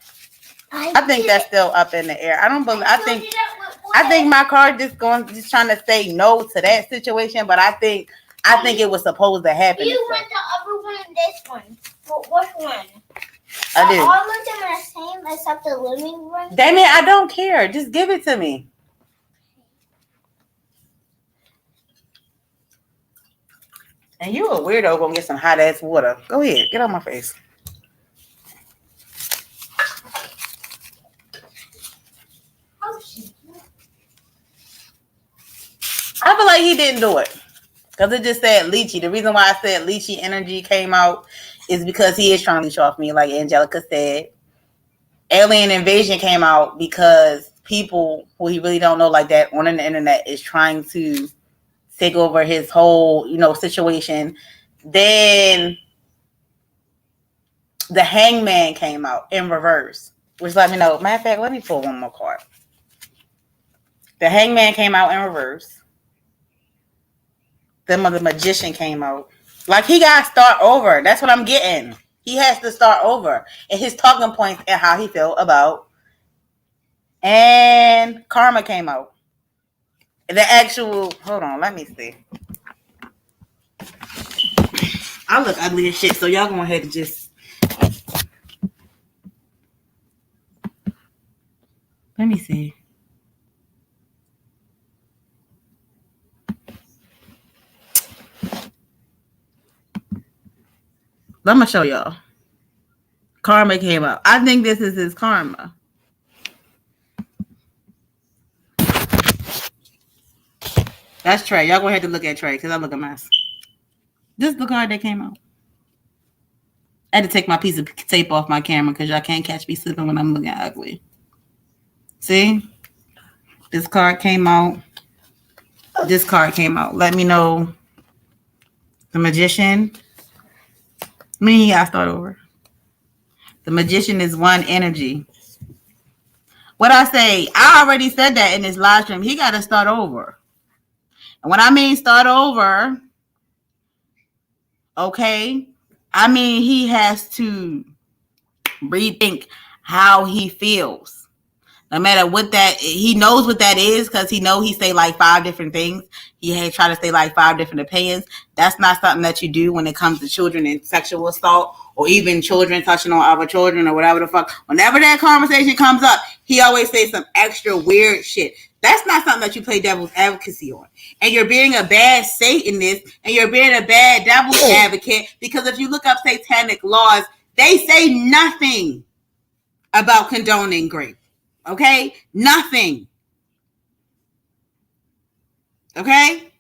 I think that's still up in the air. I don't believe. I think my card just trying to say no to that situation, but I think it was supposed to happen. You want the other one and this one? Which one? I do. All of them are the same except the living room. Damien, I don't care. Just give it to me. And you a weirdo gonna get some hot ass water. Go ahead, get on my face. I feel like he didn't do it. Because it just said lychee. The reason why I said lychee energy came out is because he is trying to leech off me, like Angelica said. Alien invasion came out because people who he really don't know like that on the internet is trying to take over his whole, situation. Then the Hangman came out in reverse, which let me know. Matter of fact, let me pull one more card. The Hangman came out in reverse. Then the Magician came out. Like, he got to start over. That's what I'm getting. He has to start over. And his talking points and how he felt about. And Karma came out. The actual, hold on, let me see. I look ugly as shit, so y'all go ahead and just. Let me see. Let me show y'all. Karma came out. I think this is his karma. That's Trey. Y'all go ahead and look at Trey because I look a mess. This is the card that came out. I had to take my piece of tape off my camera because y'all can't catch me slipping when I'm looking ugly. See? This card came out. This card came out. Let me know. The Magician. Me, I start over. The Magician is one energy. What I say, I already said that in this live stream. He got to start over. And when I mean start over, okay, I mean he has to rethink how he feels. No matter what that, he knows what that is because he say like 5 different things. He had tried to say like 5 different opinions. That's not something that you do when it comes to children and sexual assault or even children touching on other children or whatever the fuck. Whenever that conversation comes up, he always says some extra weird shit. That's not something that you play devil's advocacy on. And you're being a bad Satanist and you're being a bad devil's advocate because if you look up satanic laws, they say nothing about condoning rape. Okay? Nothing. Okay?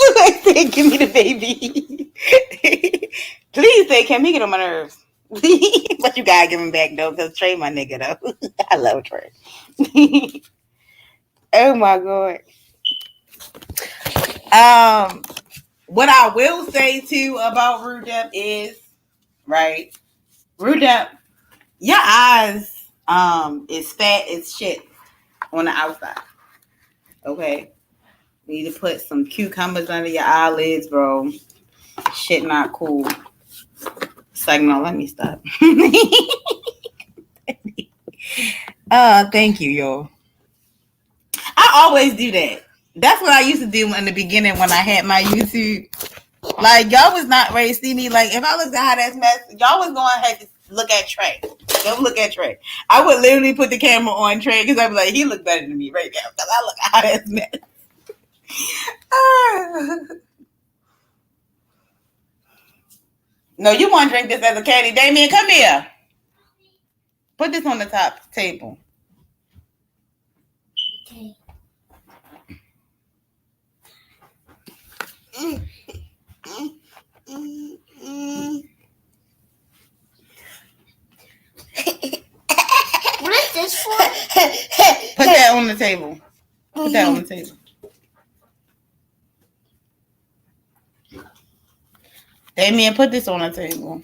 Somebody said, give me the baby. Please say, can we get on my nerves? But you gotta give him back though, because Trey my nigga though. I love Trey. Oh my god. What I will say too about Rudemp is, right, Rudemp, your eyes is fat as shit on the outside. Okay. You need to put some cucumbers under your eyelids, bro. Shit not cool. It's like, no, let me stop. Thank you, y'all. I always do that. That's what I used to do in the beginning when I had my YouTube. Like, y'all was not ready to see me. Like, if I looked at hot ass mess, y'all was going to have to look at Trey. Go look at Trey. I would literally put the camera on Trey because I'd be like, he look better than me right now because I look hot ass mess. No, you want to drink this as a candy. Damien, come here. Put this on the top table. Okay. What is this for? Put that on the table. Put that on the table. Damien, put this on the table.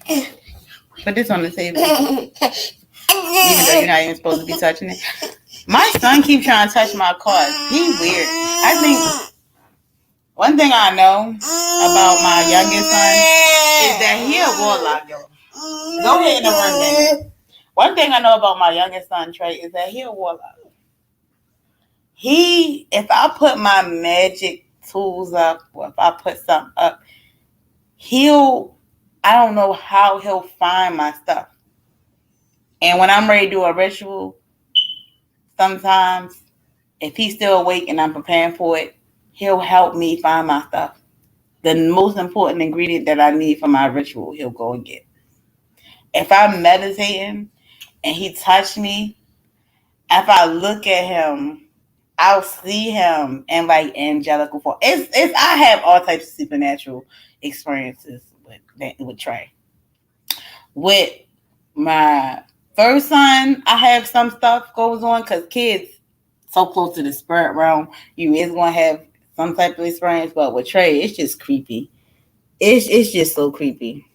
Put this on the table. Even though you're not even supposed to be touching it. My son keeps trying to touch my car. He's weird. I think one thing I know about my youngest son is that he a warlock, yo. Go ahead in the room, then. One thing I know about my youngest son, Trey, is that he a warlock. If I put my magic tools up, or if I put something up, I don't know how he'll find my stuff. And when I'm ready to do a ritual, sometimes if he's still awake and I'm preparing for it, he'll help me find my stuff. The most important ingredient that I need for my ritual, he'll go and get. If I'm meditating and he touched me, if I look at him, I'll see him in like angelical form. I have all types of supernatural experiences with Trey. With my first son, I have some stuff goes on because kids so close to the spirit realm, you is gonna have some type of experience. But with Trey, it's just creepy. It's just so creepy.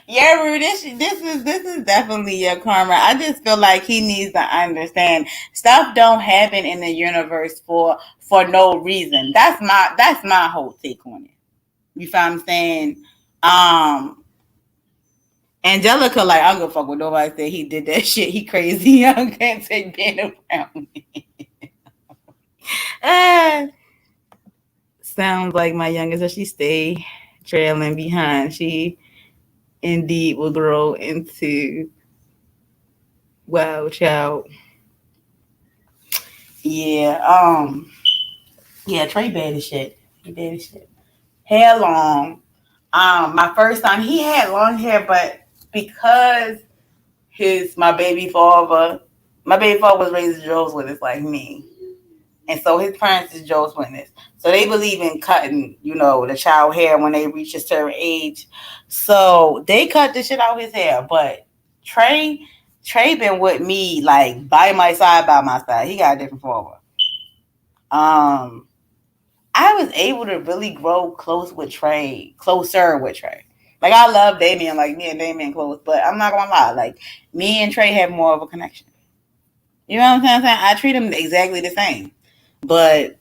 Yeah, Rue, this is definitely your karma. I just feel like he needs to understand stuff don't happen in the universe for no reason. That's my whole take on it. You feel what I'm saying? Angelica, like, I'm gonna fuck with nobody say he did that shit. He crazy. I can't take being around me. Sounds like my youngest, so she stay trailing behind. She indeed will grow into wild child. Yeah, yeah, Trey bad as shit. He bad as shit. Hair long. My first son, he had long hair, but because my baby father was raised as Jehovah's Witness like me. And so his parents is Jehovah's Witness. So they believe in cutting, the child hair when they reach a certain age. So they cut the shit out of his hair. But Trey been with me like by my side. He got a different father. I was able to really grow closer with Trey. Like, I love Damien, like me and Damien close, but I'm not gonna lie, like me and Trey have more of a connection. You know what I'm saying? I treat him exactly the same. But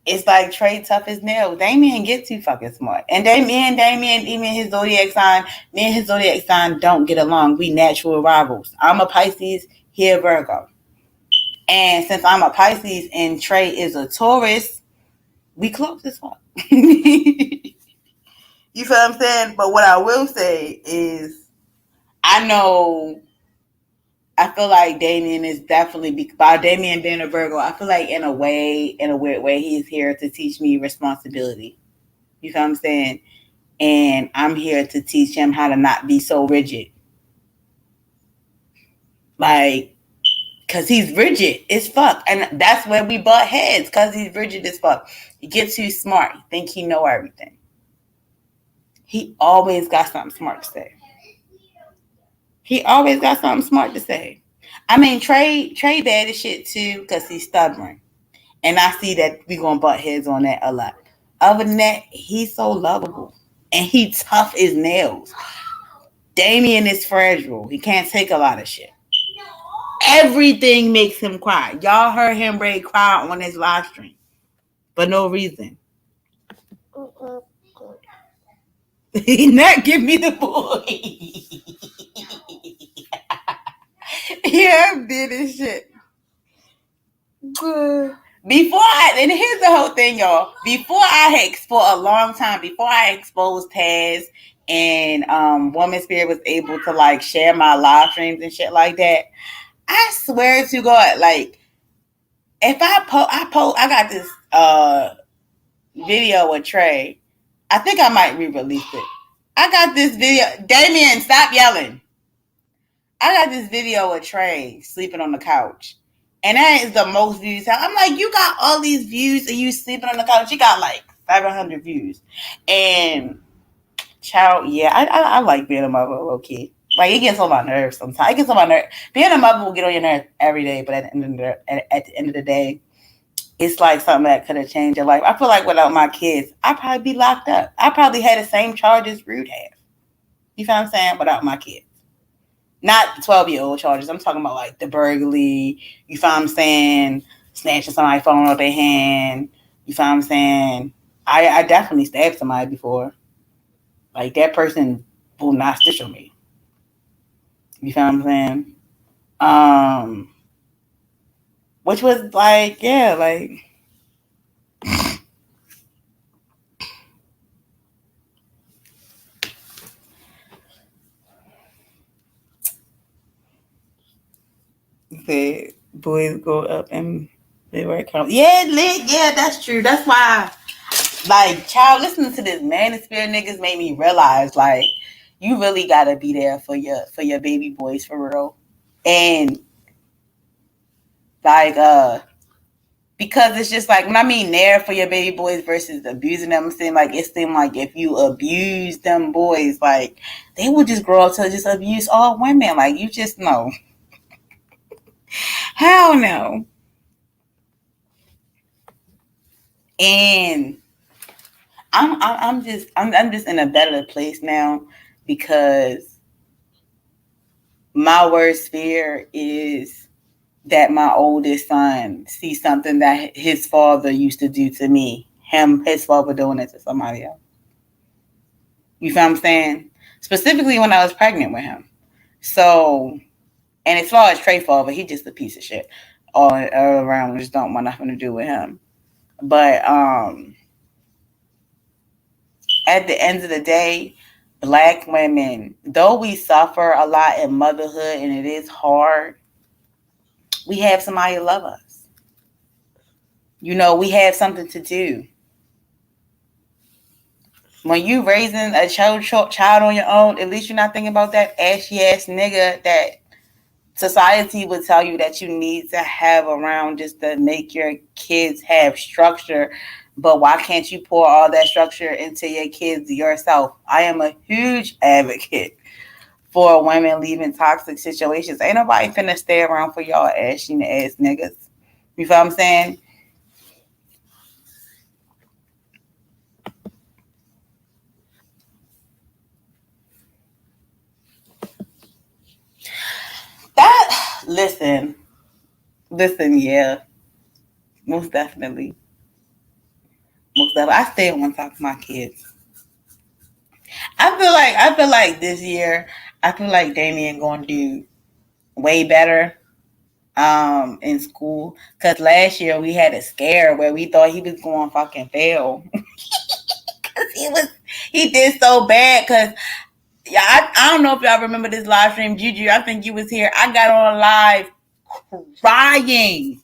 it's like Trey tough as nails. Damien get too fucking smart. And Damien, even his zodiac sign, me and his zodiac sign don't get along. We natural rivals. I'm a Pisces, he a Virgo. And since I'm a Pisces and Trey is a Taurus, we close as fuck. You feel what I'm saying? But what I will say is, I know I feel like Damien is definitely, by Damien being a Virgo, I feel like in a weird way, he's here to teach me responsibility. You know what I'm saying? And I'm here to teach him how to not be so rigid. Like, because he's rigid as fuck. And that's where we butt heads, because he's rigid as fuck. He gets too smart. He think he know everything. He always got something smart to say. He always got something smart to say. I mean, Trey bad as shit too, because he's stubborn. And I see that we gonna butt heads on that a lot. Other than that, he's so lovable. And he tough as nails. Damien is fragile. He can't take a lot of shit. Everything makes him cry. Y'all heard him cry on his live stream for no reason. He not give me the boy. Yeah, I'm did this shit. And here's the whole thing, y'all. For a long time, before I exposed Taz and Woman Spirit was able to like share my live streams and shit like that, I swear to God, like if I got this video with Trey. I think I might re-release it. I got this video. Damien, stop yelling. I got this video with Trey sleeping on the couch. And that is the most views. I'm like, you got all these views and you sleeping on the couch. You got like 700 views. And child, yeah, I like being a mother, low key. Like, it gets on my nerves sometimes. It gets on my nerves. Being a mother will get on your nerves every day, but at the end of the day, it's like something that could have changed your life. I feel like without my kids, I'd probably be locked up. I probably had the same charges Rude had. You know what I'm saying? Without my kids. Not 12-year-old charges. I'm talking about like the burglary. You know what I'm saying? Snatching somebody's phone out their hand. You know what I'm saying? I definitely stabbed somebody before. Like, that person will not stitch on me. You know what I'm saying? Which was like, yeah, like. The boys go up and they wear colors. Yeah, lit. Yeah, that's true. That's why, like, child, listening to this manosphere niggas made me realize, like, you really gotta be there for your baby boys for real. And like, because it's just like, when I mean there for your baby boys versus abusing them, I'm saying, like, it seemed like if you abuse them boys, like, they will just grow up to just abuse all women. Like, you just know. Hell no. And I'm just in a better place now, because my worst fear is that my oldest son sees something that his father used to do to me. His father doing it to somebody else. You feel what I'm saying? Specifically when I was pregnant with him. So, and as far as Trey's father, he just a piece of shit all around. Just don't want nothing to do with him. But at the end of the day, Black women, though we suffer a lot in motherhood and it is hard, we have somebody to love us. You know, we have something to do. When you raising a child on your own, at least you're not thinking about that ashy ass nigga that society would tell you that you need to have around just to make your kids have structure. But why can't you pour all that structure into your kids yourself? I am a huge advocate for women leaving toxic situations. Ain't nobody finna stay around for y'all ashy ass niggas. You feel what I'm saying? Listen, yeah. Most definitely. I still want to talk to my kids. I feel like this year, I feel like Damien gonna do way better in school, because last year we had a scare where we thought he was going to fucking fail. Because he did so bad, because Yeah, I don't know if y'all remember this live stream. Juju, I think you was here. I got on live crying.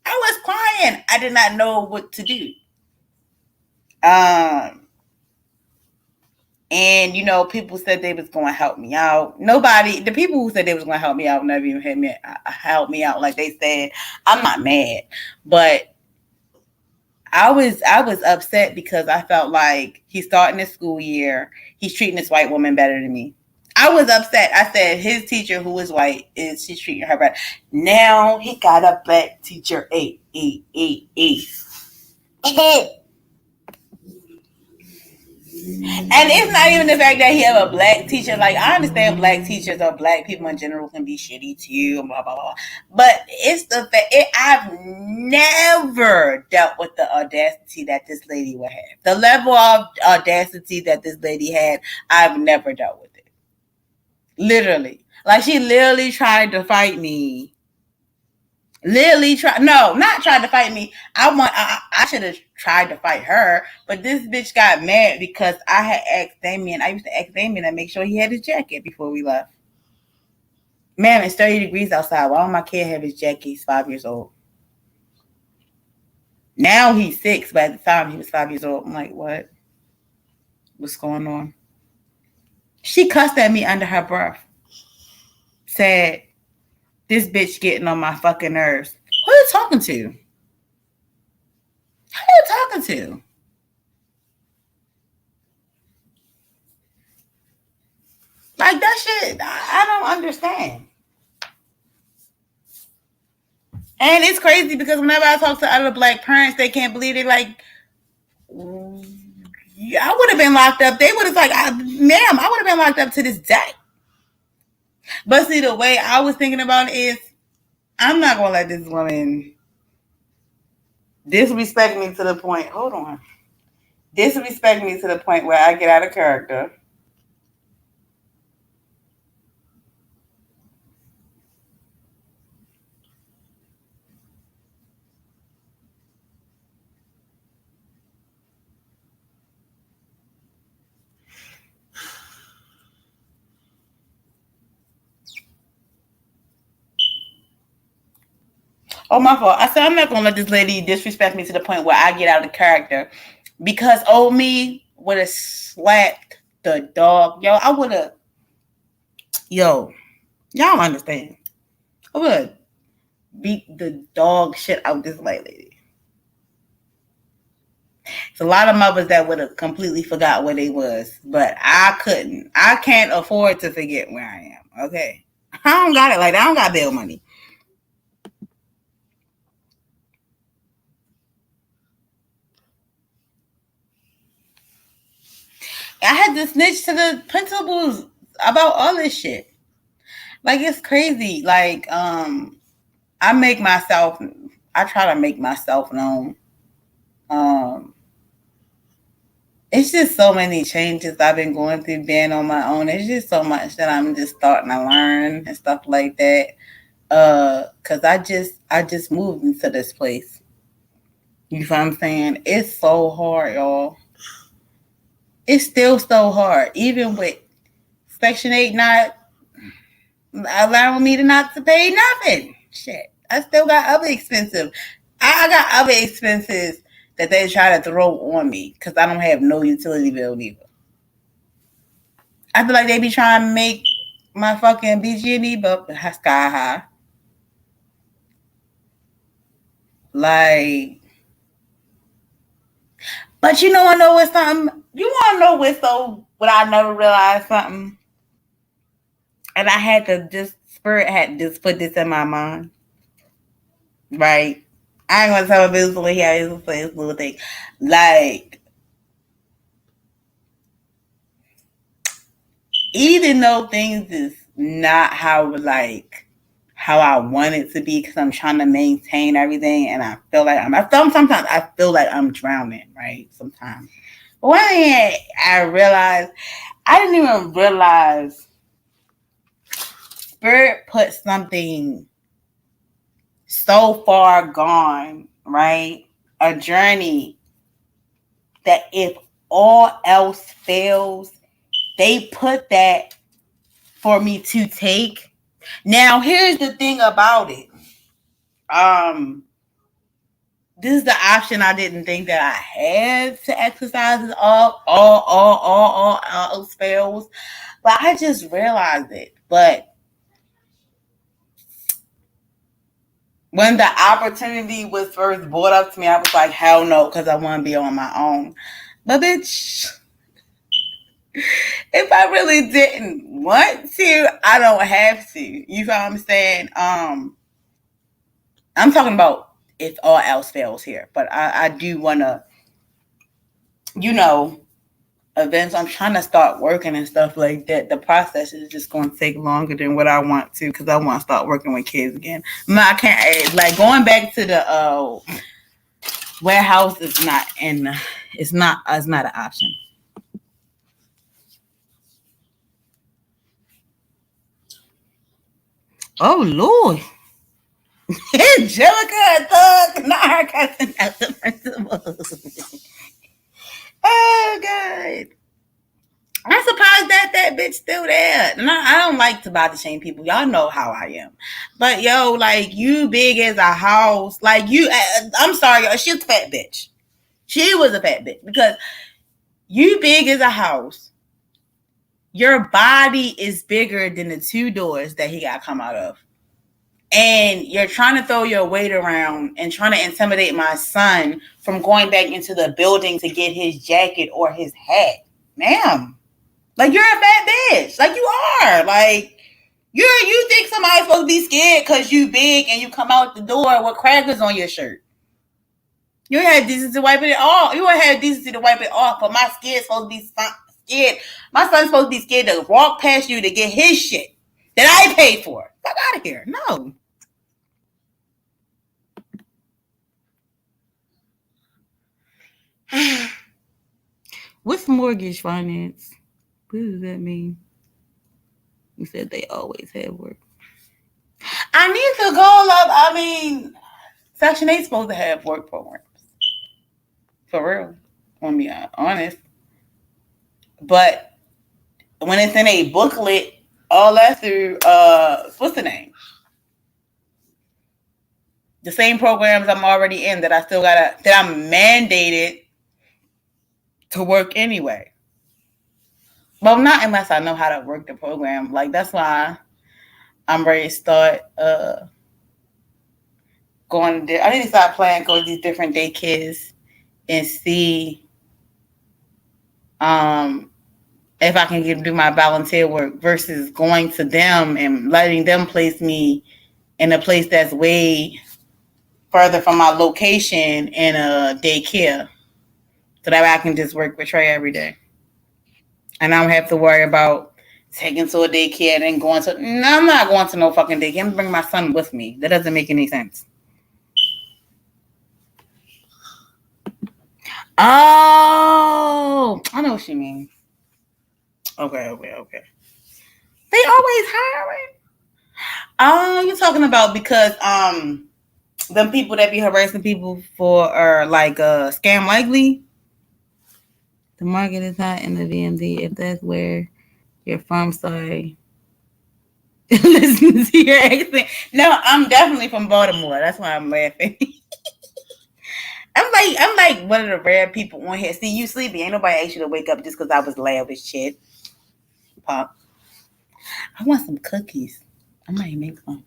I was crying. I did not know what to do. And you know, people said they was going to help me out. Nobody, the people who said they was going to help me out never even help me out like they said. I'm not mad, but I was upset because I felt like he's starting the school year. He's treating this white woman better than me. I was upset. I said his teacher, who is white, she's treating her better. Now he got a black teacher. And it's not even the fact that he have a black teacher. Like, I understand black teachers or black people in general can be shitty too, blah, blah, blah. But it's the fact, I've never dealt with the audacity that this lady would have. The level of audacity that this lady had, I've never dealt with it. Literally. Like, she literally tried to fight me. Not tried to fight me. I should have tried to fight her, but this bitch got mad because I had asked Damien. I used to ask Damien to make sure he had his jacket before we left. Man, it's 30 degrees outside. Why don't my kid have his jacket? He's 5 years old. Now he's 6, but at the time he was 5 years old. I'm like, what? What's going on? She cussed at me under her breath. Said, this bitch getting on my fucking nerves. Who are you talking to? Who are you talking to? Like, that shit, I don't understand. And it's crazy because whenever I talk to other black parents, they can't believe it. Like, yeah, I would have been locked up. They would have like, ma'am, I would have been locked up to this day. But see, the way I was thinking about it is, I'm not going to let this woman disrespect me to the point. Hold on. Disrespect me to the point where I get out of character. Oh, my fault. I said I'm not gonna let this lady disrespect me to the point where I get out of character, because old me would have slapped the dog. Yo, I would have. Yo, y'all understand? I would have beat the dog shit out this white lady. It's a lot of mothers that would have completely forgot where they was, but I couldn't. I can't afford to forget where I am. Okay, I don't got it like that. I don't got bail money. I had to snitch to the principals about all this shit. Like, it's crazy. Like, I try to make myself known. It's just so many changes I've been going through being on my own. It's just so much that I'm just starting to learn and stuff like that. Cause I just moved into this place. You know what I'm saying? It's so hard, y'all. It's still so hard, even with Section 8 not allowing me not to pay nothing. Shit, I still got other expenses. I got other expenses that they try to throw on me because I don't have no utility bill either. I feel like they be trying to make my fucking BG&E bill sky high. Like, but you know, I know what's something. You want to know what I never realized something, and I had to just spirit had to just put this in my mind, right? I ain't gonna tell my business what he had to say this little thing, like, even though things is not how I want it to be, because I'm trying to maintain everything, and I feel like sometimes I feel like I'm drowning, right? Sometimes. But one thing I realized, I didn't even realize Spirit put something so far gone, right? A journey that if all else fails, they put that for me to take. Now, here's the thing about it. This is the option I didn't think that I had to exercise all spells, but I just realized it. But when the opportunity was first brought up to me, I was like, hell no, because I want to be on my own. But bitch, if I really didn't want to, I don't have to. You know what I'm saying? I'm talking about if all else fails here, but I do want to, events. I'm trying to start working and stuff like that. The process is just going to take longer than what I want to because I want to start working with kids again. I can't, like, going back to the warehouse is not in. It's not an option. Oh Lord. Angelica, thug, not her cousin. That's the principal. Oh God. I'm surprised that bitch still there. And I don't like to body shame people. Y'all know how I am. But yo, like, you big as a house. Like, you, I'm sorry, she's a fat bitch. She was a fat bitch because you big as a house. Your body is bigger than the 2 doors that he got to come out of. And you're trying to throw your weight around and trying to intimidate my son from going back into the building to get his jacket or his hat. Ma'am. Like, you're a fat bitch. Like, you are. Like, you think somebody's supposed to be scared because you big and you come out the door with crackers on your shirt. You had decency to wipe it off. You had decency to wipe it off, but my kid's supposed to be scared. My son's supposed to be scared to walk past you to get his shit that I paid for. Fuck out of here. No. What's mortgage finance? What does that mean? You said they always have work. I need to go up. I mean, Section 8 is supposed to have work programs. For real. I'm be honest. But when it's in a booklet, all that through, what's the name? The same programs I'm already in that I still that I'm mandated to work anyway. Well, not unless I know how to work the program. Like, that's why I'm ready to start going there. I need to start planning, go to these different daycares and see if I can do my volunteer work versus going to them and letting them place me in a place that's way further from my location in a daycare, so that way I can just work with Trey every day. And I don't have to worry about taking to a daycare and then going to... No, I'm not going to no fucking daycare. I'm going to bring my son with me. That doesn't make any sense. Oh, I know what you mean. Okay. They always hiring? Oh, you're talking about because them people that be harassing people for like scam likely. The market is not in the DMV if that's where you're from. Sorry. Listen to your accent. No, I'm definitely from Baltimore. That's why I'm laughing. I'm like one of the rare people on here. See, you sleepy. Ain't nobody asked you to wake up just because I was loud as shit. Pop. I want some cookies. I might make some.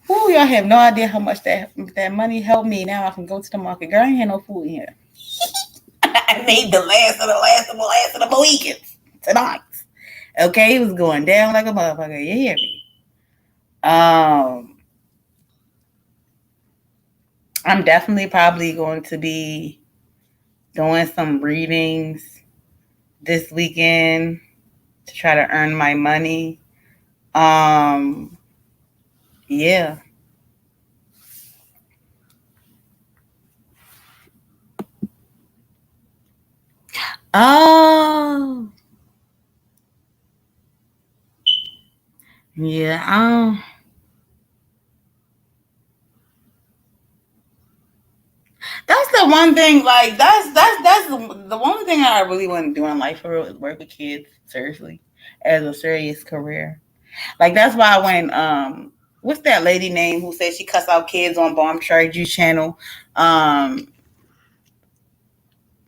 Ooh, y'all have no idea how much that money helped me. Now I can go to the market. Girl, I ain't had no food in here. I made the last of the Mohicans tonight. Okay, it was going down like a motherfucker. You hear me? I'm definitely probably going to be doing some readings this weekend to try to earn my money. Yeah. Oh. Yeah. That's the one one thing, like that's the one thing I really want to do in life for real is work with kids seriously as a serious career. Like that's why when what's that lady name who said she cuss out kids on Bomb Charge channel?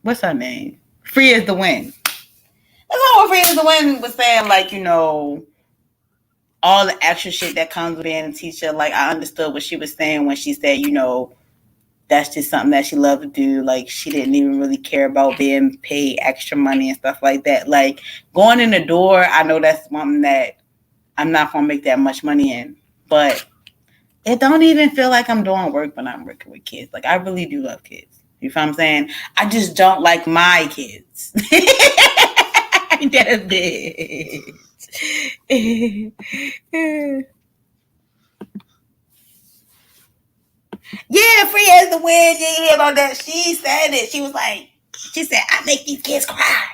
What's her name? Free as the Wind. That's all what Free as the Wind was saying, like, you know, all the extra shit that comes with being a teacher. Like I understood what she was saying when she said, you know, that's just something that she loved to do. Like she didn't even really care about being paid extra money and stuff like that. Like going in the door, I know that's something that I'm not gonna make that much money in, but it don't even feel like I'm doing work when I'm working with kids. Like I really do love kids. You feel what I'm saying? I just don't like my kids. That a bitch. Yeah, Free as the Wind. You ain't hear about that. She said it. She said, I make these kids cry.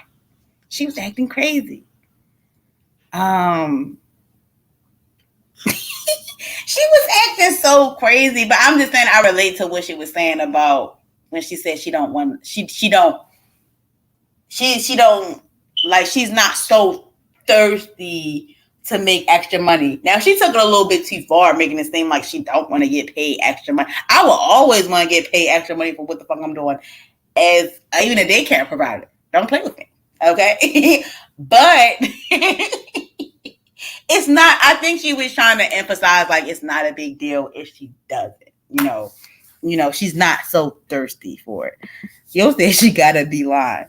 She was acting crazy. She was acting so crazy, but I'm just saying I relate to what she was saying about when she said she don't like she's not so thirsty to make extra money. Now she took it a little bit too far, making it seem like she don't want to get paid extra money. I will always want to get paid extra money for what the fuck I'm doing as even a daycare provider. Don't play with me, okay? But it's not. I think she was trying to emphasize like it's not a big deal if she does it. You know, she's not so thirsty for it. Yo said she gotta be lying.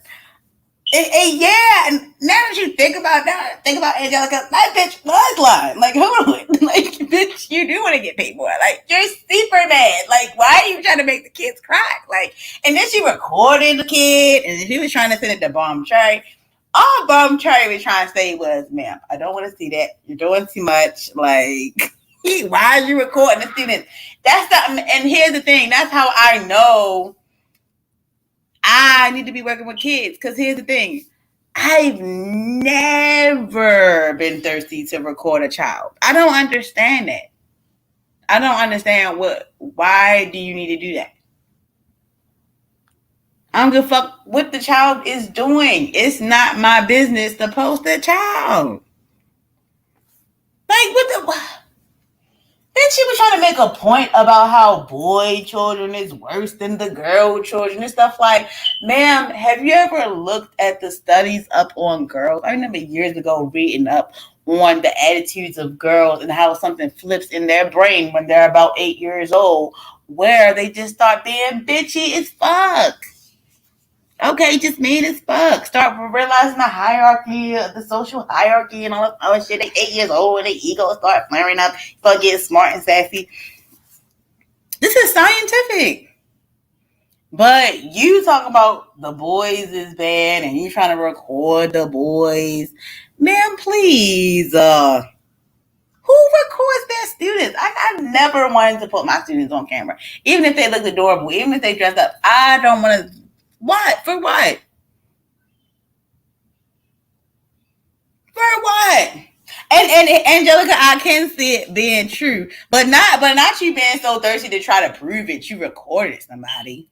Yeah, and now that you think about Angelica, that bitch was lying. Like, hold on. Like, bitch, you do want to get paid more. Like, you're super mad. Like, why are you trying to make the kids cry? Like, and then she recorded the kid, and she was trying to send it to Bomb Cherry. All Bomb Cherry was trying to say was, ma'am, I don't want to see that. You're doing too much. Like, why are you recording the students? That's the, and here's the thing. That's how I know I need to be working with kids. Because here's the thing. I've never been thirsty to record a child. I don't understand that. I don't understand why do you need to do that? I don't give a fuck what the child is doing. It's not my business to post the child. Like, what the... Then she was trying to make a point about how boy children is worse than the girl children and stuff like, ma'am, have you ever looked at the studies up on girls? I remember years ago reading up on the attitudes of girls and how something flips in their brain when they're about 8 years old, where they just start being bitchy as fuck. Okay, just mean as fuck. Start realizing the hierarchy, the social hierarchy and all that other shit. They 8 years old and their ego start flaring up, start getting smart and sassy. This is scientific. But you talk about the boys is bad and you trying to record the boys. Man, please. Who records their students? I never wanted to put my students on camera. Even if they look adorable, even if they dress up. I don't want to. What? For what? For what? And Angelica, I can see it being true, but not you being so thirsty to try to prove it. You recorded somebody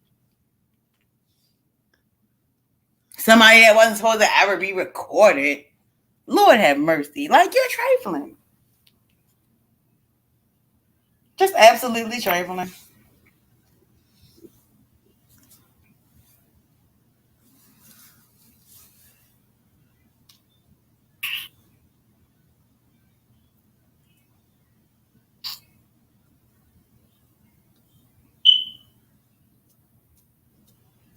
that wasn't supposed to ever be recorded. Lord have mercy. Like, you're trifling. Just absolutely trifling.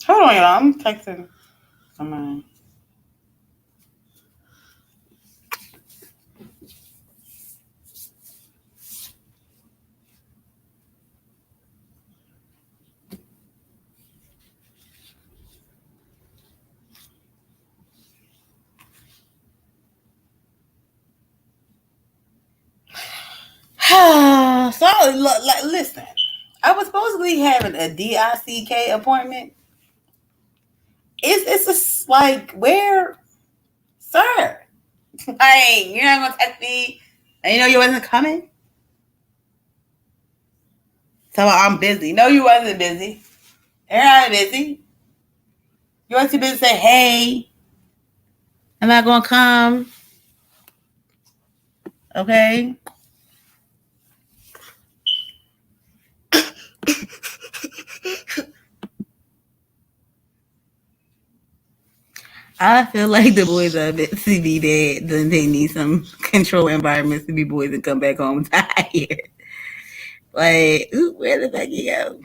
Hold on, y'all. I'm texting somebody. So, listen. I was supposedly having a DICK appointment. It's like, where, sir? Hey, you're not gonna text me, and you know you wasn't coming. So I'm busy. No, you wasn't busy. Everybody busy. You're too busy to say, hey, I'm not gonna come. Okay. I feel like the boys are a bit CB dead. Then they need some control environments to be boys and come back home tired. Like, ooh, where the fuck you go?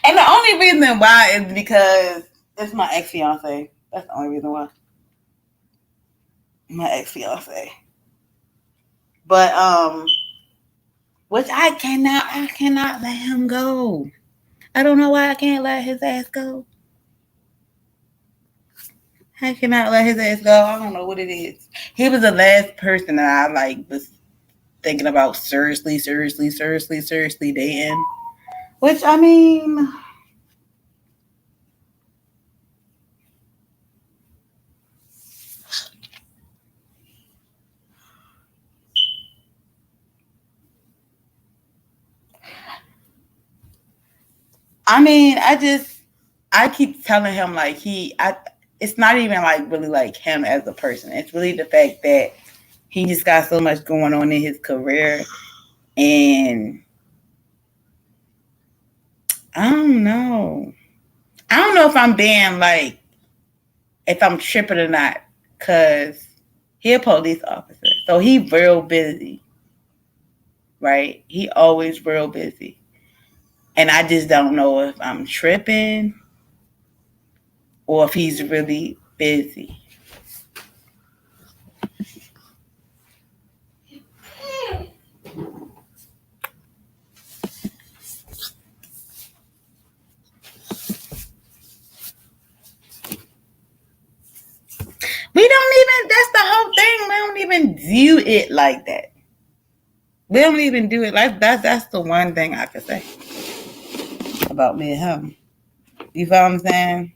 And the only reason why is because it's my ex fiance. That's the only reason why. My ex fiance. But which I cannot let him go. I don't know why I can't let his ass go. I cannot let his ass go. I don't know what it is. He was the last person that I was thinking about seriously dating. Which I mean, I keep telling him it's not even really like him as a person. It's really the fact that he just got so much going on in his career, and I don't know. I don't know if I'm being if I'm tripping or not, cause he a police officer, so he real busy, right? He always real busy, and I just don't know if I'm tripping or if he's really busy. That's the whole thing. We don't even do it like that. We don't even do it like that's the one thing I could say about me and him. You feel what I'm saying?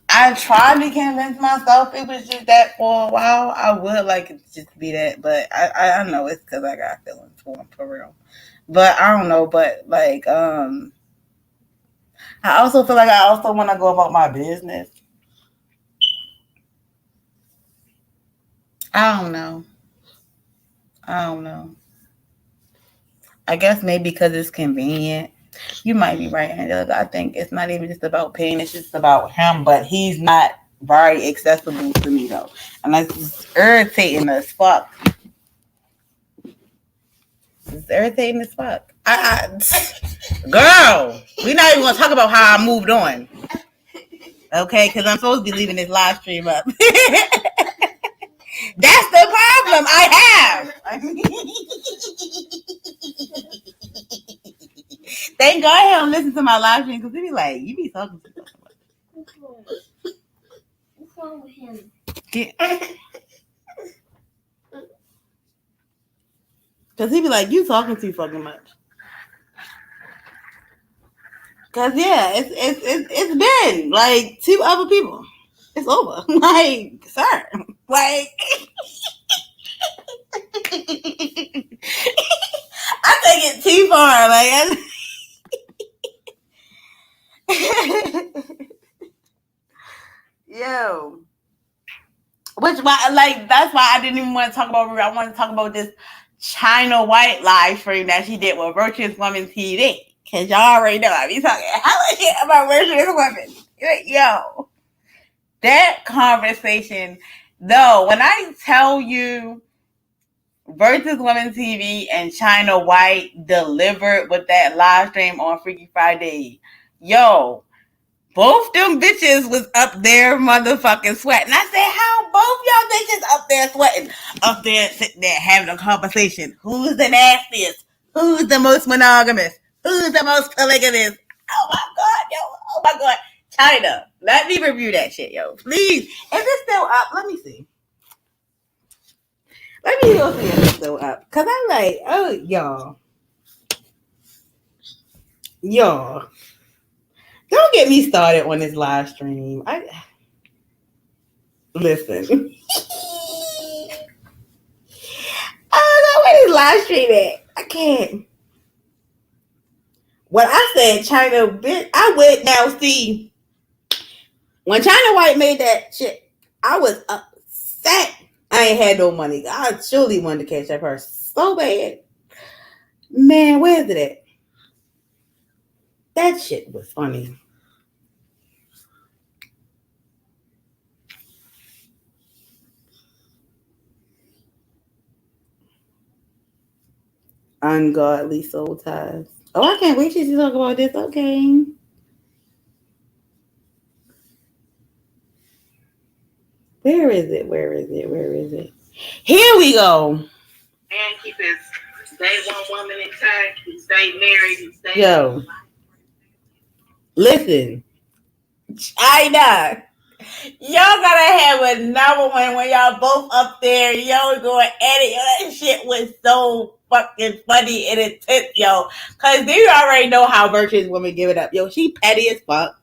I tried to convince myself it was just that for a while. I would like it to just be that, but I know it's because I got feelings for him for real. But I don't know. But I also feel like I also want to go about my business. I don't know. I guess maybe because it's convenient. You might be right, Angela. I think it's not even just about pain. It's just about him. But he's not very accessible to me, though. And that's just irritating as fuck. It's irritating as fuck. Girl, we're not even going to talk about how I moved on. Okay? Because I'm supposed to be leaving this live stream up. That's the problem I have. Thank God he don't listen to my live stream because he be like, you be talking to me. What's wrong with him? Because he be like, you talking too fucking much. Because, yeah, it's been like 2 other people. It's over. Like, sir. Like, I take it too far. Yo. That's why I didn't even want to talk about Rudy. I wanted to talk about this China White live stream that she did with Virtuous Woman TV. Because y'all already know I be talking hella shit about Virtuous Women. Yo. That conversation, though, when I tell you Virtuous Women TV and China White delivered with that live stream on Freaky Friday, yo, both them bitches was up there motherfucking sweating. I said, how both y'all bitches up there sweating? Up there sitting there having a conversation. Who's the nastiest? Who's the most monogamous? Who's the most polygamous? Oh my God, yo. Oh my God. China, let me review that shit, yo. Please. Is it still up? Let me see. Let me go see if it's still up. Because I'm like, oh, y'all. Don't get me started on this live stream. Listen. Oh, no, where is live stream at? I can't. When I said China, bitch, I went now. See, when China White made that shit, I was upset. I ain't had no money. I surely wanted to catch that person so bad. Man, where's it at? That shit was funny. Ungodly soul ties. Oh, I can't wait to talk about this. Okay. Where is it? Where is it? Where is it? Here we go. Man, keep his stay one woman intact. He stay married. He stay. Yo. Listen. China. Y'all gotta have another one when y'all both up there. Y'all going at it. Yo, that shit was so fucking funny and intense, yo. Cause they already know how virtuous women give it up. Yo, she petty as fuck.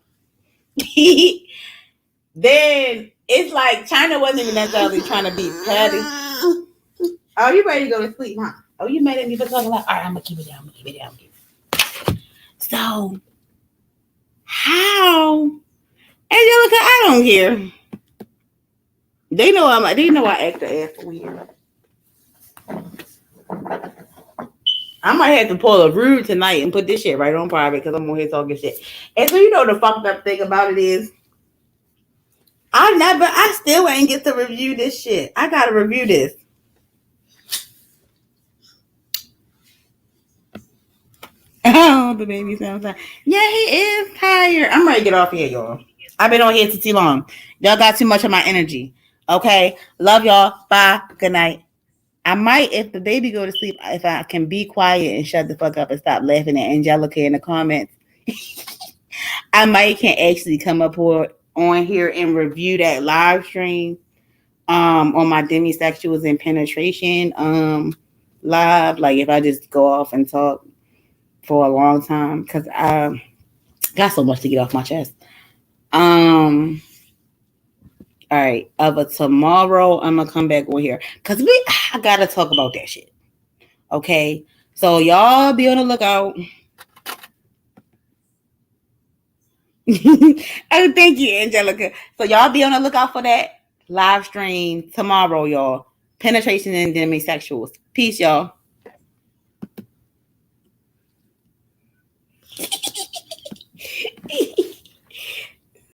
Then it's like China wasn't even necessarily trying to be petty. Oh, you ready to go to sleep, huh? Oh, you mad at me for talking about? All right, I'm gonna keep it down. So, how? Angelica, I don't care. They know I act the ass weird. I might have to pull a rude tonight and put this shit right on private because I'm on here talking shit. And so you know the fucked up thing about it is I still ain't get to review this shit. I gotta review this. Oh, the baby sounds tired. Yeah, he is tired. I'm ready to get off here, y'all. I've been on here too long. Y'all got too much of my energy. Okay. Love y'all. Bye. Good night. I might, if the baby go to sleep, if I can be quiet and shut the fuck up and stop laughing at Angelica in the comments, I might can actually come up on here and review that live stream on my demisexuals and penetration live. Like if I just go off and talk for a long time because I got so much to get off my chest. All right, tomorrow I'm gonna come back on here because I gotta talk about that shit. Okay, so y'all be on the lookout. Oh, thank you, Angelica. So y'all be on the lookout for that live stream tomorrow, y'all. Penetration and demisexuals. Peace, y'all.